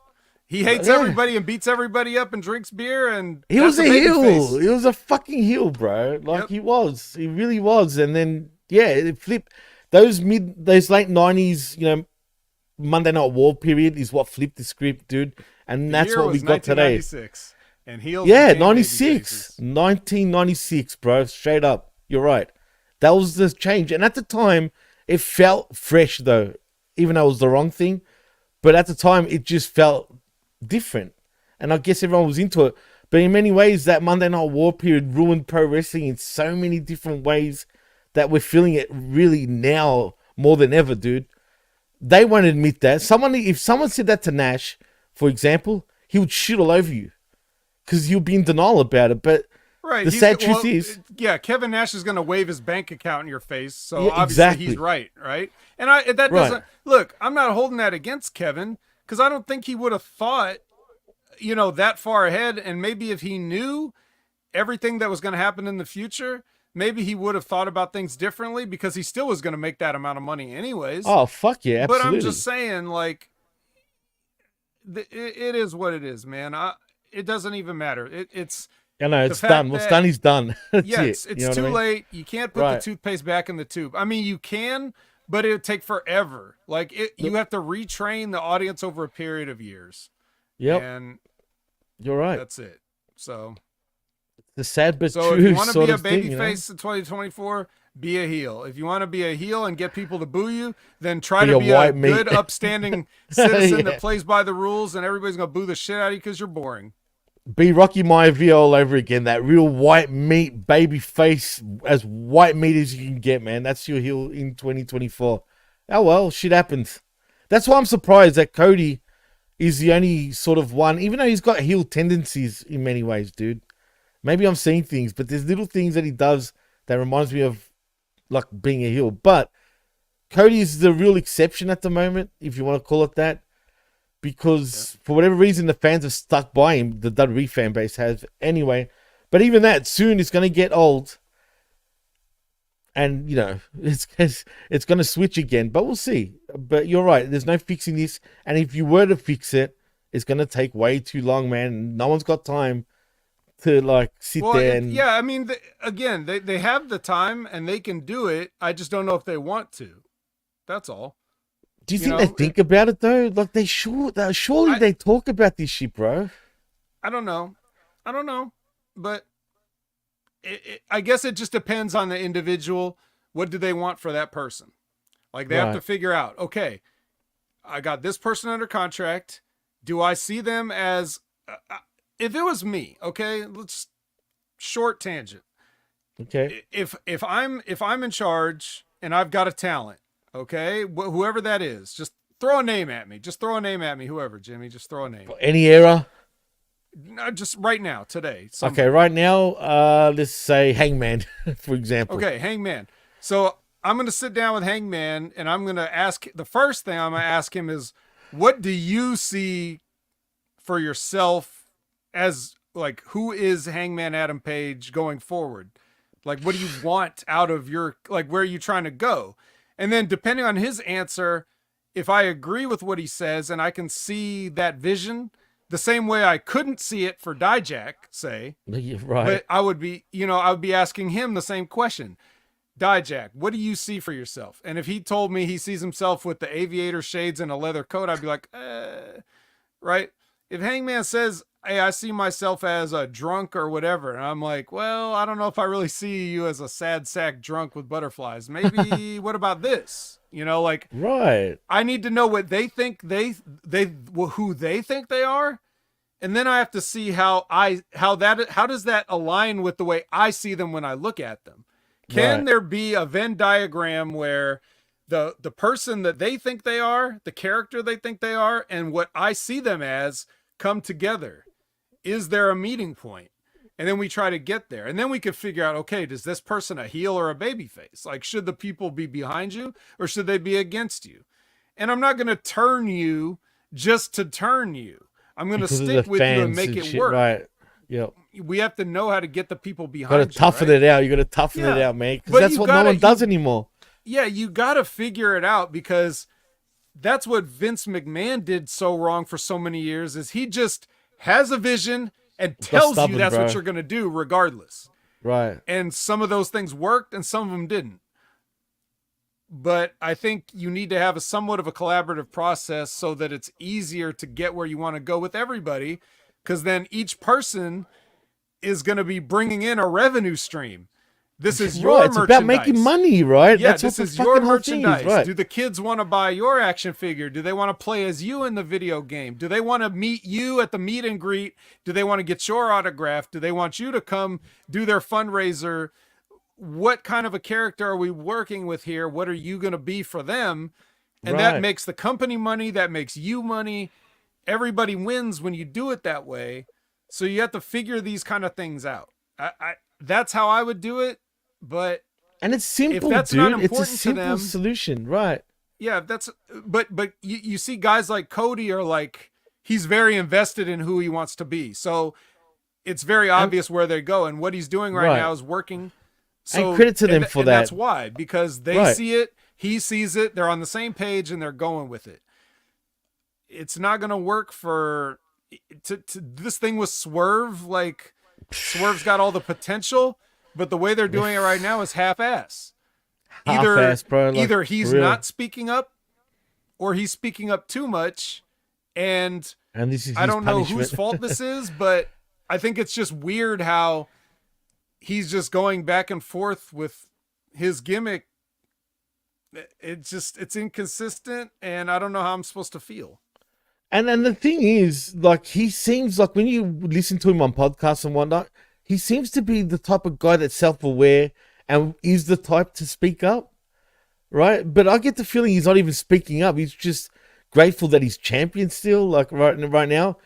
He hates everybody and beats everybody up and drinks beer, and he was a baby heel. face. He was a fucking heel, bro. Like Yep. he was. He really was. And then it flipped. Those late 90s, Monday Night War period is what flipped the script, dude. And that's year what we was got today. 1996, and heels. Yeah, became 96. babyfaces. 1996, bro. Straight up. You're right. That was the change. And at the time, it felt fresh, though, even though it was the wrong thing. But at the time, it just felt different. And I guess everyone was into it. But in many ways, that Monday Night War period ruined pro wrestling in so many different ways that we're feeling it really now more than ever, dude. They won't admit that. If someone said that to Nash, for example, he would shit all over you because you'll be in denial about it. But Right. the sad truth is, Kevin Nash is going to wave his bank account in your face. So Yeah, obviously exactly. he's right. And that doesn't look, I'm not holding that against Kevin because I don't think he would have thought, that far ahead. And maybe if he knew everything that was going to happen in the future, maybe he would have thought about things differently because he still was going to make that amount of money anyways. oh, fuck yeah, absolutely. But I'm just saying, like, it is what it is, man. It doesn't even matter. It's I know, it's done. What's done is done. That's yes, it. it's too late. You can't put the toothpaste back in the tube. I mean, you can, but it would take forever. Like, you have to retrain the audience over a period of years. Yep. And you're right. That's it. So the sad but so true if you want to sort be a of thing, baby face in 2024, be a heel. If you want to be a heel and get people to boo you, then try to be a good, upstanding citizen that plays by the rules, and everybody's gonna boo the shit out of you because you're boring. Be Rocky Maivia all over again. That real white meat baby face, as white meat as you can get, man. That's your heel in 2024. Oh well, shit happens. That's why I'm surprised that Cody is the only sort of one, even though he's got heel tendencies in many ways, dude. Maybe I'm seeing things, but there's little things that he does that reminds me of like being a heel. But Cody is the real exception at the moment, if you want to call it that. Because for whatever reason, the fans have stuck by him. The WWE fan base has anyway. But even that, soon it's going to get old. And, it's going to switch again. But we'll see. But you're right. There's no fixing this. And if you were to fix it, it's going to take way too long, man. No one's got time to, sit there and... Yeah, I mean, they have the time and they can do it. I just don't know if they want to. That's all. Do you think they think about it, though? Like, surely they talk about this shit, bro. I don't know. But I guess it just depends on the individual. What do they want for that person? Like, they have to figure out, okay, I got this person under contract. Do I see them as... if it was me, okay, let's... Short tangent. Okay. If I'm in charge and I've got a talent, okay, whoever that is, just throw a name at me. Whoever, Jimmy, just throw a name. Any era? No, just right now, today. Okay, right now, let's say Hangman, for example. Okay, Hangman. So I'm going to sit down with Hangman and I'm going to ask, the first thing I'm going to ask him is, what do you see for yourself as, like, who is Hangman Adam Page going forward? Like, what do you want out of your, like, where are you trying to go? And then depending on his answer, if I agree with what he says and I can see that vision the same way I couldn't see it for Dijak, say, right. But I would be asking him the same question. Dijak, what do you see for yourself? And if he told me he sees himself with the aviator shades and a leather coat, I'd be like, right? If Hangman says, hey, I see myself as a drunk or whatever, and I'm like, well, I don't know if I really see you as a sad sack drunk with butterflies. Maybe what about this? Right. I need to know what they think who they think they are. And then I have to see how does that align with the way I see them when I look at them? Can there be a Venn diagram where the person that they think they are, the character they think they are, and what I see them as come together. Is there a meeting point? And then we try to get there. And then we could figure out, okay, does this person a heel or a baby face? Like, should the people be behind you or should they be against you? And I'm not going to turn you just to turn you. I'm going to stick with you and make it work. Right. Yep. We have to know how to get the people behind you. Got to toughen it out. You got to toughen it out, man. Because that's what no one does anymore. Yeah, you got to figure it out, because that's what Vince McMahon did so wrong for so many years, is he just has a vision and tells you that's what you're going to do regardless. Right. And some of those things worked and some of them didn't. But I think you need to have somewhat of a collaborative process so that it's easier to get where you want to go with everybody, because then each person is going to be bringing in a revenue stream. This is your merchandise. It's about making money, right? Yeah, that's this what is your merchandise. Right. Do the kids want to buy your action figure? Do they want to play as you in the video game? Do they want to meet you at the meet and greet? Do they want to get your autograph? Do they want you to come do their fundraiser? What kind of a character are we working with here? What are you going to be for them? And that makes the company money. That makes you money. Everybody wins when you do it that way. So you have to figure these kind of things out. That's how I would do it. But it's simple, if that's dude. Not important it's a simple to them, solution, right? Yeah, but you see guys like Cody are like, he's very invested in who he wants to be. So it's very obvious where they go, and what he's doing right now is working. So and credit to them for that. That's why, because they see it, he sees it, they're on the same page, and they're going with it. It's not going to work for this thing with Swerve. Like, Swerve's got all the potential, but the way they're doing it right now is half-ass. Either he's not speaking up, or he's speaking up too much, and this is I don't know whose fault this is, but I think it's just weird how he's just going back and forth with his gimmick. It's inconsistent, and I don't know how I'm supposed to feel. And the thing is, like, he seems like, when you listen to him on podcasts and whatnot, he seems to be the type of guy that's self-aware and is the type to speak up, right? But I get the feeling he's not even speaking up. He's just grateful that he's champion still, like right now.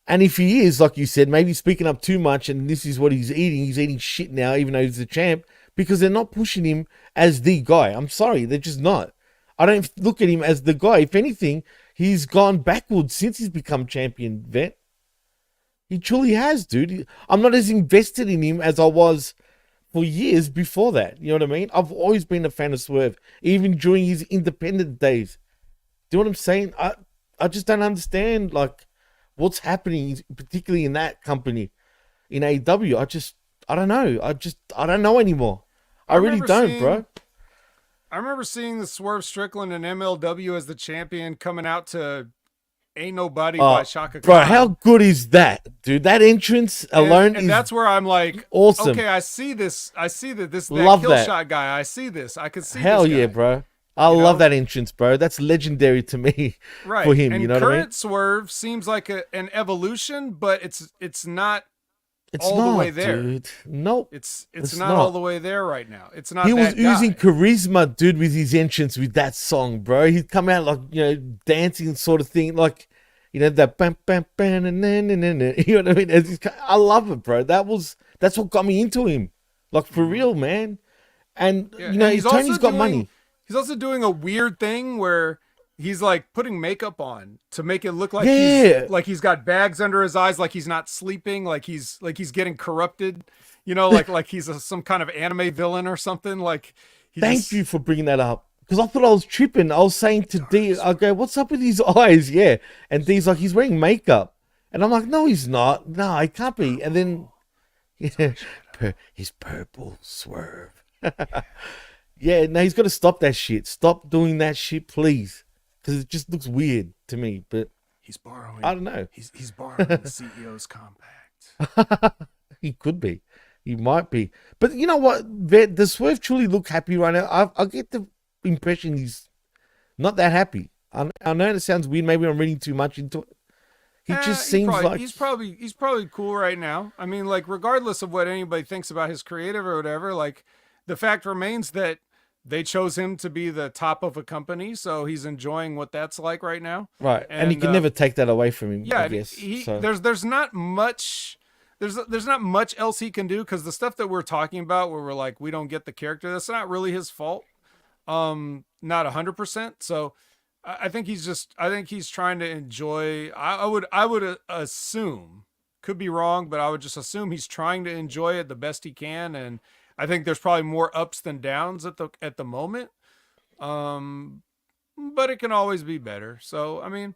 And if he is, like you said, maybe speaking up too much and this is what he's eating shit now, even though he's the champ, because they're not pushing him as the guy. I'm sorry, they're just not. I don't look at him as the guy. If anything, he's gone backwards since he's become champion, Vet. He truly has, dude. I'm not as invested in him as I was for years before that. You know what I mean? I've always been a fan of Swerve, even during his independent days. Do you know what I'm saying? I just don't understand, like, what's happening, particularly in that company, in AEW. I don't know. I don't know anymore. I really don't, bro. I remember seeing the Swerve Strickland and MLW as the champion coming out to Ain't Nobody by Shaka Khan. Bro, how good is that, dude? That entrance alone and that's where I'm like, awesome. Okay, I see this. I see that that kill shot guy. I see this. I can see Hell this guy. Yeah, bro. I love that entrance, bro. That's legendary to me for him. And you know what I mean? Current Swerve seems like an evolution, but it's not all the way there. Dude. Nope. It's not all the way there right now. It's not. He was oozing charisma, dude, with his entrance with that song, bro. He'd come out like, dancing sort of thing, like, that bam bam bam and then you know what I mean? I love it, bro. That's what got me into him, like, for real, man. And Tony's got money. He's also doing a weird thing where he's like putting makeup on to make it look like he's got bags under his eyes, like he's not sleeping, like he's getting corrupted, like he's some kind of anime villain or something. Like, thank you for bringing that up, because I thought I was tripping. I was saying to D, I go, "What's up with his eyes?" Yeah, and D's like, "He's wearing makeup," and I'm like, "No, he's not. No, he can't be." And then, his purple Swerve. Yeah, no, he's got to stop that shit. Stop doing that shit, please. Because it just looks weird to me. But he's borrowing. I don't know. He's borrowing the CEO's compact. He could be. He might be. But you know what? Does Swerve truly look happy right now? I get the impression he's not that happy. I know it sounds weird. Maybe I'm reading too much into it. He just seems like he's probably cool right now. I mean, like, regardless of what anybody thinks about his creative or whatever, like, the fact remains that they chose him to be the top of a company, so he's enjoying what that's like right now. Right, and he can never take that away from him. Yeah, I guess. There's not much. There's not much else he can do, because the stuff that we're talking about, where we're like, we don't get the character, that's not really his fault. Not 100%. So I think he's trying to enjoy. I would assume, could be wrong, but I would just assume he's trying to enjoy it the best he can. And I think there's probably more ups than downs at the moment. But it can always be better. So, I mean,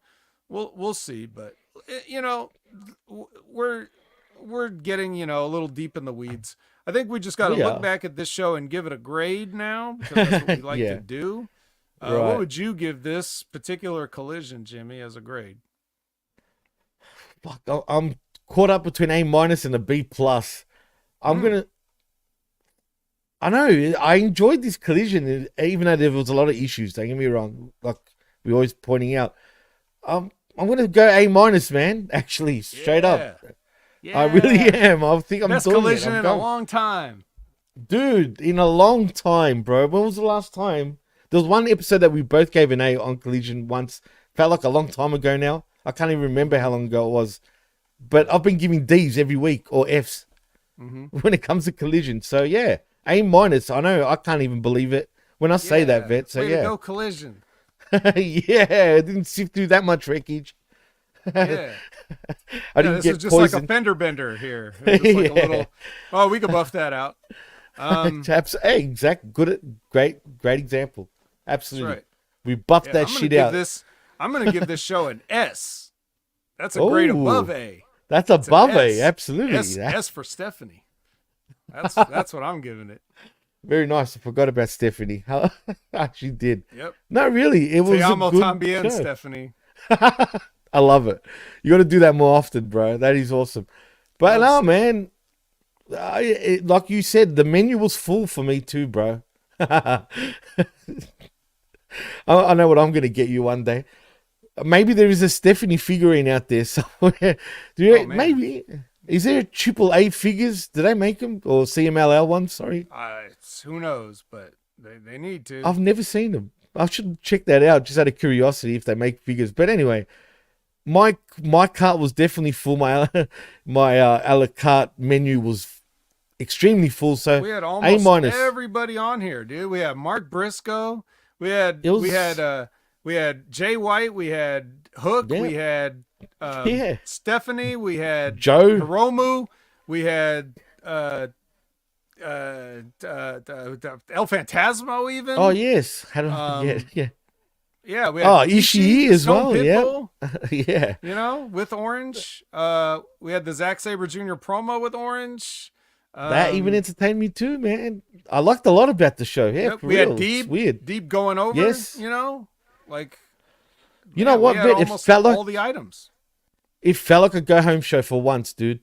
we'll see, but we're getting, a little deep in the weeds. I think we just got to look back at this show and give it a grade now, because that's what we like to do. Right. What would you give this particular collision, Jimmy, as a grade? Fuck, I'm caught up between A- and a B+. I know, I enjoyed this collision, even though there was a lot of issues, don't get me wrong, like we're always pointing out. I'm going to go A-, man, actually, straight up. Yeah. I really am. I think I'm best doing collision in a long time. Dude, in a long time, bro. When was the last time? There was one episode that we both gave an A on collision once. Felt like a long time ago now. I can't even remember how long ago it was. But I've been giving D's every week, or F's, when it comes to collision. So, yeah, A-. I know, I can't even believe it when I say that, Vet. So, way to go, collision. Yeah, I didn't sift through that much wreckage. Yeah. I didn't this get is just poisoned. like a fender bender here. Just like a little. Oh, we could buff that out. Hey, exact. Great example. Absolutely. Right. We buffed that shit out. I'm going to give this show an S. That's a grade above A. That's above A. Absolutely. S for Stephanie. That's what I'm giving it. Very nice. I forgot about Stephanie. How she did. Yep. No, really, it was Te amo a good también, show. Stephanie. I love it. You got to do that more often, bro. That is awesome. But no, man, like you said, the menu was full for me too, bro. I know what I'm going to get you one day. Maybe there is a Stephanie figurine out there somewhere. Maybe. Is there AAA figures? Did they make them? Or CMLL ones? Sorry. Who knows, but they need to. I've never seen them. I should check that out just out of curiosity if they make figures. But anyway, my cart was definitely full. My a la carte menu was extremely full. So we had almost A-. everybody on here, dude. We had Mark Briscoe. We had Jay White. We had Hook. Yeah. We had Stephanie. We had Joe Hiromu. We had El Phantasmo even. Oh yes, how did I forget? Yeah. Yeah, we had Ishii as well. Pitbull, Yeah. With Orange. We had the Zack Sabre Jr. promo with Orange. That even entertained me too, man. I liked a lot about the show. Yeah, we had Deep going over. Yes. You know what, Vet? It felt like all the items. It felt like a go home show for once, dude.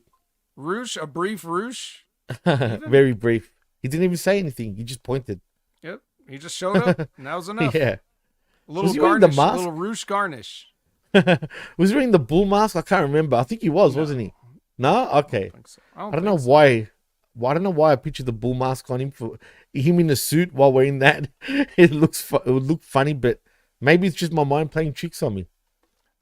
A brief Roosh. Very brief. He didn't even say anything. He just pointed. Yep. He just showed up, and that was enough. Yeah. A little garnish, a little Roosh garnish. Was he wearing the bull mask? I can't remember. I think he was, wasn't he? No? Okay. I don't know why. I don't know why I pictured the bull mask on him, for him in the suit while wearing that. It would look funny, but maybe it's just my mind playing tricks on me.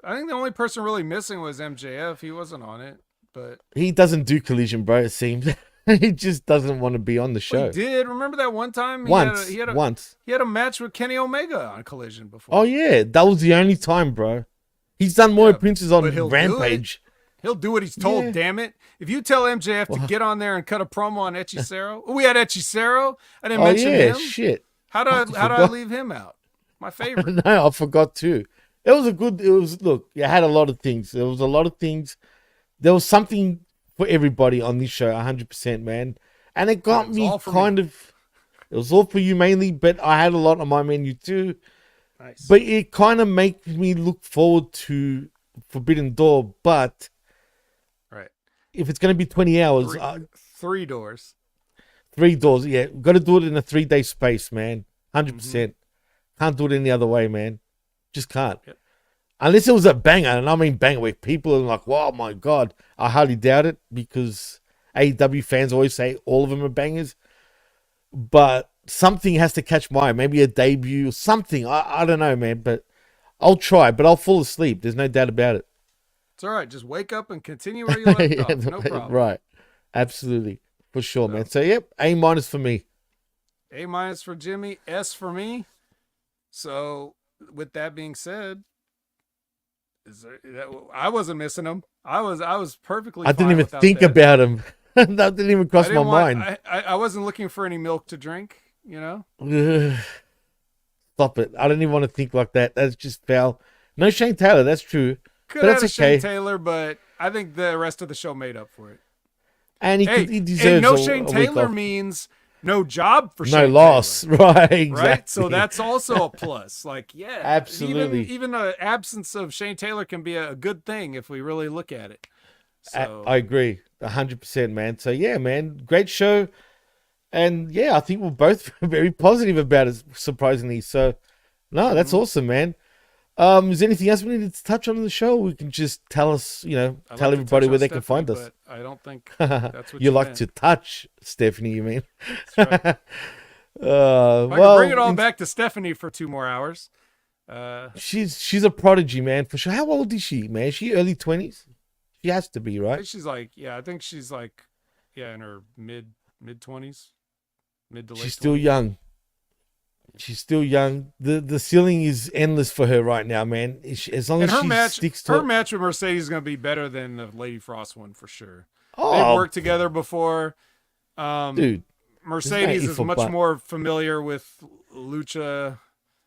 I think the only person really missing was MJF. He wasn't on it, but he doesn't do collision, bro. It seems he just doesn't want to be on the show. He did. Remember that one time? He had a match with Kenny Omega on Collision before. Oh yeah, that was the only time, bro. He's done more appearances on Rampage. He'll do what he's told. Yeah. Damn it! If you tell MJF to get on there and cut a promo on Hechicero, we had Hechicero. I didn't mention him. Shit. How did I leave him out? My favorite. No, I forgot too. Look, you had a lot of things. There was a lot of things. There was something for everybody on this show, 100%, man. And it got me kind of, it was all for you mainly, but I had a lot on my menu too. Nice. But it kind of makes me look forward to Forbidden Door, but if it's going to be 20 hours... Three doors. 3 doors, yeah. Got to do it in a 3-day space, man. 100%. Can't do it any other way, man. Just can't. Yep. Unless it was a banger, and I mean banger, where people are like, wow, my God. I hardly doubt it, because AEW fans always say all of them are bangers. But something has to catch my eye. Maybe a debut or something. I don't know, man. But I'll try. But I'll fall asleep. There's no doubt about it. It's all right. Just wake up and continue where you left off. No problem. Right. Absolutely. For sure, man. So, yep. A- for me. A- for Jimmy. S for me. So, with that being said, I wasn't missing him. I was perfectly. I didn't even think about him. That didn't even cross my mind. I wasn't looking for any milk to drink. You know. Stop it! I don't even want to think like that. That's just foul. No Shane Taylor. That's true. Could have Shane Taylor, but I think the rest of the show made up for it. And he deserves. And no Shane Taylor means no job for Shane no loss, Taylor. Right? Exactly. Right. So that's also a plus. Like, yeah, absolutely. Even an absence of Shane Taylor can be a good thing if we really look at it. So. I agree, 100%, man. So yeah, man, great show, and yeah, I think we're both very positive about it, surprisingly. So, no, that's awesome, man. Is there anything else we needed to touch on in the show? We can just tell us, tell everybody where they can find us. I don't think that's what you like to touch, Stephanie. You mean? That's right. I can bring it all back to Stephanie for 2 more hours. She's a prodigy, man, for sure. How old is she, man? Is she early 20s? She has to be, right? I think she's like, in her mid 20s, mid to late. She's still young. She's still young. The ceiling is endless for her right now, man. As long as she sticks to her match with Mercedes is going to be better than the Lady Frost one for sure. Oh, they've worked together before. Dude, Mercedes is much more familiar with lucha,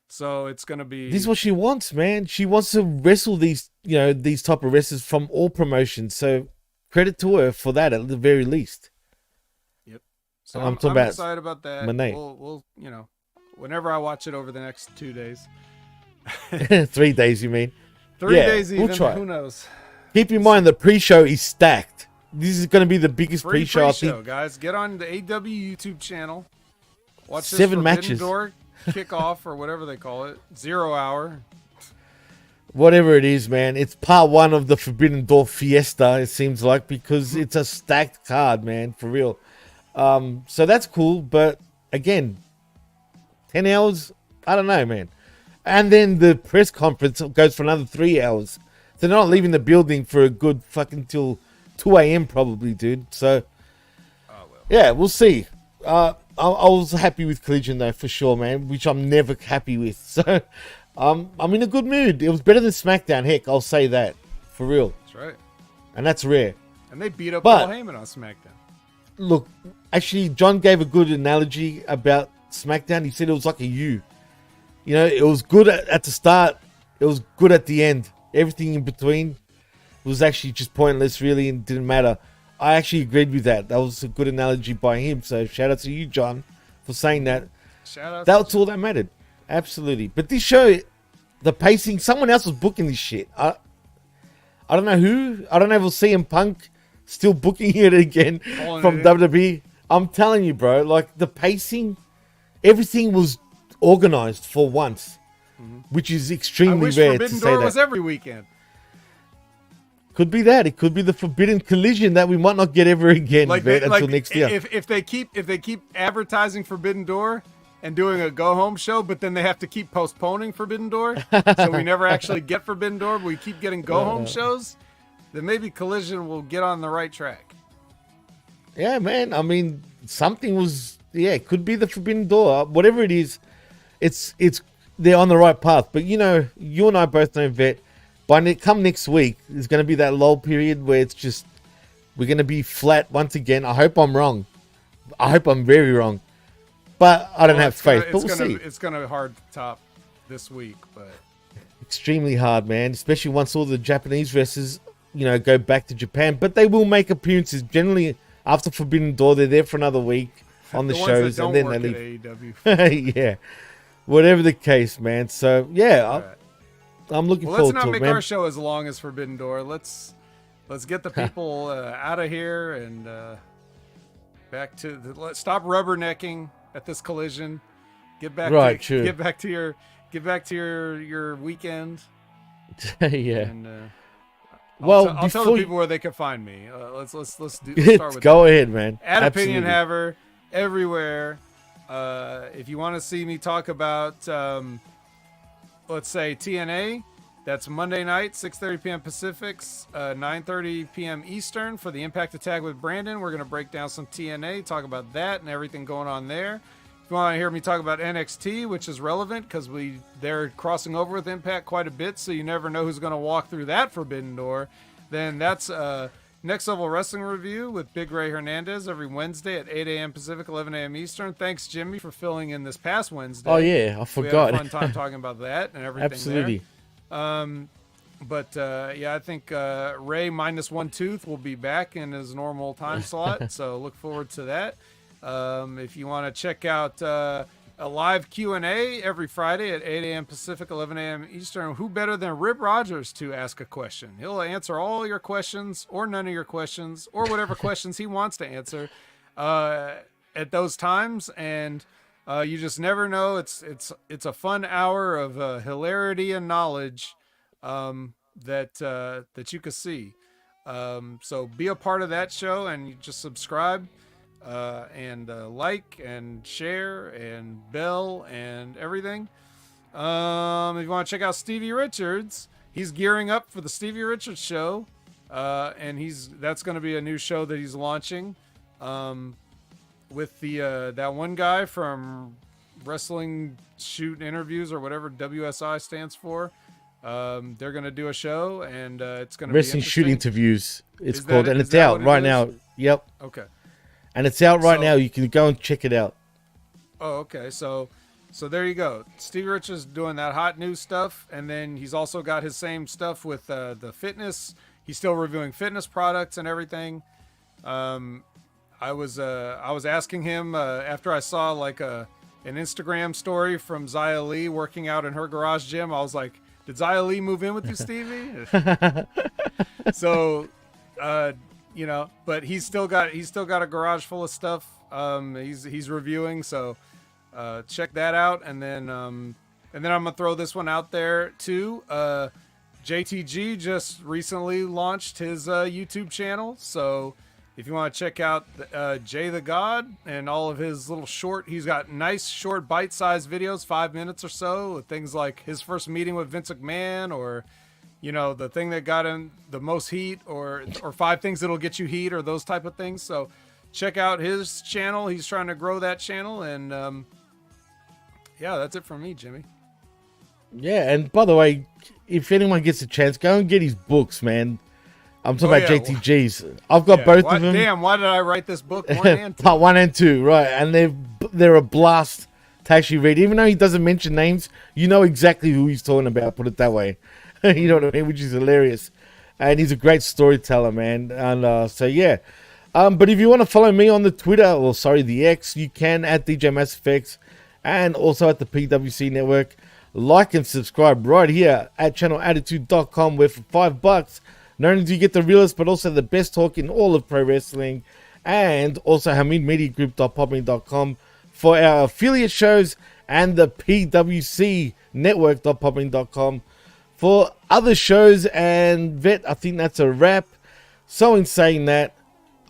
so it's going to be. This is what she wants, man. She wants to wrestle these type of wrestlers from all promotions. So credit to her for that, at the very least. Yep. So I'm excited about that. We'll whenever I watch it over the next 2 days. 3 days, you mean? 3 days even. We'll try. Who knows? Keep in mind the pre-show is stacked. This is going to be the biggest pre-show, I think. Guys. Get on the AEW YouTube channel. Watch 7 this matches. Door kickoff or whatever they call it. 0 hour. Whatever it is, man. It's part 1 of the Forbidden Door fiesta, it seems like, because it's a stacked card, man, for real. So that's cool, but again, 10 hours? I don't know, man. And then the press conference goes for another 3 hours. So they're not leaving the building for a good fucking till 2 a.m. probably, dude. So, yeah, we'll see. I was happy with Collision, though, for sure, man, which I'm never happy with. So, I'm in a good mood. It was better than SmackDown. Heck, I'll say that. For real. That's right. And that's rare. And they beat up Paul Heyman on SmackDown. Look, actually, John gave a good analogy about SmackDown. He said it was like a U. It was good at the start. It was good at the end. Everything in between was actually just pointless, really, and didn't matter. I actually agreed with that. That was a good analogy by him. So shout out to you, John, for saying that. Shout out. That's all that mattered. Absolutely. But this show, the pacing, someone else was booking this shit. I don't know who. I don't know if we'll see CM Punk still booking it again from WWE. I'm telling you, bro, like the pacing, everything was organized for once, which is extremely rare to say that. Forbidden Door was every weekend. Could be that. It could be the Forbidden Collision that we might not get ever again, until next year. If they keep advertising Forbidden Door and doing a go home show, but then they have to keep postponing Forbidden Door, so we never actually get Forbidden Door, but we keep getting go home shows, then maybe Collision will get on the right track. Yeah, man. I mean, something was. Yeah, it could be the Forbidden Door. Whatever it is, it's they're on the right path. But you and I both know, Vet. Come next week, there's going to be that lull period where it's just we're going to be flat once again. I hope I'm wrong. I hope I'm very wrong. But I don't have faith. But we'll see. It's going to be hard to top this week, but extremely hard, man. Especially once all the Japanese wrestlers, go back to Japan. But they will make appearances. Generally, after Forbidden Door, they're there for another week on the shows, and then they leave. AEW. Yeah, whatever the case, man. So yeah, I'm looking forward to it. Let's not make our show as long as Forbidden Door. Let's get the people out of here and back to let's stop rubbernecking at this Collision. Get back to your weekend. Yeah. And, I'll tell the people where they can find me. Let's start with go ahead, man. At Opinion Haver everywhere. If you want to see me talk about, let's say TNA, that's Monday night, 6:30 p.m. Pacific, 9:30 p.m. Eastern for the Impact Attack with Brandon. We're going to break down some TNA, talk about that and everything going on there. If you want to hear me talk about NXT, which is relevant because they're crossing over with Impact quite a bit, so you never know who's going to walk through that forbidden door, then that's Next Level Wrestling Review with Big Ray Hernandez every Wednesday at 8 a.m. Pacific, 11 a.m. Eastern. Thanks, Jimmy, for filling in this past Wednesday. Oh, yeah, I forgot. We had a fun time talking about that and everything. Absolutely. Yeah, I think Ray minus one tooth will be back in his normal time slot, so look forward to that. If you want to check out a live Q&A every Friday at 8 a.m. Pacific, 11 a.m. Eastern, who better than Rip Rogers to ask a question? He'll answer all your questions or none of your questions or whatever questions he wants to answer at those times, and you just never know. It's a fun hour of hilarity and knowledge that you can see. So be a part of that show, and you just subscribe and like and share and bell and everything. If you want to check out Stevie Richards, he's gearing up for the Stevie Richards show, and that's going to be a new show that he's launching with the that one guy from Wrestling Shoot Interviews or whatever WSI stands for. They're going to do a show, and it's going to be Wrestling Shoot Interviews, it's called, and is it's that out what it right is? now. Yep. Okay. And it's out right now. You can go and check it out. Oh, okay. So there you go. Stevie Richards doing that hot news stuff, and then he's also got his same stuff with the fitness. He's still reviewing fitness products and everything. I was asking him after I saw like an Instagram story from Zia Lee working out in her garage gym. I was like, did Zia Lee move in with you, Stevie? So, but he's still got a garage full of stuff. He's reviewing, so check that out. And then I'm gonna throw this one out there too. JTG just recently launched his YouTube channel, so if you want to check out Jay the God and all of his little he's got nice short bite-sized videos, 5 minutes or so, with things like his first meeting with Vince McMahon, or the thing that got him the most heat, or 5 things that'll get you heat, or those type of things. So check out his channel. He's trying to grow that channel, and that's it for me, Jimmy. Yeah, and by the way, if anyone gets a chance, go and get his books, man. I'm talking about JTG's. I've got both of them. Damn, why did I write this book 1 and 2? Part 1 and 2, right? And they're a blast to actually read. Even though he doesn't mention names, you know exactly who he's talking about. Put it that way. You know what I mean? Which is hilarious. And he's a great storyteller, man. And so yeah. But if you want to follow me on the Twitter, the X, you can at DJ MassFX, and also at the PWC Network. Like and subscribe right here at channelattitude.com, where for $5, not only do you get the realest, but also the best talk in all of pro wrestling, and also HamidMediaGroup.podbean.com for our affiliate shows, and the PWC Network.podbean.com for other shows. And Vet, I think that's a wrap. So in saying that,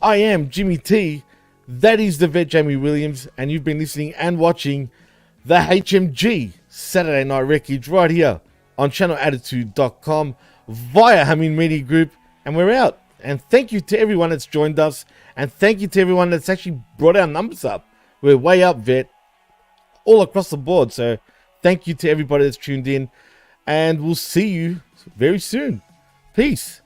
I am Jimmy T, that is the Vet Jamie Williams, and you've been listening and watching the HMG Saturday Night Wreckage right here on channelattitude.com via Hamid Media Group, and we're out. And thank you to everyone that's joined us, and thank you to everyone that's actually brought our numbers up. We're way up, Vet, all across the board. So thank you to everybody that's tuned in, and we'll see you very soon. Peace.